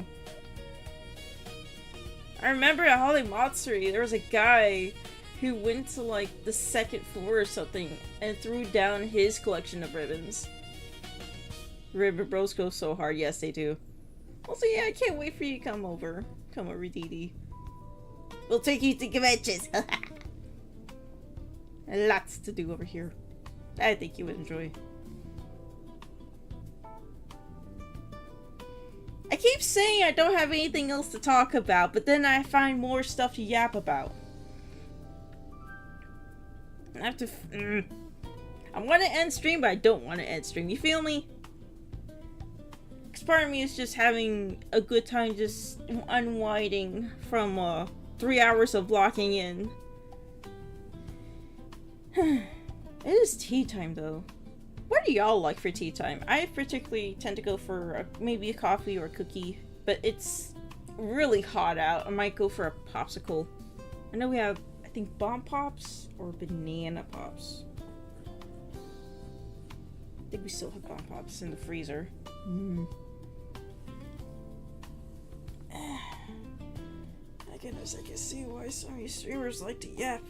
I remember at Holiday Matsuri, there was a guy who went to like the 2nd floor or something and threw down his collection of ribbons. Ribbon bros go so hard. Yes, they do. Also, yeah, I can't wait for you to come over. Come over, Dee. We'll take you to conventions. Lots to do over here. I think you would enjoy. I keep saying I don't have anything else to talk about, but then I find more stuff to yap about. I have to. I want to end stream, but I don't want to end stream. You feel me? Because part of me is just having a good time, just unwinding from 3 hours of locking in. It is tea time, though. What do y'all like for tea time? I particularly tend to go for maybe a coffee or a cookie, but it's really hot out. I might go for a popsicle. I know we have, I think, bomb pops or banana pops. I think we still have bomb pops in the freezer. I guess I can see why some of you streamers like to yap.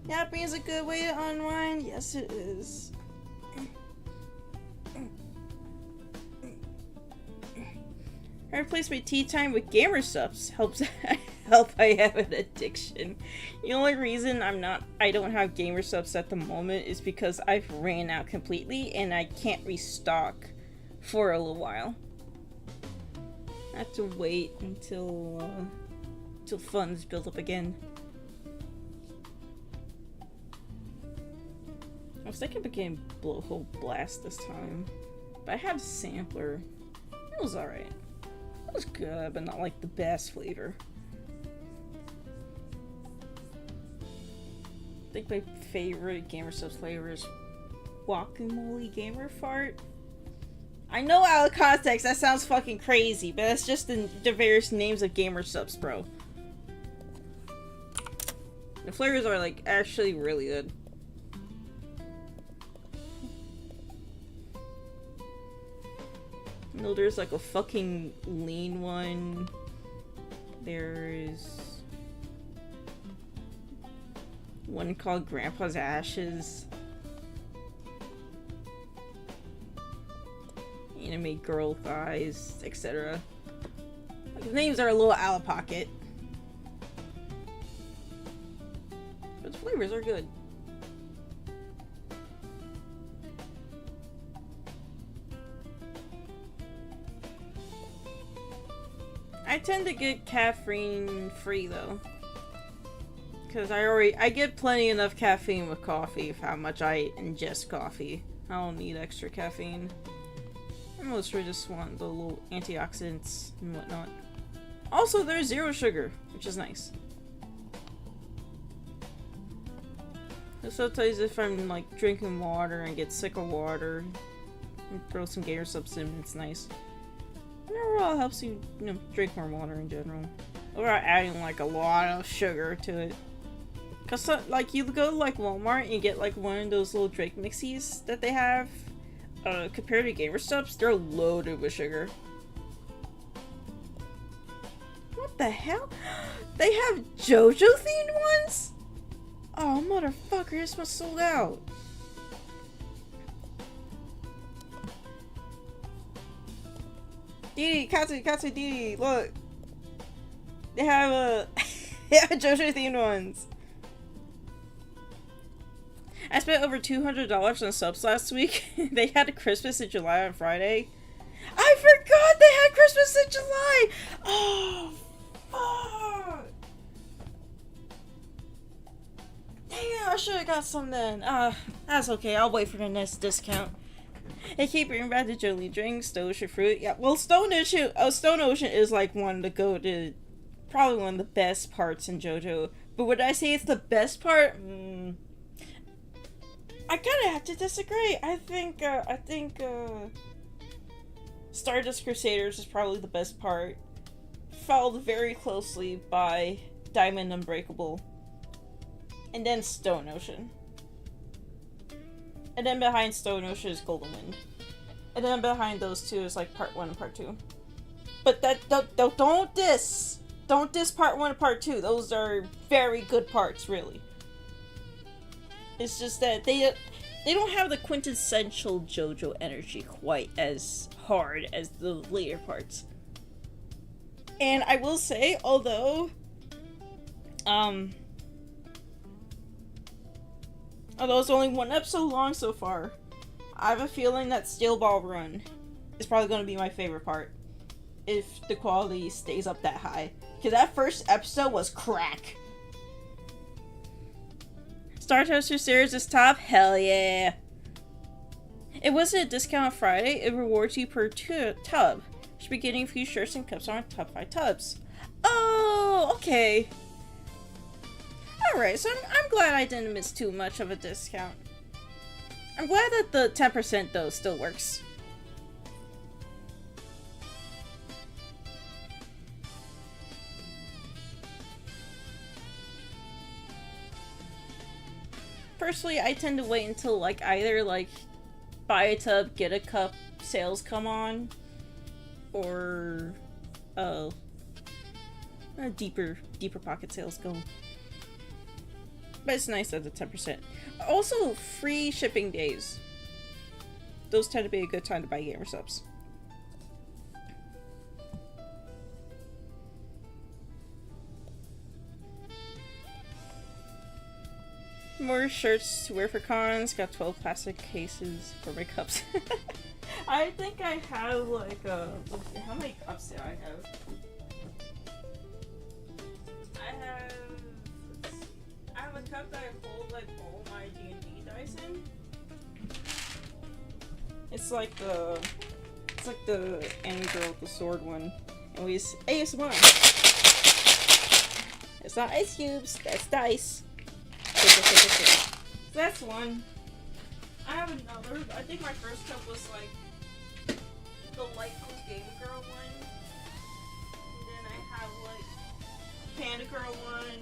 Yapping is a good way to unwind. Yes, it is. I replaced my tea time with gamer subs. Help I have an addiction. The only reason I don't have gamer subs at the moment is because I've ran out completely and I can't restock for a little while. I have to wait until funds build up again. I was thinking of getting Blowhole Blast this time, but I have Sampler. It was alright. It was good, but not like the best flavor. I think my favorite Gamer Subs flavor is Guacamole Gamer Fart. I know out of context that sounds fucking crazy, but that's just the various names of Gamer Subs, bro. The flavors are like actually really good. No, there's like a fucking lean one. There's one called Grandpa's Ashes. Anime Girl Thighs, etc. The names are a little out of pocket. But the flavors are good. I tend to get caffeine free though, Because I get plenty enough caffeine with coffee for how much I ingest coffee. I don't need extra caffeine. I mostly just want the little antioxidants and whatnot. Also, there's zero sugar, which is nice. Sometimes if I'm like drinking water and get sick of water, and throw some gator subs in, it's nice. And overall, it helps you, drink more water in general. Without adding like a lot of sugar to it. Cause like you go to like Walmart and you get like one of those little drink mixies that they have. Compared to gamer subs, they're loaded with sugar. What the hell? They have JoJo themed ones? Oh, motherfucker, this must sold out. Didi, Katsu, Didi, look. They have JoJo themed ones. I spent over $200 on subs last week. They had a Christmas in July on Friday. I forgot they had Christmas in July! Oh, fuck! Damn, I should have got some then. That's okay. I'll wait for the next discount. They keep bringing back the Jolene drinks, Stone Ocean fruit. Yeah, well, Stone Ocean is like one to go to, probably one of the best parts in JoJo. But would I say it's the best part? I kinda have to disagree. I think Stardust Crusaders is probably the best part. Followed very closely by Diamond Unbreakable. And then Stone Ocean. And then behind Stone Ocean is Golden Wind. And then behind those two is like part 1 and part 2. But don't diss part 1 and part 2. Those are very good parts, really. It's just that they don't have the quintessential JoJo energy quite as hard as the later parts. And I will say, although it's only one episode long so far, I have a feeling that Steel Ball Run is probably going to be my favorite part if the quality stays up that high. Because that first episode was crack. Star Toaster series is top? Hell yeah. It wasn't a discount on Friday. It rewards you per tub. Should be getting a few shirts and cups on top 5 tubs. Oh, okay. Alright, so I'm glad I didn't miss too much of a discount. I'm glad that the 10% though still works. Personally, I tend to wait until like either like buy a tub, get a cup sales come on, or deeper pocket sales go. But it's nice at the 10%. Also, free shipping days. Those tend to be a good time to buy gamer subs. More shirts to wear for cons. Got 12 plastic cases for my cups. I think I have like how many cups do I have? I have a cup that I hold like all my D&D dice in. It's like the Annie girl with the sword one. And we use ASMR. It's not ice cubes, that's dice. So that's one. I have another. I think my first cup was like the light blue Game Girl one. And then I have like Panda Girl one.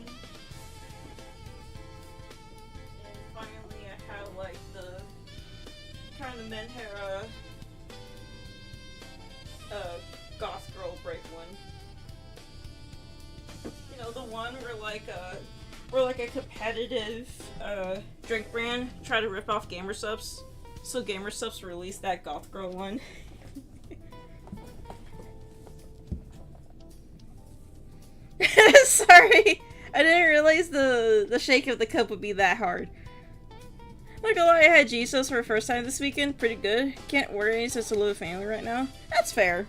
And finally I have like the kind of Menhera Goth Girl break one. You know, the one where like a competitive drink brand try to rip off Gamer Subs. So Gamer Subs released that Goth Girl one. Sorry, I didn't realize the shake of the cup would be that hard. Not gonna lie, I had Jesus for the first time this weekend. Pretty good. Can't worry, it's just a little family right now. That's fair.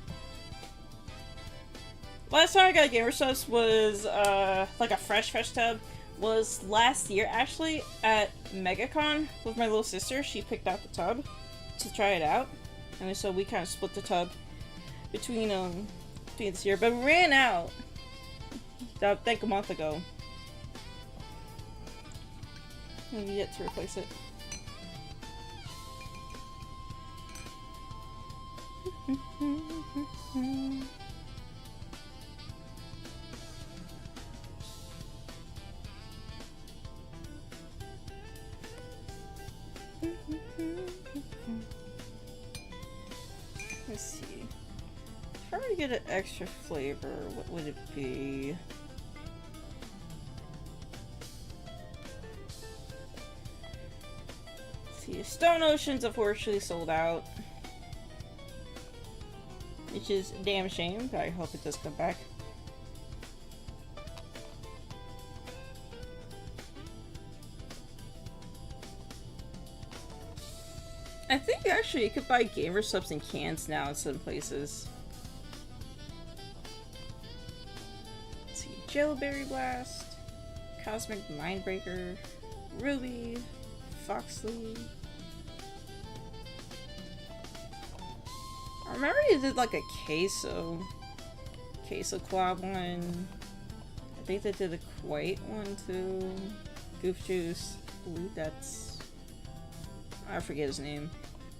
Last time I got Gamer Subs was like a fresh tub. was last year, actually, at MegaCon with my little sister. She picked out the tub to try it out, and so we kind of split the tub between this year, but we ran out I think a month ago. And we yet to replace it. Let's see. If I were to get an extra flavor, what would it be? Let's see, Stone Ocean's unfortunately sold out, which is a damn shame, but I hope it does come back. I think actually you could buy gamer subs in cans now in some places. Let's see, Jellyberry Blast, Cosmic Mindbreaker, Ruby, Foxley. I remember you did like a queso collab one. I think they did a Kuwait one too. Goof Juice. I believe that's, I forget his name.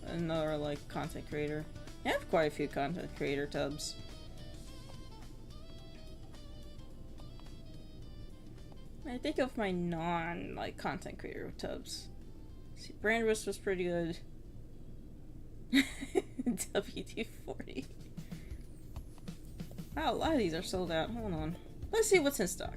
Another like content creator. I have quite a few content creator tubs. I think of my non like content creator tubs. See, Brandwurst was pretty good. WD-40. Wow, a lot of these are sold out. Hold on. Let's see what's in stock.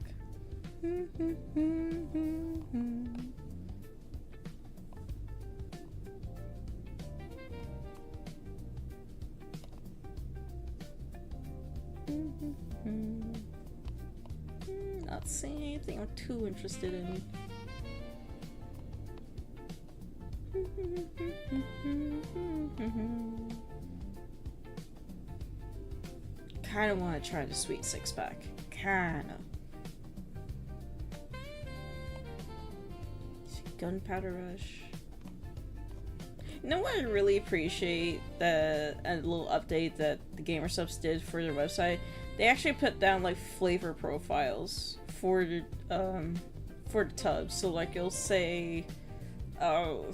Not seeing anything I'm too interested in. Kinda want to try the sweet 6-pack. Kinda. Gunpowder Rush. You know what I really appreciate? A little update that the Gamer Subs did for their website. They actually put down like flavor profiles for the tubs. So like you'll say, for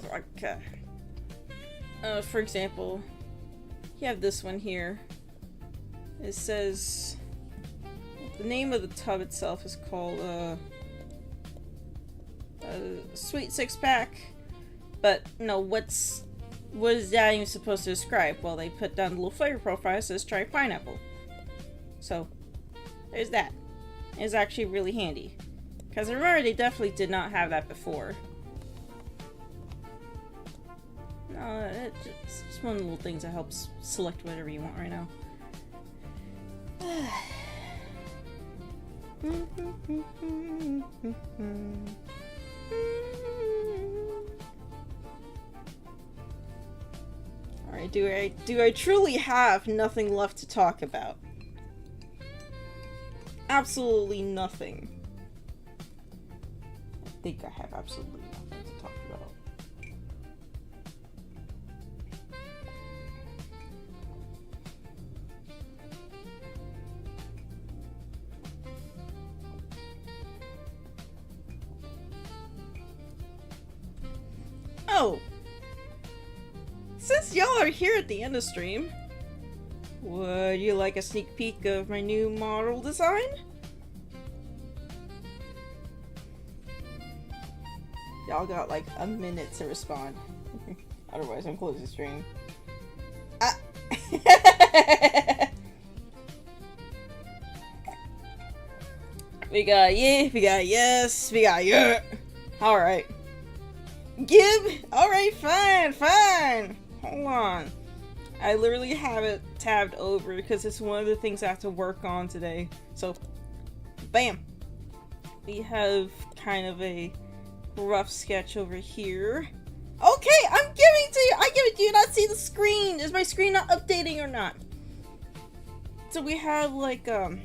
example, you have this one here. It says the name of the tub itself is called Sweet 6-pack, but no, what is that even supposed to describe? Well, they put down the little flavor profile. It says try pineapple. So there's that. It's actually really handy, because I remember they definitely did not have that before. No, it's just one of the little things that helps select whatever you want right now. Alright, do I truly have nothing left to talk about? Absolutely nothing. I think I have absolutely nothing to talk about. Oh! Since y'all are here at the end of stream, would you like a sneak peek of my new model design? Y'all got like a minute to respond. Otherwise I'm closing the stream. Ah! We got yeah, we got yes, we got yeah. Alright. Gib! Alright, fine. Hold on. I literally have it tabbed over because it's one of the things I have to work on today. So, bam! We have kind of a rough sketch over here. Okay, I'm giving it to you! I give it to you, not see the screen! Is my screen not updating or not? So we have like, you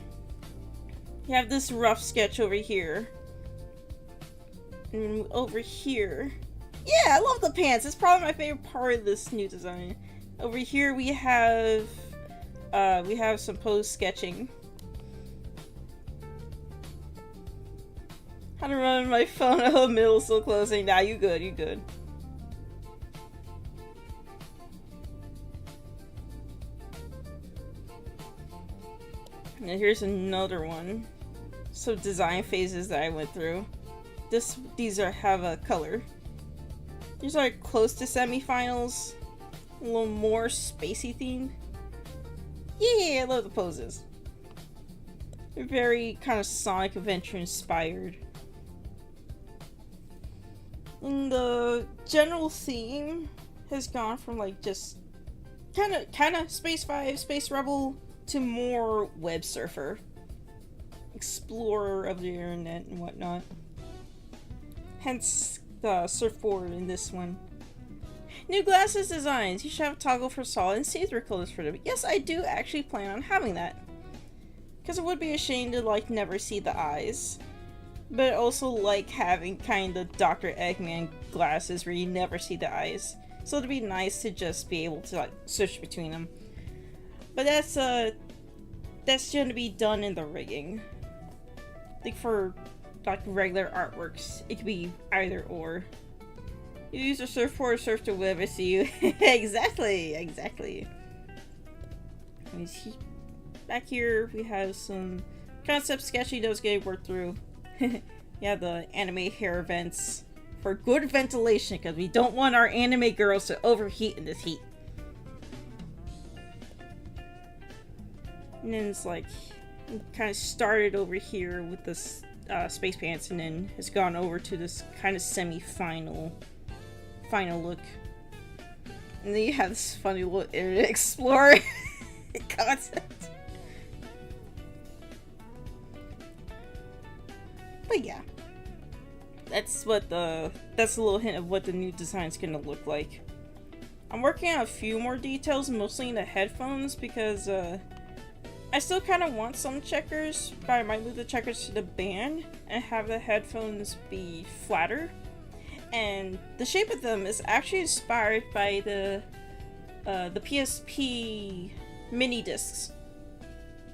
have this rough sketch over here. And over here, yeah, I love the pants. It's probably my favorite part of this new design. Over here we have some pose sketching. How to run my phone? Oh, middle still closing. Nah, you good, you good. And here's another one. Some design phases that I went through. These have a color. These are close to semifinals. A little more spacey themed. Yeah, I love the poses. They're very kind of Sonic Adventure inspired. And the general theme has gone from like just kind of Space 5, Space Rebel to more web surfer, explorer of the internet and whatnot. Hence the surfboard in this one. New glasses designs. You should have a toggle for solid and see-through colors for them. Yes, I do actually plan on having that. Because it would be a shame to like never see the eyes. But also like having kind of Dr. Eggman glasses where you never see the eyes. So it'd be nice to just be able to like switch between them. But that's going to be done in the rigging. Like for like regular artworks, it could be either or. You use a surfboard or surf to web, I see you. Exactly. Back here we have some concept sketching that was getting worked through. Yeah, the anime hair vents for good ventilation because we don't want our anime girls to overheat in this heat. And then it's like kind of started over here with this space pants and then has gone over to this kind of semi-final look. And then you have this funny little Internet Explorer concept. But yeah. That's a little hint of what the new design's gonna look like. I'm working on a few more details, mostly in the headphones, because I still kind of want some checkers, but I might move the checkers to the band and have the headphones be flatter. And the shape of them is actually inspired by the PSP mini discs.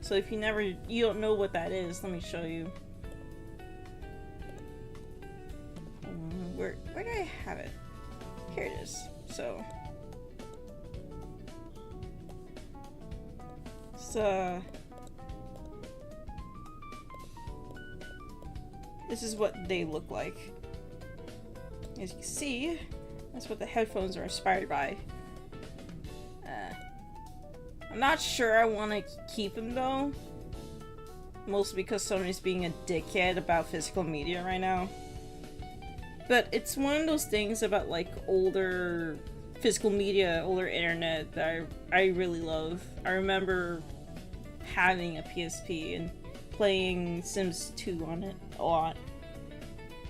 So if you don't know what that is, let me show you. Where did I have it? Here it is. So this is what they look like. As you can see, that's what the headphones are inspired by. I'm not sure I want to keep them though. Mostly because Sony's being a dickhead about physical media right now. But it's one of those things about like older physical media, older internet that I really love. I remember having a PSP and playing Sims 2 on it a lot.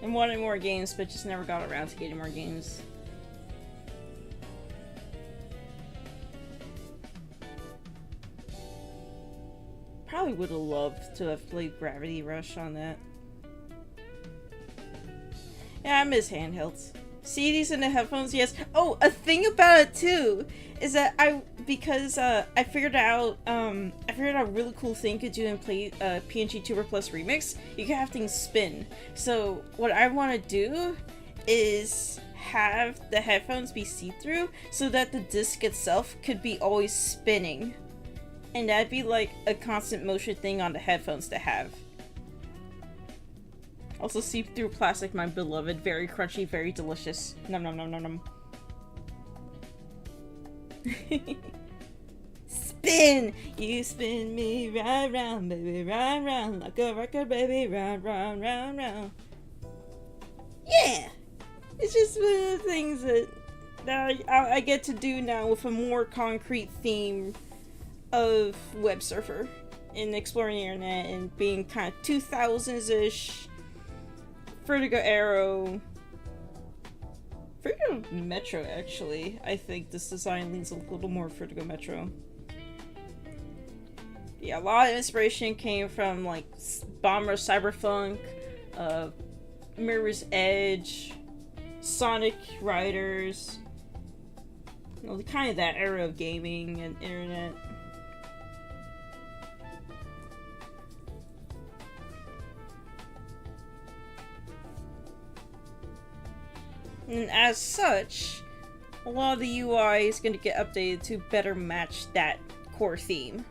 And wanted more games, but just never got around to getting more games. Probably would have loved to have played Gravity Rush on that. Yeah, I miss handhelds. CDs in the headphones, yes. Oh, a thing about it too is that I figured out a really cool thing you could do in PNG Tuber Plus Remix. You can have things spin. So what I want to do is have the headphones be see-through so that the disc itself could be always spinning, and that'd be like a constant motion thing on the headphones to have. Also, see-through plastic, my beloved. Very crunchy, very delicious. Nom nom nom nom nom. Spin! You spin me right round, baby, right round. Like a record, baby, round, round, round, round. Yeah! It's just one of the things that I get to do now with a more concrete theme of web surfer and exploring the internet and being kind of 2000s-ish. Vertigo Arrow. Vertigo Metro, actually. I think this design leans a little more Vertigo Metro. Yeah, a lot of inspiration came from like Bomber Cyberpunk, Mirror's Edge, Sonic Riders, you know, kind of that era of gaming and internet. And as such, a lot of the UI is going to get updated to better match that core theme.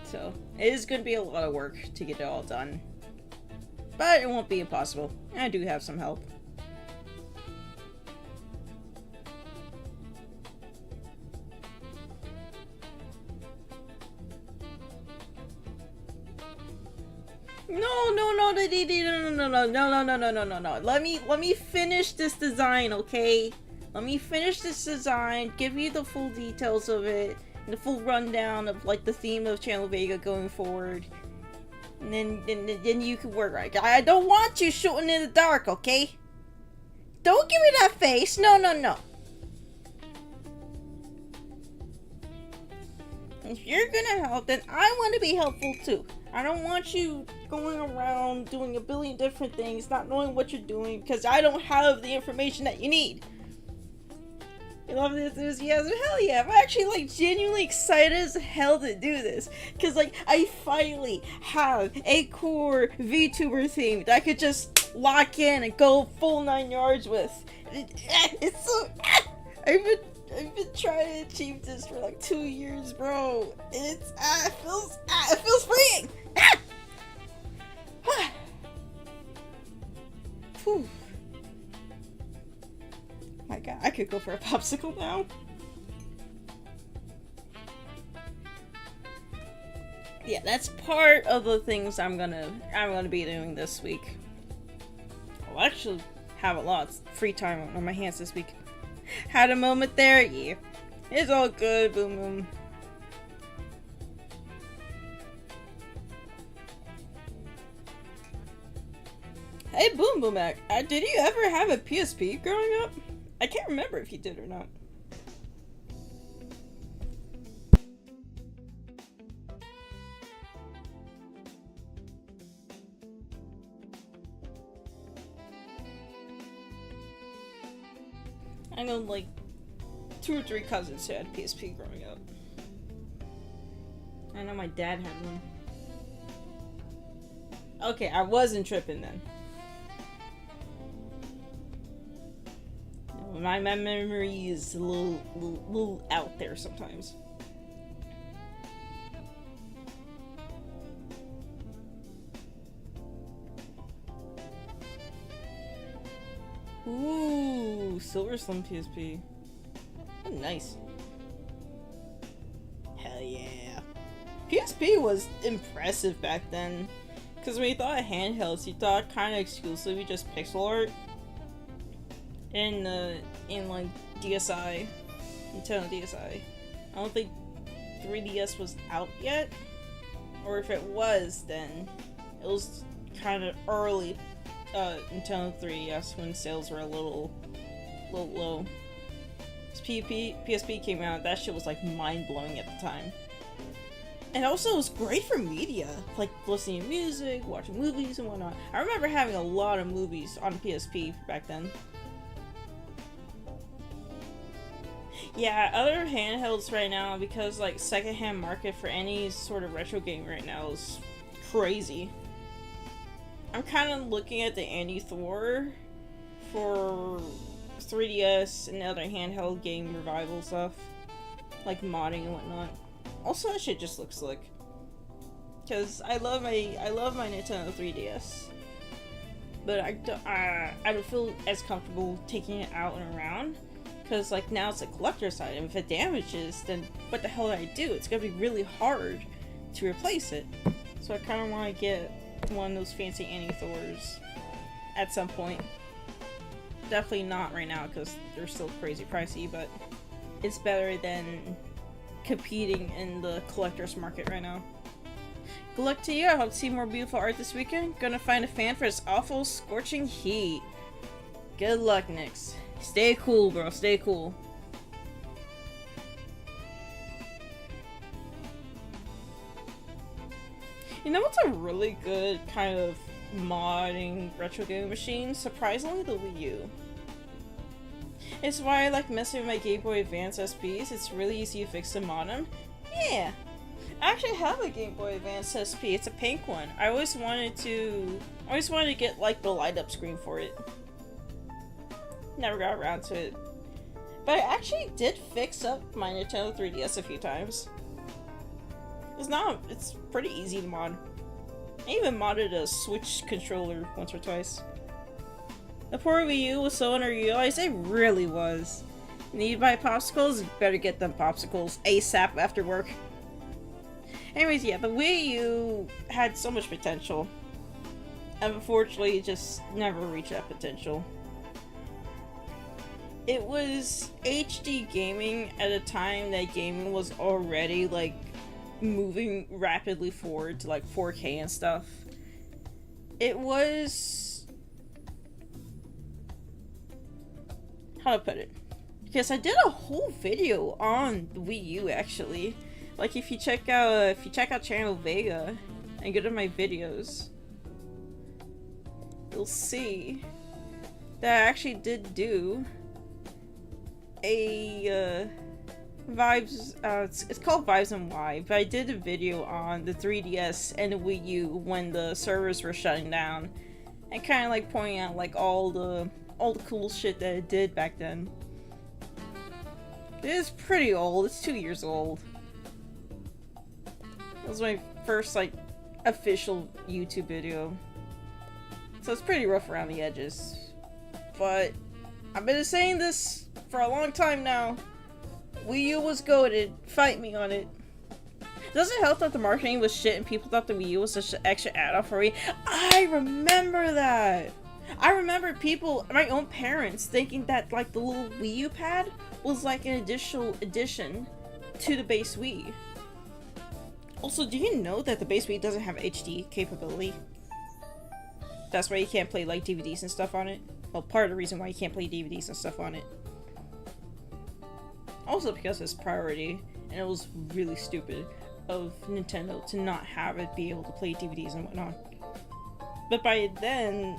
So, it is going to be a lot of work to get it all done. But it won't be impossible. I do have some help. No. Let me finish this design, okay? Let me finish this design, give you the full details of it, and the full rundown of like the theme of Channel-VEGA going forward. And then you can work right. I don't want you shooting in the dark, okay? Don't give me that face. No. If you're gonna help, then I want to be helpful too. I don't want you going around doing a billion different things, not knowing what you're doing, because I don't have the information that you need. You love the enthusiasm? Hell yeah, I'm actually like genuinely excited as hell to do this. Because like, I finally have a core VTuber theme that I could just lock in and go full 9 yards with. It's so... I've been trying to achieve this for like 2 years, bro. And it's, it feels freeing! Whew. My god, I could go for a popsicle now. Yeah, that's part of the things I'm gonna be doing this week. I'll actually have a lot of free time on my hands this week. Had a moment there? Yeah. It's all good, Boom Boom. Hey, Boom Boom, did you ever have a PSP growing up? I can't remember if you did or not. I know like 2 or 3 cousins who had PSP growing up. I know my dad had one. Okay, I wasn't tripping then. My memory is a little out there sometimes. Ooh, Silver Slim PSP. Oh, nice. Hell yeah. PSP was impressive back then. Because when you thought of handhelds, you thought kind of exclusively just pixel art. In like DSi, Nintendo DSi. I don't think 3DS was out yet, or if it was, then it was kind of early Nintendo 3DS when sales were a little low. PSP came out, that shit was like mind-blowing at the time. And also it was great for media, like listening to music, watching movies and whatnot. I remember having a lot of movies on PSP back then. Yeah, other handhelds right now, because like secondhand market for any sort of retro game right now is crazy. I'm kind of looking at the Andy Thor for 3DS and other handheld game revival stuff, like modding and whatnot. Also, that shit just looks slick. Cause I love my Nintendo 3DS, but I don't feel as comfortable taking it out and around. Because, like, now it's a collector's item. If it damages, then what the hell do I do? It's gonna be really hard to replace it. So I kind of want to get one of those fancy Annie Thors at some point. Definitely not right now, because they're still crazy pricey, but it's better than competing in the collector's market right now. Good luck to you. I hope to see more beautiful art this weekend. Gonna find a fan for this awful scorching heat. Good luck, Nyx. Stay cool, bro. Stay cool. You know what's a really good kind of modding retro gaming machine? Surprisingly, the Wii U. It's why I like messing with my Game Boy Advance SPs. It's really easy to fix them on them. Yeah, I actually have a Game Boy Advance SP. It's a pink one. I always wanted to get like the light up screen for it. Never got around to it. But I actually did fix up my Nintendo 3DS a few times. It's pretty easy to mod. I even modded a Switch controller once or twice. The poor Wii U was so underutilized, it really was. Need to buy popsicles? Better get them popsicles ASAP after work. Anyways, yeah, the Wii U had so much potential. And unfortunately, it just never reached that potential. It was HD gaming at a time that gaming was already, like, moving rapidly forward to, like, 4K and stuff. It was... how to put it? Because I did a whole video on the Wii U, actually. Like, if you check out Channel-VEGA and go to my videos, you'll see that I actually did do a Vibes, it's called Vibes and Why, but I did a video on the 3DS and the Wii U when the servers were shutting down, and kind of like pointing out like all the cool shit that it did back then. It is pretty old, it's 2 years old. It was my first like official YouTube video, so it's pretty rough around the edges, but I've been saying this for a long time now. Wii U was goated. Fight me on it. Does it help that the marketing was shit and people thought the Wii U was such an extra add-on for Wii? I remember that! I remember people, my own parents, thinking that like the little Wii U pad was like an additional addition to the base Wii. Also, do you know that the base Wii doesn't have HD capability? That's why you can't play like DVDs and stuff on it. Well, part of the reason why you can't play DVDs and stuff on it. Also because it's priority, and it was really stupid of Nintendo to not have it be able to play DVDs and whatnot. But by then,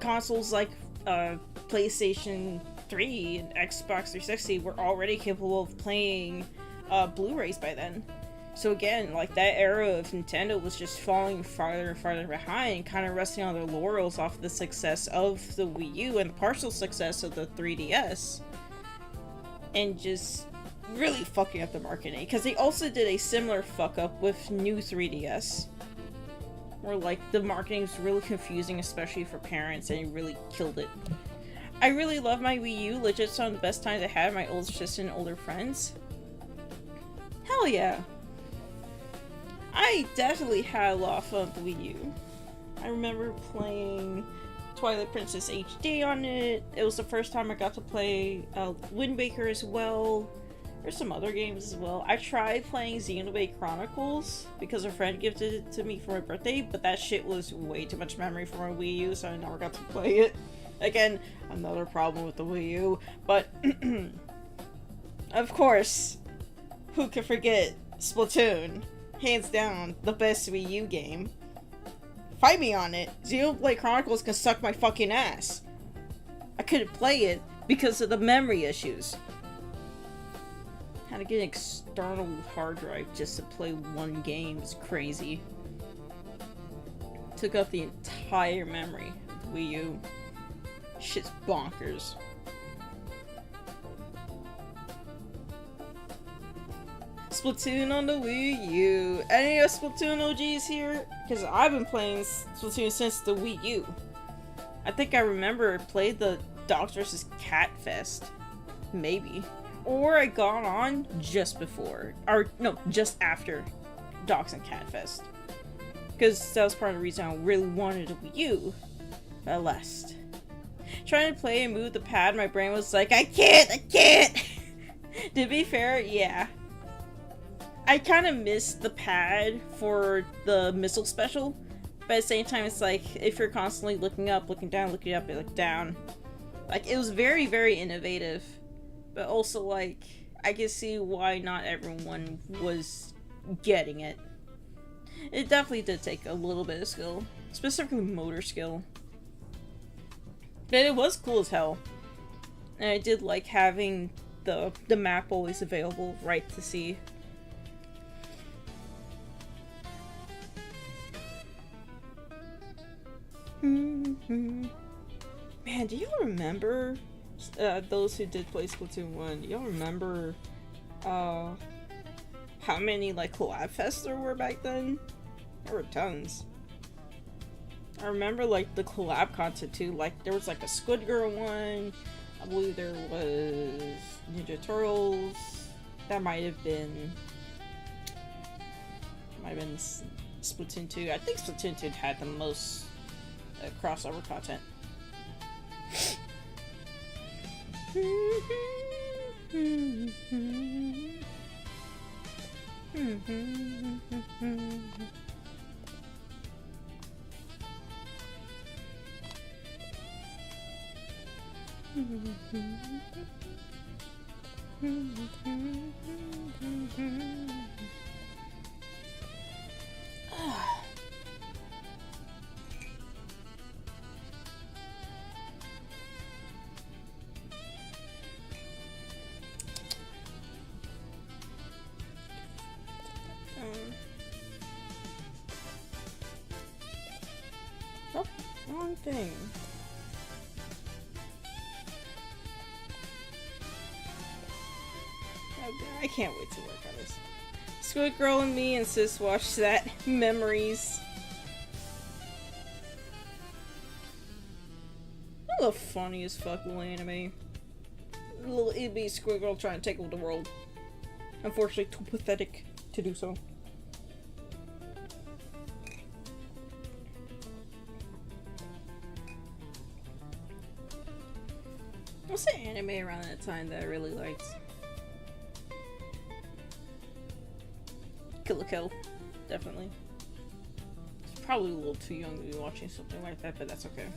consoles like PlayStation 3 and Xbox 360 were already capable of playing Blu-rays by then. So again, like that era of Nintendo was just falling farther and farther behind, kind of resting on their laurels off the success of the Wii U and the partial success of the 3DS. And just really fucking up the marketing, because they also did a similar fuck up with new 3DS, where like the marketing was really confusing, especially for parents, and it really killed it. I really love my Wii U. Legit, some of the best times I had with my older sister and older friends. Hell yeah. I definitely had a lot of fun with the Wii U. I remember playing Twilight Princess HD on it. It was the first time I got to play Wind Waker as well. There's some other games as well. I tried playing Xenoblade Chronicles because a friend gifted it to me for my birthday, but that shit was way too much memory for my Wii U, so I never got to play it. Again, another problem with the Wii U, but of course, who could forget Splatoon? Hands down, the best Wii U game. Fight me on it. Xenoblade Chronicles can suck my fucking ass. I couldn't play it because of the memory issues. Had to get an external hard drive just to play one game. It's crazy. Took up the entire memory of the Wii U. Shit's bonkers. Splatoon on the Wii U. Any of Splatoon OGs here? Because I've been playing Splatoon since the Wii U. I think I remember played the Dogs vs. Cat Fest. Maybe. Or I got on just before. Or, no, just after Dogs and Cat Fest. Because that was part of the reason I really wanted a Wii U. But alas. Trying to play and move the pad, my brain was like, I can't! To be fair, yeah. I kind of missed the pad for the missile special, but at the same time, it's like, if you're constantly looking up, looking down, looking up, and look down. Like, it was very, very innovative, but also, like, I can see why not everyone was getting it. It definitely did take a little bit of skill, specifically motor skill. But it was cool as hell. And I did like having the map always available, right, to see. Man, do you remember, those who did play Splatoon 1, do y'all remember, how many, like, collab fests there were back then? There were tons. I remember, like, the collab content, too. Like, there was, like, a Squid Girl one. I believe there was Ninja Turtles. That might have been Splatoon 2. I think Splatoon 2 had the most crossover content. Oh, wrong thing. I can't wait to work on this. Squid Girl and me and Sis watched that. Memories. That was a funny as fuck little anime. Little itty Squid Girl trying to take over the world. Unfortunately, too pathetic to do so. What's the anime around that time that I really liked? Kill la Kill, definitely. It's probably a little too young to be watching something like that, but that's okay.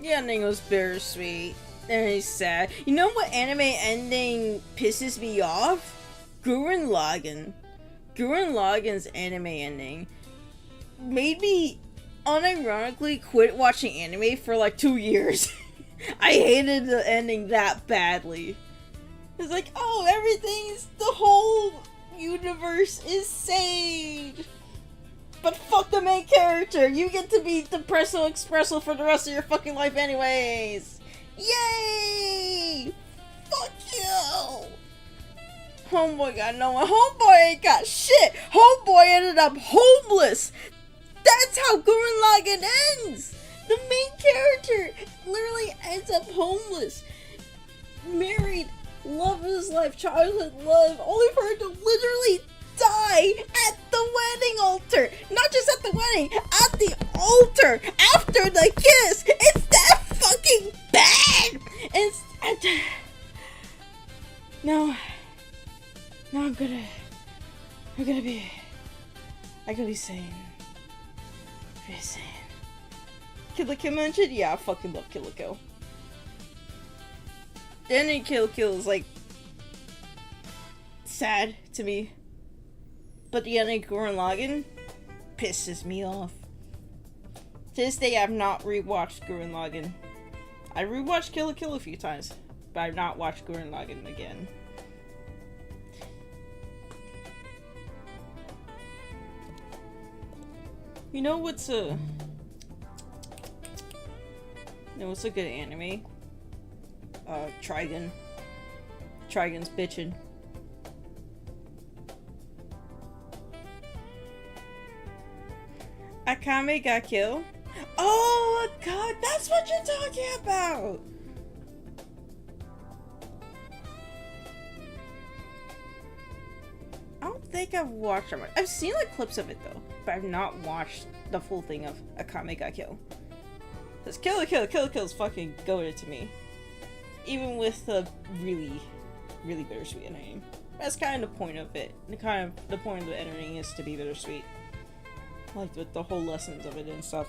The ending was bittersweet. And he's sad. You know what anime ending pisses me off? Gurren Lagann. Gurren Lagann's anime ending made me unironically quit watching anime for like 2 years. I hated the ending that badly. It's like, oh, the whole universe is saved. But fuck the main character. You get to be Depresso Expresso for the rest of your fucking life anyways. Yay! Fuck you! Homeboy got no one. Homeboy ain't got shit! Homeboy ended up homeless! That's how Gurren Lagann ends! The main character literally ends up homeless. Married, love of his life, childhood love, only for her to literally die at the wedding altar! Not just at the wedding, at the altar! After the kiss! It's that fucking bad! No, I'm gonna be sane. Be sane. Kill la Kill mentioned? Yeah, I fucking love Kill la Kill. The ending Kill la Kill is like sad to me. But the ending Gurren Lagann pisses me off. To this day, I've not rewatched Gurren Lagann. I rewatched Kill la Kill a few times, but I've not watched Gurren Lagann again. You know what's a good anime? Trigun. Trigun's bitchin'. Akame ga Kill? Oh god, that's what you're talking about! I don't think I've watched it. I've seen like clips of it though, but I've not watched the full thing of Akame ga Kill. Because Kill la Kill is fucking goated to me. Even with the really really bittersweet ending. That's kind of the point of it. The point of the ending is to be bittersweet. Like with the whole lessons of it and stuff.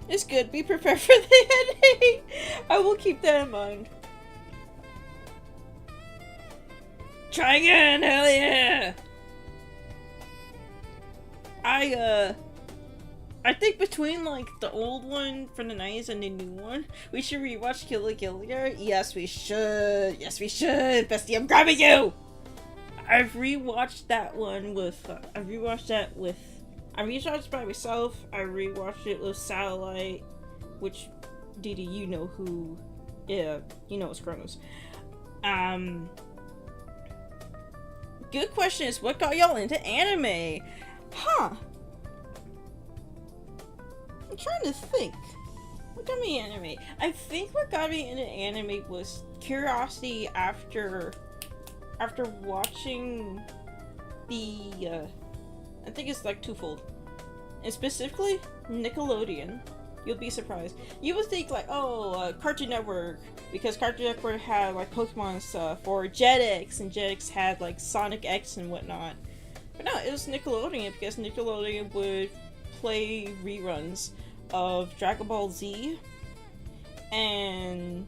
It's good. Be prepared for the ending. I will keep that in mind. Try again, hell yeah! I think between like the old one from the 90s and the new one, we should rewatch Kill la Kill La. Yes, we should. Yes, we should. Bestie, I'm grabbing you. I've rewatched that one with. I rewatched it by myself. I rewatched it with Satellite, which, Didi, you know who. Yeah, you know it's Kronos. Good question is, what got y'all into anime? Huh. I'm trying to think. What got me into anime? I think what got me into anime was curiosity after watching the, I think it's like twofold. And specifically, Nickelodeon. You'll be surprised. You would think like, oh, Cartoon Network, because Cartoon Network had like Pokemon stuff, or Jetix, and Jetix had like Sonic X and whatnot. But no, it was Nickelodeon, because Nickelodeon would play reruns of Dragon Ball Z, and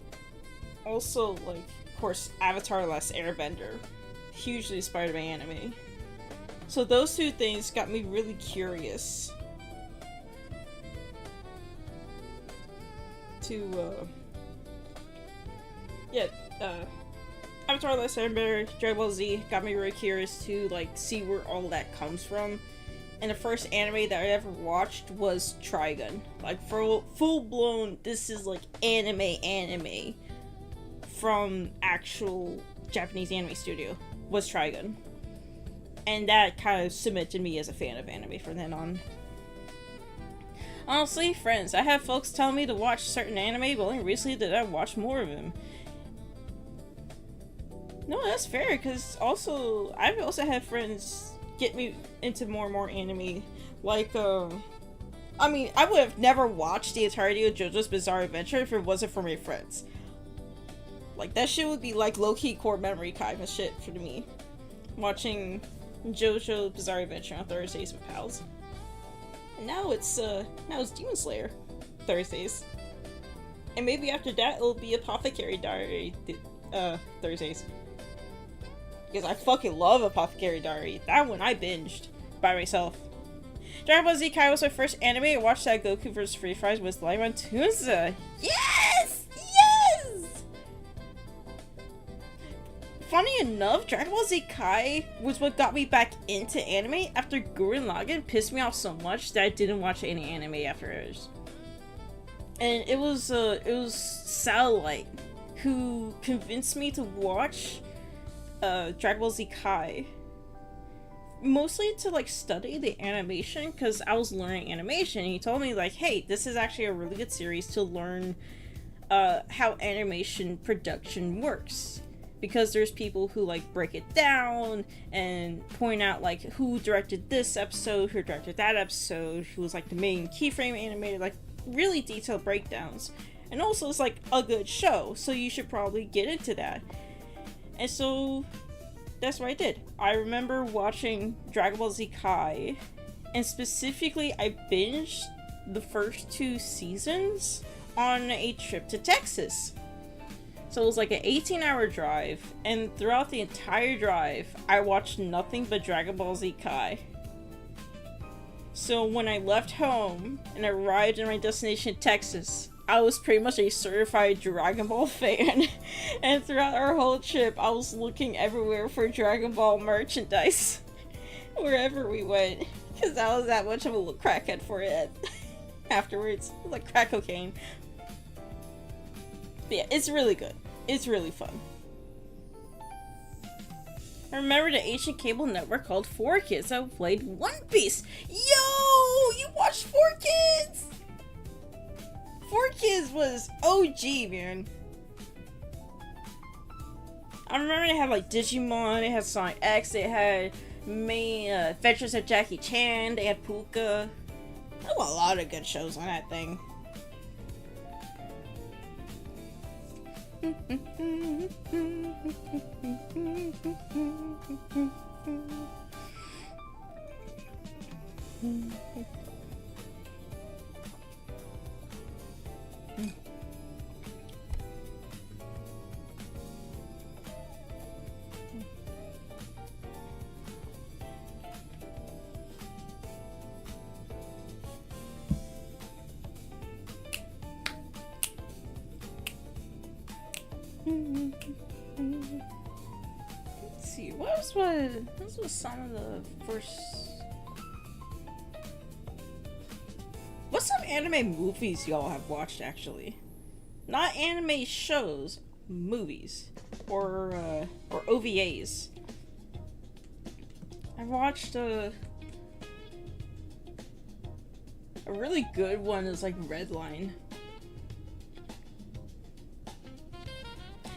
also like, of course, Avatar: The Last Airbender. Hugely inspired by anime. So those two things got me really curious to, Avatar: The Last Airbender, Dragon Ball Z got me really curious to, like, see where all that comes from. And the first anime that I ever watched was Trigun. Like, full-blown, this is, like, anime from actual Japanese anime studio, was Trigun. And that kind of cemented me as a fan of anime from then on. Honestly, friends, I have folks tell me to watch certain anime, but only recently did I watch more of them. No, that's fair, because I've also had friends get me into more and more anime. Like, I mean, I would have never watched the entirety of JoJo's Bizarre Adventure if it wasn't for my friends. Like, that shit would be like low-key core memory kind of shit for me. Watching JoJo's Bizarre Adventure on Thursdays with pals. And now it's Demon Slayer Thursdays. And maybe after that it'll be Apothecary Diary Thursdays. Because I fucking love Apothecary Diary. That one I binged by myself. Dragon Ball Z Kai was my first anime. I watched that Goku vs. Freeze was live on Tuesday. Yes! Yes! Funny enough, Dragon Ball Z Kai was what got me back into anime after Gurren Lagann pissed me off so much that I didn't watch any anime afterwards. And it was Satellite who convinced me to watch Dragon Ball Z Kai. Mostly to like study the animation, because I was learning animation, and he told me like, hey, this is actually a really good series to learn how animation production works. Because there's people who like break it down and point out like who directed this episode, who directed that episode, who was like the main keyframe animator, like really detailed breakdowns. And also it's like a good show, so you should probably get into that. And so that's what I did. I remember watching Dragon Ball Z Kai, and specifically I binged the first 2 seasons on a trip to Texas. So it was like an 18-hour drive, and throughout the entire drive, I watched nothing but Dragon Ball Z Kai. So when I left home and arrived in my destination, Texas, I was pretty much a certified Dragon Ball fan. And throughout our whole trip, I was looking everywhere for Dragon Ball merchandise. Wherever we went. Because I was that much of a little crackhead for it. Afterwards. Like crack cocaine. But yeah, it's really good. It's really fun. I remember the ancient cable network called 4Kids that played One Piece. Yo! You watched 4Kids? 4Kids was OG, man. I remember they had like Digimon, they had Sonic X, they had Adventures of Jackie Chan, they had Puka. There were a lot of good shows on that thing. Let's see, what was some of the first... What's some anime movies y'all have watched, actually? Not anime shows, movies. Or OVAs. I watched a really good one is like Redline.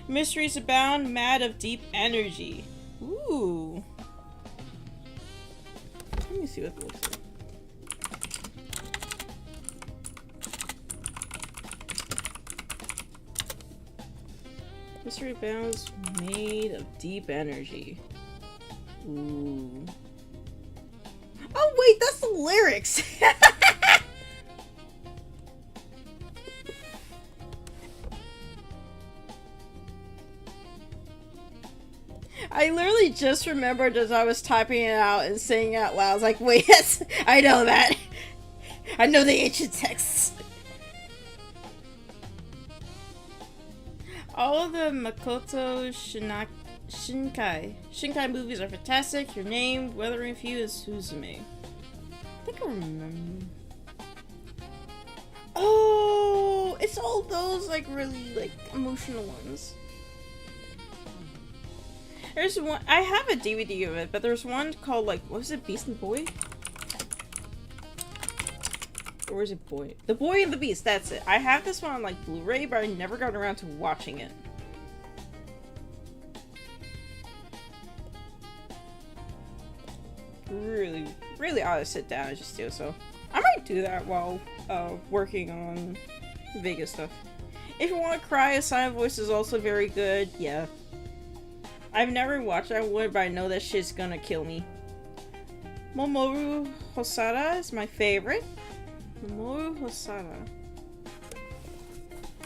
Mysteries abound, mad of deep energy. Ooh. Let me see what it looks like. Mystery abounds, made of deep energy. Ooh. Oh wait, that's the lyrics! I literally just remembered as I was typing it out and saying it out loud. I was like, wait, yes, I know that. I know the ancient texts. All of the Makoto Shinkai movies are fantastic. Your name, Weathering Few, is Suzume. I think I remember. Oh, it's all those like really like emotional ones. There's one, I have a DVD of it, but there's one called like, what was it, Beast and Boy? Or was it Boy? The Boy and the Beast, that's it. I have this one on like Blu-ray, but I never got around to watching it. Really, really ought to sit down and just do so. I might do that while working on Vega stuff. If you want to cry, A Silent Voice is also very good. Yeah. I've never watched that one, but I know that shit's gonna kill me. Mamoru Hosoda is my favorite. Mamoru Hosoda.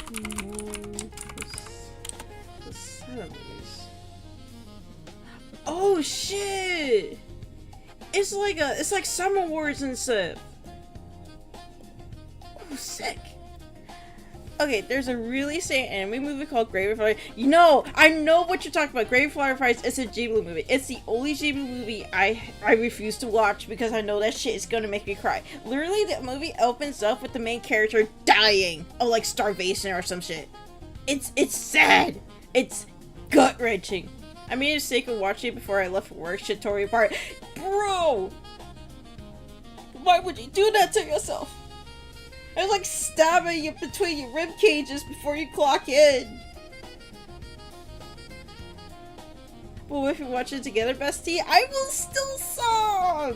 Mamoru Hosoda movies. Oh shit! It's like Summer Wars and stuff. Oh, sick. Okay, there's a really sad anime movie called Graveyard Fire. You know, I know what you're talking about. Graveyard Fire is a Ghibli movie. It's the only Ghibli movie I refuse to watch because I know that shit is gonna make me cry. Literally, the movie opens up with the main character dying of like starvation or some shit. It's sad. It's gut-wrenching. I made a mistake of watching it before I left for work. Shit tore me apart. Bro! Why would you do that to yourself? I was like stabbing you between your rib cages before you clock in. But if we watch it together, bestie, I will still sob!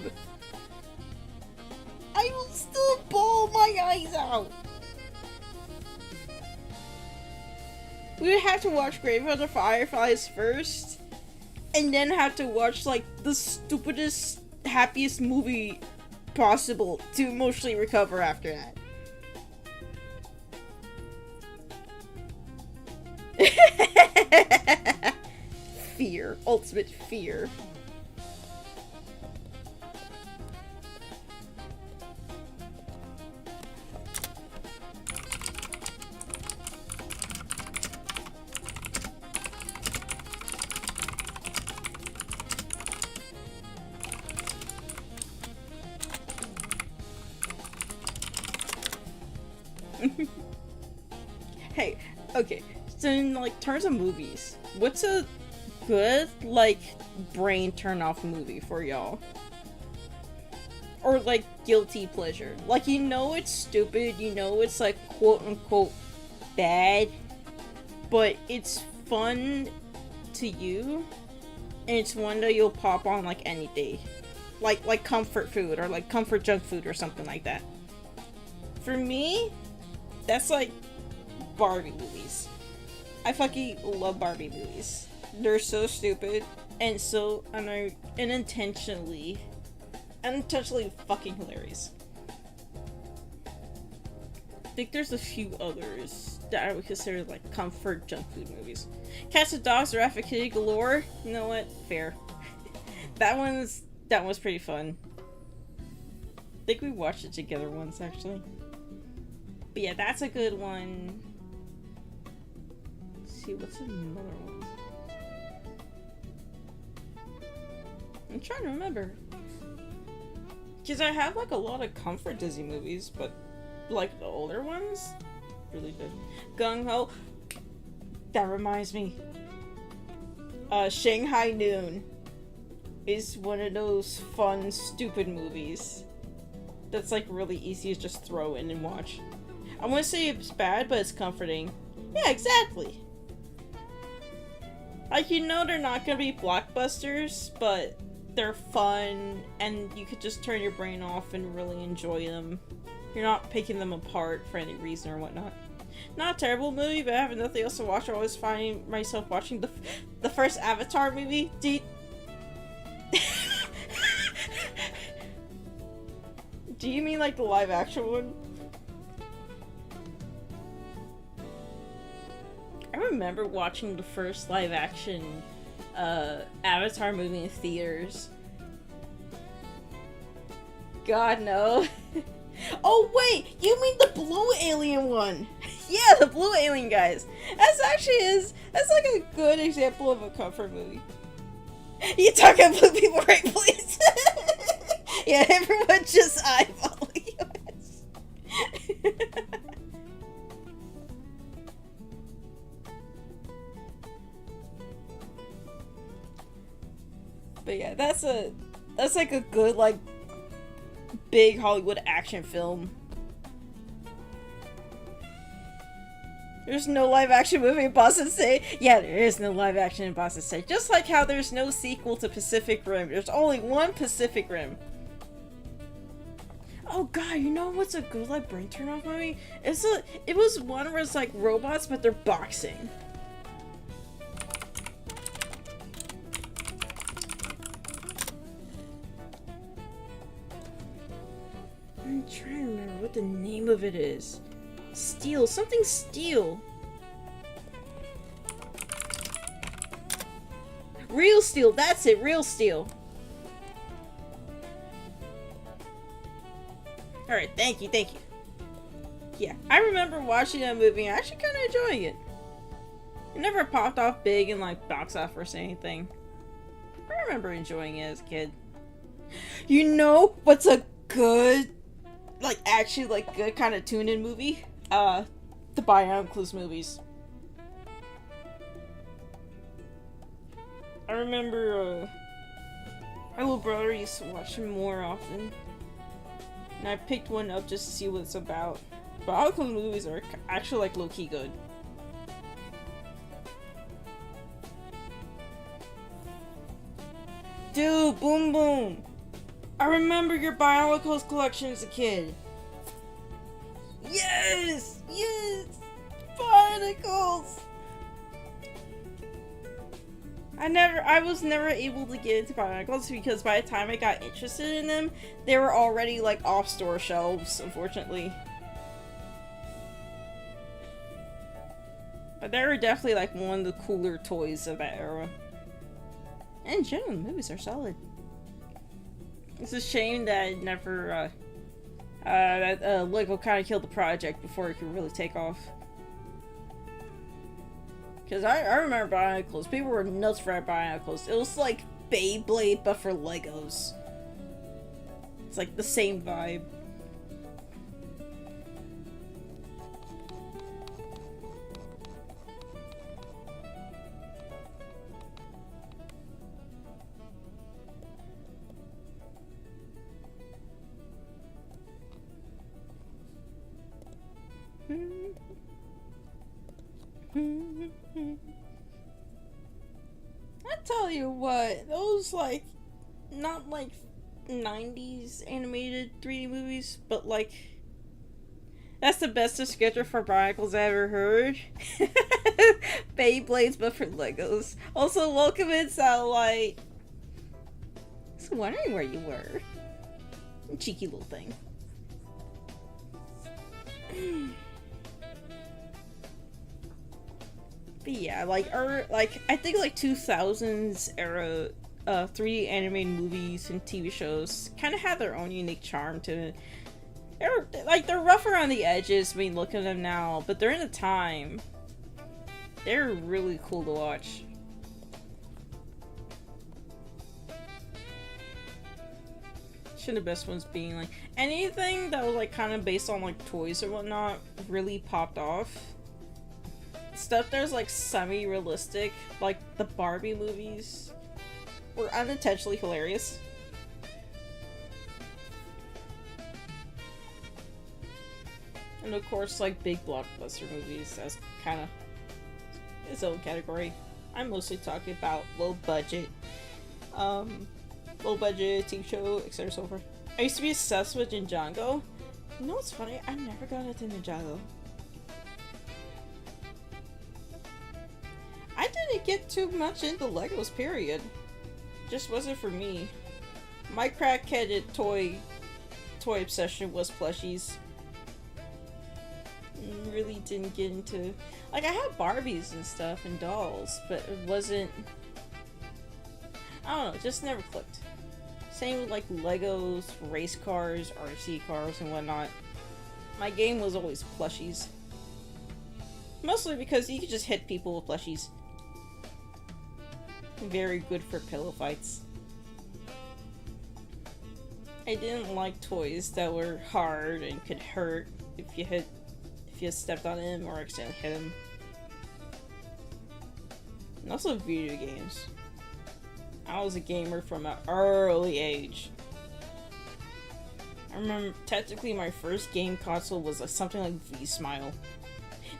I will still bawl my eyes out! We would have to watch Graveyard of the Fireflies first, and then have to watch, like, the stupidest, happiest movie possible to emotionally recover after that. Fear. Ultimate fear. Hey, okay, so in like terms of movies, what's a good like brain turn off movie for y'all? Or like guilty pleasure? Like, you know it's stupid, you know it's like quote unquote bad, but it's fun to you, and it's one that you'll pop on like any day. Like comfort food or like comfort junk food or something like that. For me, that's like Barbie movies. I fucking love Barbie movies. They're so stupid and so unintentionally fucking hilarious. I think there's a few others that I would consider like comfort junk food movies. Cats and Dogs are Kitty galore. You know what? Fair. that was pretty fun. I think we watched it together once actually. But yeah, that's a good one. Let's see, what's another one? I'm trying to remember. Because I have like a lot of comfort Disney movies, but like the older ones, really good. Gung Ho. That reminds me. Shanghai Noon is one of those fun, stupid movies that's like really easy to just throw in and watch. I wouldn't say it's bad, but it's comforting. Yeah, exactly. Like, you know they're not gonna be blockbusters, but they're fun, and you could just turn your brain off and really enjoy them. You're not picking them apart for any reason or whatnot. Not a terrible movie, but I have nothing else to watch. I always find myself watching the first Avatar movie. Do you mean like the live action one? I remember watching the first live action Avatar movie in theaters. God, no. Oh wait, you mean the blue alien one? Yeah, the blue alien guys. That's like a good example of a comfort movie. You talking blue people, right, please? Yeah, everyone just eyeballing us. But yeah, that's like a good like big Hollywood action film. There's no live action movie in Boston State. Yeah, there is no live action in Boston State. Just like how there's no sequel to Pacific Rim. There's only one Pacific Rim. Oh god, you know what's a good like brain turn off movie? It was one where it's like robots but they're boxing. I'm trying to remember what the name of it is. Steel. Something Steel. Real Steel. That's it. Real Steel. Alright, thank you. Yeah, I remember watching that movie and actually kind of enjoying it. It never popped off big in like box office or anything. I remember enjoying it as a kid. You know what's a good, like actually like good kind of tune-in movie? The Bionic Clues movies. I remember my little brother used to watch them more often. And I picked one up just to see what it's about. But all the movies are actually like low-key good. Dude, Boom Boom! I remember your Bionicles collection as a kid. Yes! Yes! Bionicles! I was never able to get into Bionicles because by the time I got interested in them, they were already like off store shelves, unfortunately. But they were definitely like one of the cooler toys of that era. And in general, the movies are solid. It's a shame that it never, Lego kind of killed the project before it could really take off. Because I remember Bionicles. People were nuts for Bionicles. It was like Beyblade, but for Legos. It's like the same vibe. I tell you what, those like, not like 90s animated 3D movies, but like That's the best descriptor for Barnacles I ever heard. Beyblades, but for Legos. Also, welcome in, Satellite. I was wondering where you were. Cheeky little thing. But yeah, like I think like 2000s era 3D animated movies and TV shows kind of had their own unique charm to it. They're rough around the edges when you look at them now, but during the time, they're really cool to watch. Should the best ones being like anything that was like kind of based on like toys or whatnot really popped off. Stuff that's like semi-realistic, like the Barbie movies, were unintentionally hilarious. And of course, like big blockbuster movies, that's kind of its own category. I'm mostly talking about low budget TV show, etc. so forth. I used to be obsessed with Ninjago. You know what's funny? I never got into Ninjago. I didn't get too much into Legos, period. Just wasn't for me. My crack-headed toy obsession was plushies. Really didn't get into... Like, I had Barbies and stuff and dolls, but it wasn't... I don't know, it just never clicked. Same with, like, Legos, race cars, RC cars, and whatnot. My game was always plushies. Mostly because you could just hit people with plushies. Very good for pillow fights. I didn't like toys that were hard and could hurt if you stepped on him or accidentally hit him. And also video games. I was a gamer from an early age. I remember technically my first game console was something like V-Smile.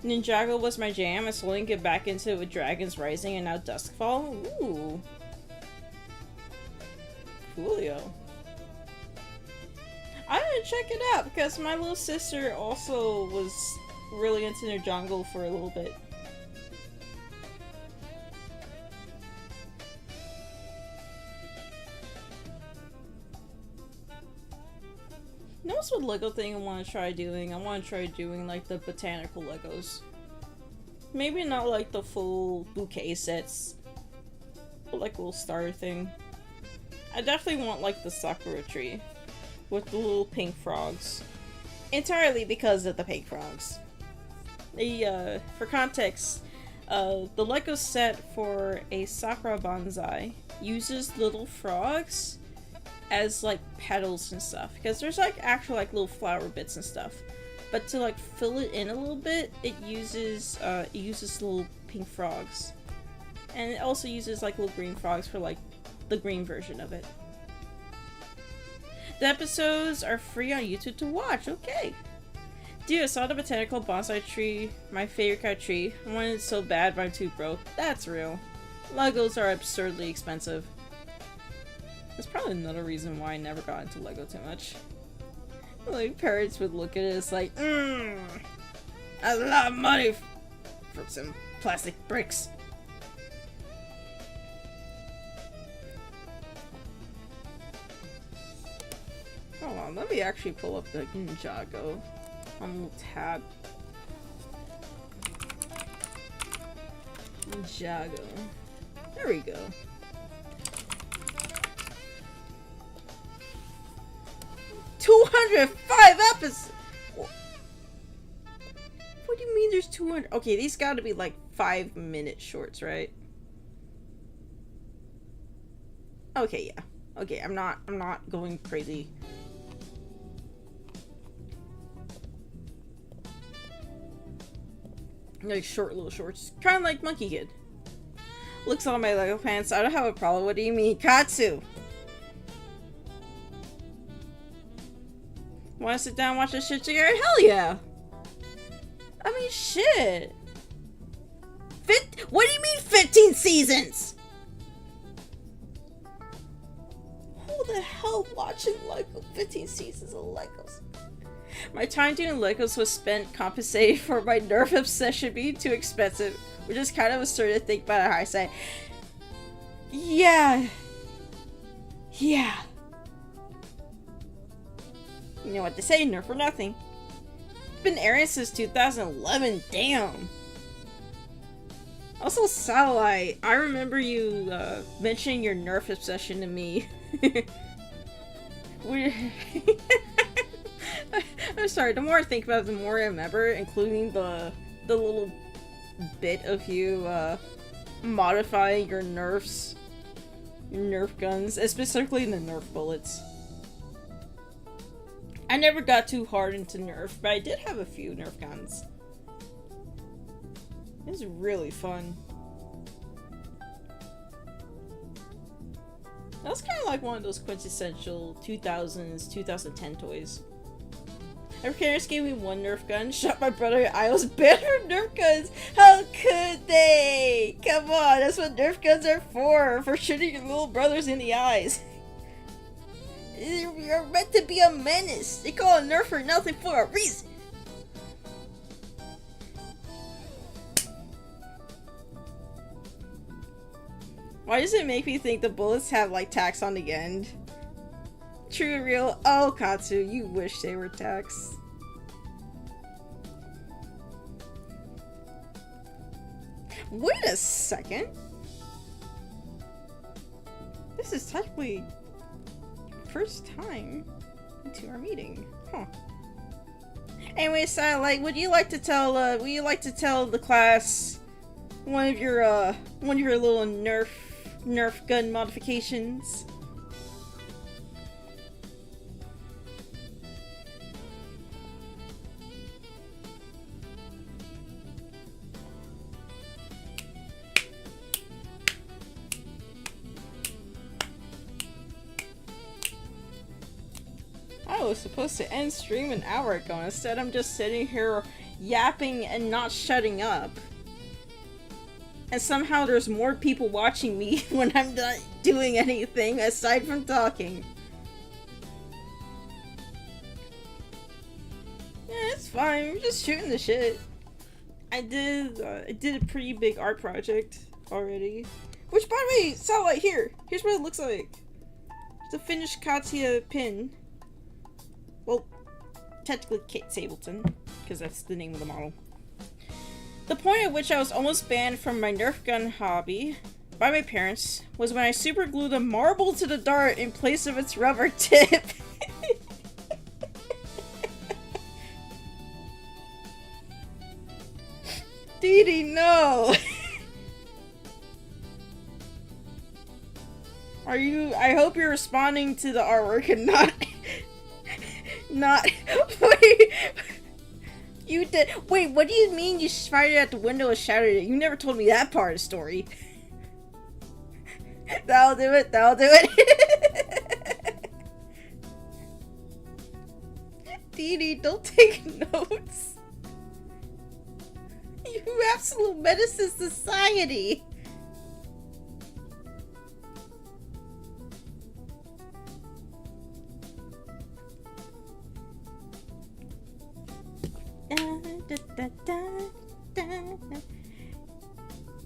Ninjago was my jam. I slowly get back into it with Dragons Rising and now Duskfall. Ooh. Coolio. I'm gonna check it out because my little sister also was really into Ninjago for a little bit. You know what's one Lego thing I want to try doing? I want to try doing like the botanical Legos. Maybe not like the full bouquet sets, but like a little starter thing. I definitely want like the sakura tree with the little pink frogs. Entirely because of the pink frogs. For context, the Lego set for a sakura bonsai uses little frogs as like petals and stuff, because there's like actual like little flower bits and stuff, but to like fill it in a little bit, it uses little pink frogs, and it also uses like little green frogs for like the green version of it. The episodes are free on YouTube to watch. Okay. Dude, I saw the botanical bonsai tree, my favorite kind of tree. I wanted it so bad, but I'm too broke. That's real. Legos are absurdly expensive. That's probably another reason why I never got into Lego too much. Like, parents would look at it as like, that's a lot of money for some plastic bricks. Hold on, let me actually pull up the Ninjago on a little tab. Ninjago. There we go. episodes. What do you mean there's 200? Okay, these gotta be like 5-minute shorts, right? Okay, yeah. Okay, I'm not going crazy. Like short little shorts. Kind of like Monkey Kid. Looks on my Lego pants. I don't have a problem. What do you mean? Katsu! Wanna sit down and watch this shit together? Hell yeah! I mean, shit! What do you mean 15 seasons? Who the hell watching Lego 15 seasons of Legos? My time doing Legos was spent compensating for my Nerf obsession being too expensive, which is kind of absurd to think about how I say, yeah. Yeah. You know what they say, Nerf or nothing. It's been airing since 2011, damn. Also, Satellite, I remember you mentioning your Nerf obsession to me. I'm sorry, the more I think about it, the more I remember, including the little bit of you modifying your Nerf guns, specifically the Nerf bullets. I never got too hard into Nerf, but I did have a few Nerf guns. It was really fun. That was kind of like one of those quintessential 2000s, 2010 toys. Every parents gave me one Nerf gun, shot my brother. I was banned from Nerf guns. How could they? Come on, that's what Nerf guns are for shooting your little brothers in the eyes. You're meant to be a menace. They call it Nerf or nothing for a reason. Why does it make me think the bullets have like tacks on the end? True and real. Oh, Katsu, you wish they were tacks. Wait a second. This is technically first time into our meeting, huh? Anyway, Satellite, would you like to tell the class one of your little Nerf gun modifications? I was supposed to end stream an hour ago. Instead, I'm just sitting here yapping and not shutting up. And somehow there's more people watching me when I'm not doing anything aside from talking. Yeah, it's fine. We're just shooting the shit. I did a pretty big art project already. Which, by the way, Satellite, here's what it looks like. It's a finished Katya pin. Well, technically Kate Sableton, because that's the name of the model. The point at which I was almost banned from my Nerf gun hobby by my parents was when I super glued a marble to the dart in place of its rubber tip. Dee Dee, no! I hope you're responding to the artwork and not, wait, you did, wait, what do you mean you fired it at the window and shattered it? You never told me that part of the story. That'll do it. Dee Dee, don't take notes. You absolute menace to society.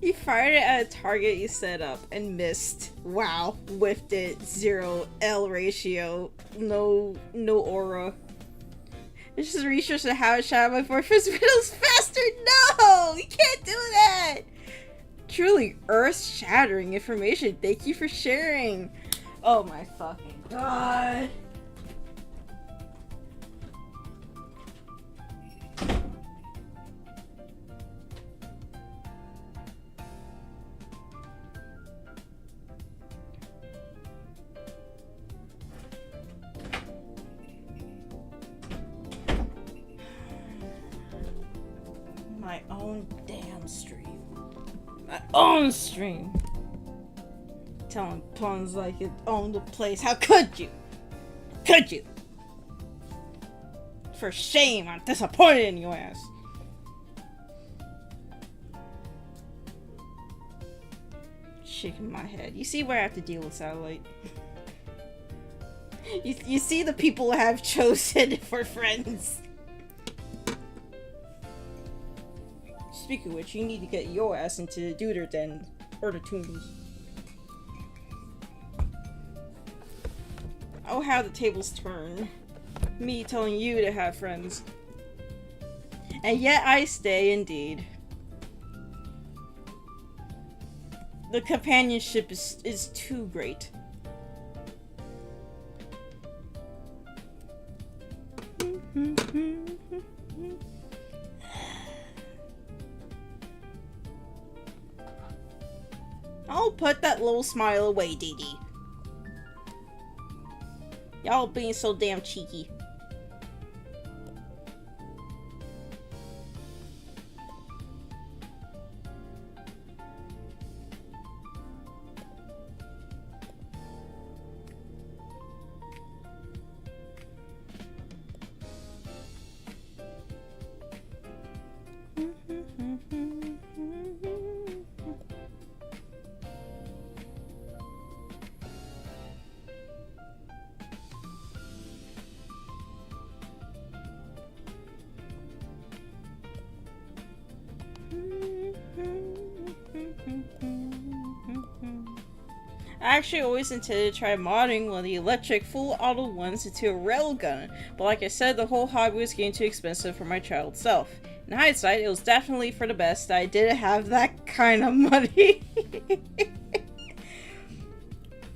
You fired it at a target you set up and missed. Wow, whiffed it. 0 L ratio. No aura. This is research on how to shadow my boyfriend's riddles faster. No, you can't do that. Truly earth-shattering information. Thank you for sharing. Oh my fucking god. My own damn stream. My own stream. Telling puns like it owned the place. How could you? Could you? For shame, I'm disappointed in your ass. Shaking my head. You see where I have to deal with Satellite? You see the people I have chosen for friends. Speaking of which, you need to get your ass into the duder den. Or the tombs. Oh, how the tables turn. Me telling you to have friends. And yet I stay, indeed. The companionship is too great. I'll put that little smile away, Dee Dee. Y'all being so damn cheeky. I actually always intended to try modding one of the electric full auto ones into a railgun, but like I said, the whole hobby was getting too expensive for my child self. In hindsight, it was definitely for the best that I didn't have that kind of money.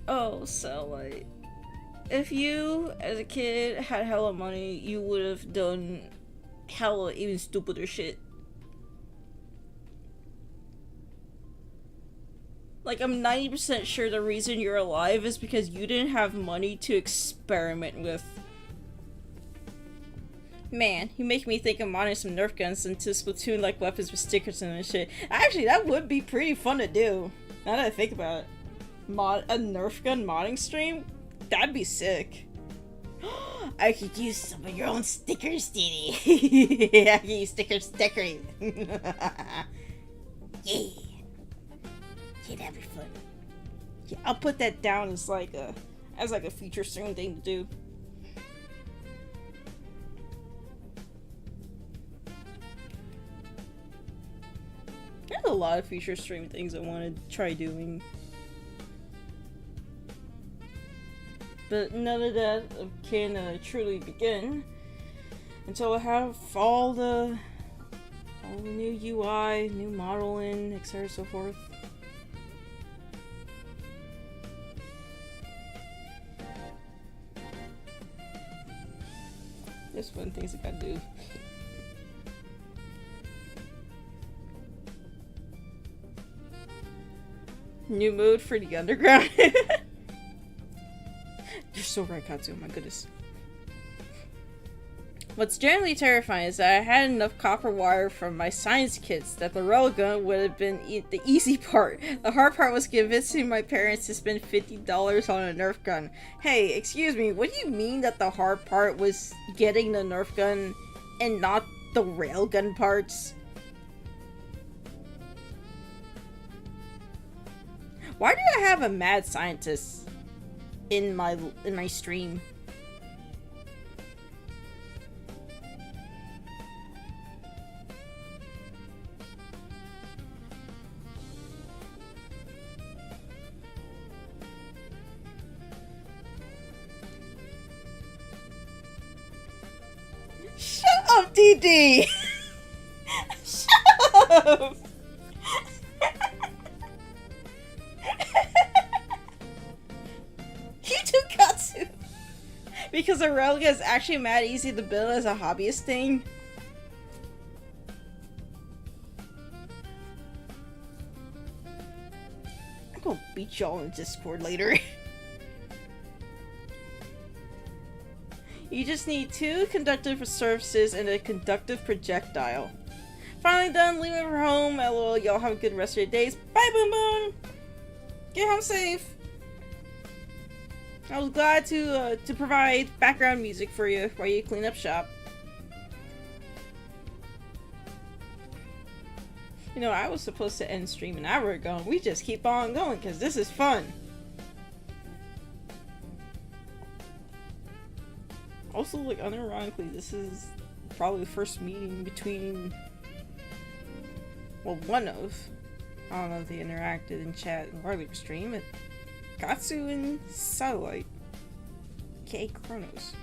Oh, so like, if you, as a kid, had hella money, you would have done hella even stupider shit. Like, I'm 90% sure the reason you're alive is because you didn't have money to experiment with. Man, you make me think of modding some Nerf guns into Splatoon-like weapons with stickers and shit. Actually, that would be pretty fun to do. Now that I think about it. A Nerf gun modding stream? That'd be sick. I could use some of your own stickers, Dee Dee. I could use stickers to decorate. Yeah. Yeah, that'd be fun. Yeah, I'll put that down as like a feature stream thing to do. There's a lot of feature stream things I want to try doing. But none of that can truly begin until I have all the new UI, new modeling, etc. so forth. There's fun things I gotta do. New mode for the underground. You're so right, Katsu. Oh my goodness. What's generally terrifying is that I had enough copper wire from my science kits that the railgun would have been the easy part. The hard part was convincing my parents to spend $50 on a Nerf gun. Hey, excuse me, what do you mean that the hard part was getting the Nerf gun and not the railgun parts? Why do I have a mad scientist in my stream? Shut up, DD! Shut up! You do Katsu! Because a railgun is actually mad easy to build as a hobbyist thing. I'm gonna beat y'all in Discord later. You just need 2 conductive surfaces and a conductive projectile. Finally done, leaving for home. LOL, y'all have a good rest of your days. Bye, Boom Boom! Get home safe! I was glad to provide background music for you while you clean up shop. You know, I was supposed to end stream an hour ago, and we just keep on going because this is fun. Also, like, unironically, this is probably the first meeting between Well, one of. I don't know if they interacted in chat in earlier stream. It Gatsu and Satellite. K Chronos.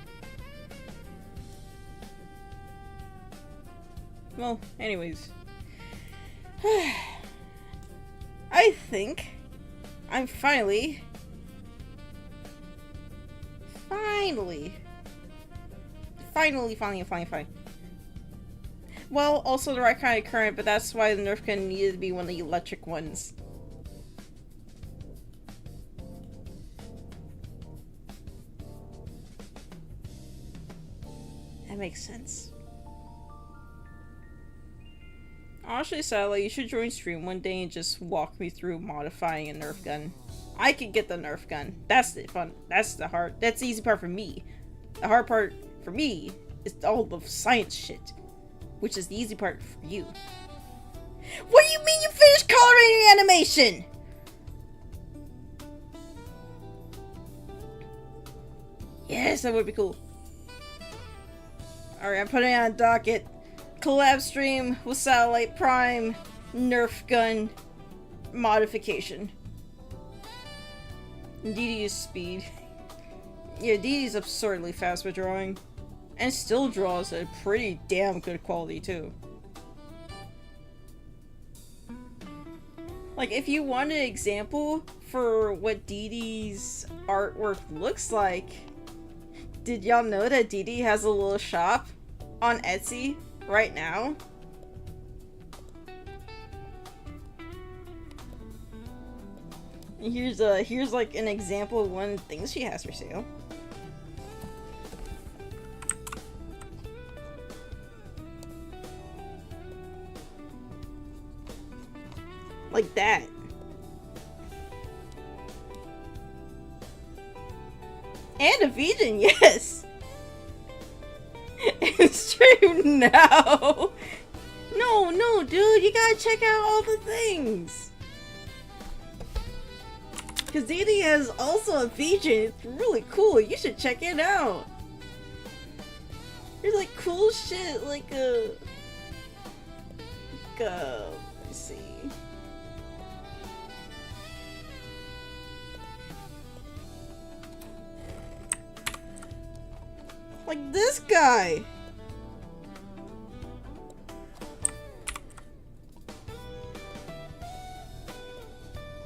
Well, anyways. I think I'm finally well, also the right kind of current, but that's why the Nerf gun needed to be one of the electric ones. That makes sense. Honestly, Satellite, you should join stream one day and just walk me through modifying a Nerf gun. I could get the Nerf gun. That's the fun. That's the easy part for me. The hard part for me is all the science shit, which is the easy part for you. What do you mean you finished coloring your animation? Yes, that would be cool. Alright, I'm putting it on docket. Collab stream with Satellite Prime Nerf gun modification. DD's speed. Yeah, DD's absurdly fast with drawing. And still draws a pretty damn good quality too. Like, if you want an example for what DD's artwork looks like, did y'all know that DD has a little shop on Etsy right now? Here's like an example of one of the things she has for sale. Like that. And a vegan, yes! It's stream now! No, dude, you gotta check out all the things! Cause Didi has also a vegan, it's really cool, you should check it out! There's like cool shit, like let me see. Like this guy!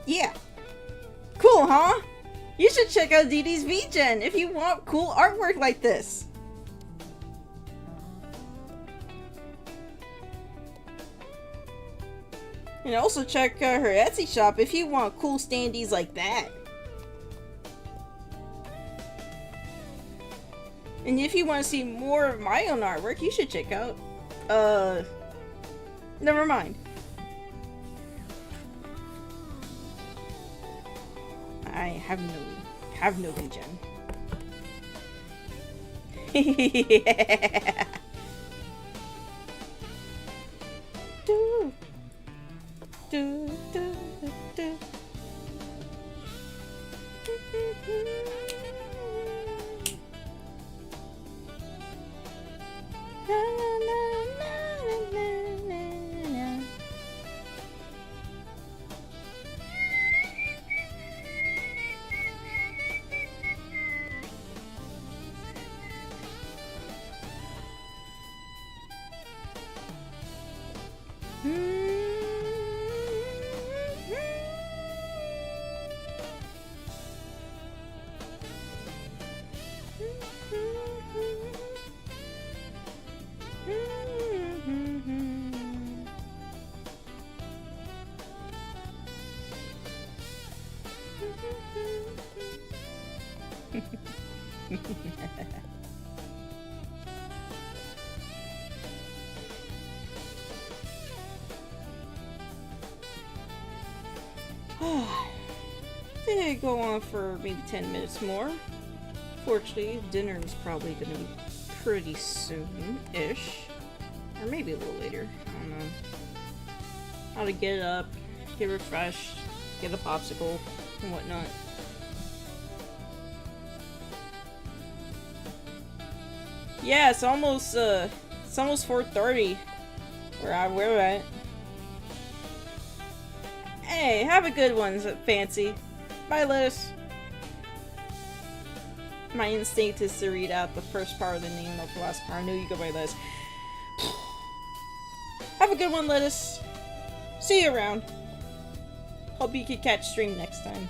Yeah. Cool, huh? You should check out DD's VGen if you want cool artwork like this. And also check out her Etsy shop if you want cool standees like that. And if you want to see more of my own artwork, you should check out, never mind. I have no VGen. Yeah. Do, do, do, do. Na, na, na, na, na, na. They go on for maybe 10 minutes more. Fortunately, dinner is probably gonna be pretty soon-ish. Or maybe a little later. I don't know. How to get up, get refreshed, get a popsicle, and whatnot. Yeah, it's almost 4:30 where we're at. Hey, have a good one, Fancy. Bye, Liz. My instinct is to read out the first part of the name, not the last part. I know you go by Liz. Have a good one, Lettuce. See you around. Hope you can catch stream next time.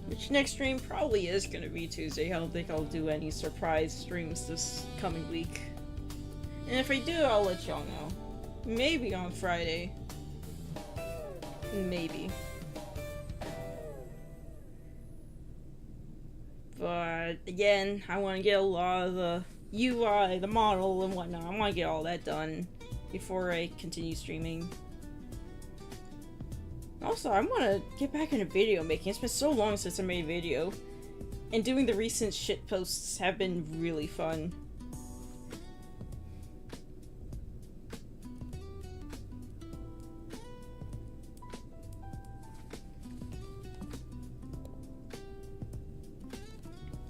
Which next stream probably is gonna be Tuesday. I don't think I'll do any surprise streams this coming week. And if I do, I'll let y'all know. Maybe on Friday. Maybe. But again, I want to get a lot of the UI, the model, and whatnot. I want to get all that done before I continue streaming. Also, I want to get back into video making. It's been so long since I made a video. And doing the recent shit posts have been really fun.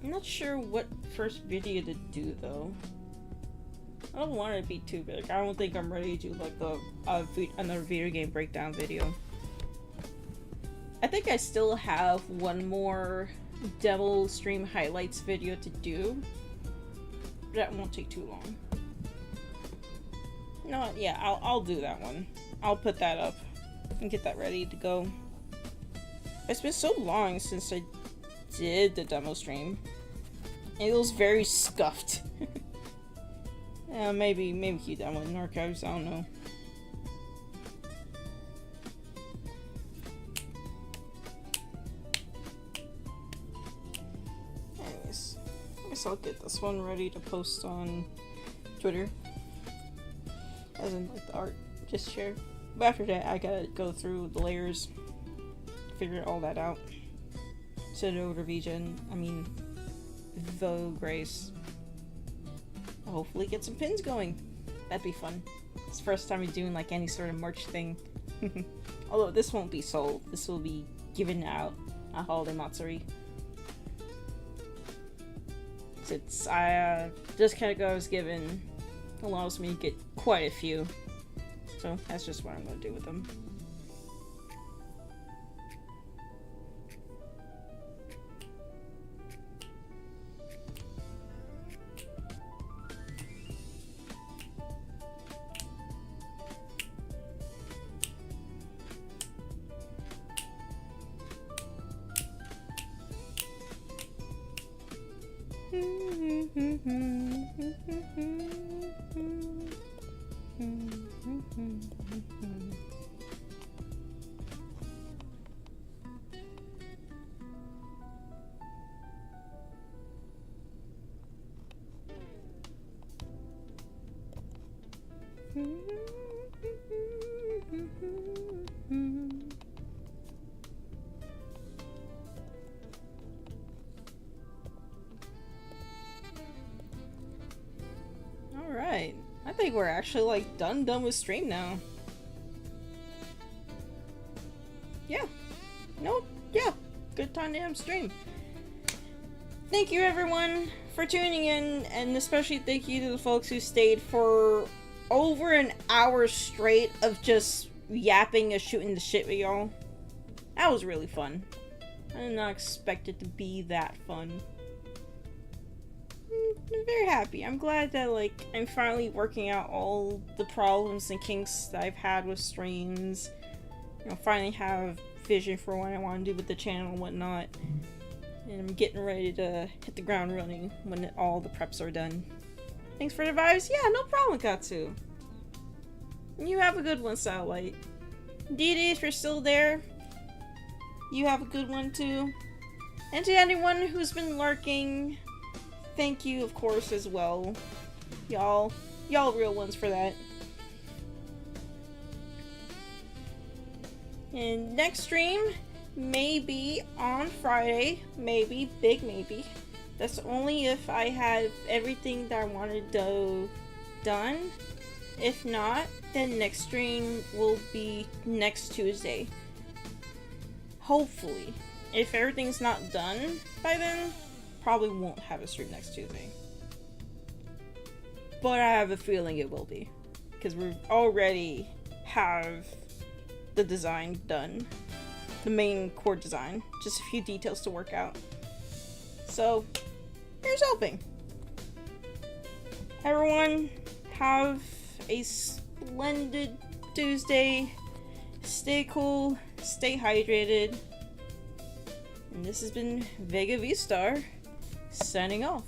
I'm not sure what first video to do though. I don't want it to be too big. I don't think I'm ready to do like another video game breakdown video. I think I still have one more demo stream highlights video to do. But that won't take too long. You know what? Yeah, I'll do that one. I'll put that up and get that ready to go. It's been so long since I did the demo stream. And it was very scuffed. Maybe keep that one in archives, I don't know. Anyways, I guess I'll get this one ready to post on Twitter. As in like the art, just share. But after that, I gotta go through the layers, figure all that out. Send it over to VJ, Vogue Grace. I'll hopefully get some pins going. That'd be fun. It's the first time I'm doing like any sort of merch thing. Although this won't be sold. This will be given out at Holiday Matsuri. Since this category I was given allows me to get quite a few. So that's just what I'm going to do with them. Alright, I think we're actually like done with stream now. Yeah. Nope. Yeah. Good time to end stream. Thank you everyone for tuning in, and especially thank you to the folks who stayed for over an hour straight of just yapping and shooting the shit with y'all. That was really fun. I did not expect it to be that fun. I'm very happy. I'm glad that like I'm finally working out all the problems and kinks that I've had with streams. You know, finally have vision for what I want to do with the channel and whatnot. And I'm getting ready to hit the ground running when all the preps are done. Thanks for the vibes. Yeah, no problem, Katsu. You have a good one, Satellite. DD, if you're still there, you have a good one too. And to anyone who's been lurking, thank you, of course, as well. Y'all real ones for that. And next stream, maybe on Friday, maybe, big maybe. That's only if I have everything that I wanted to done. If not, then next stream will be next Tuesday. Hopefully. If everything's not done by then, probably won't have a stream next Tuesday. But I have a feeling it will be. Because we're already have the design done. The main core design. Just a few details to work out. So, here's hoping. Everyone, have a splendid Tuesday. Stay cool, stay hydrated. And this has been Vega V-Star, signing off.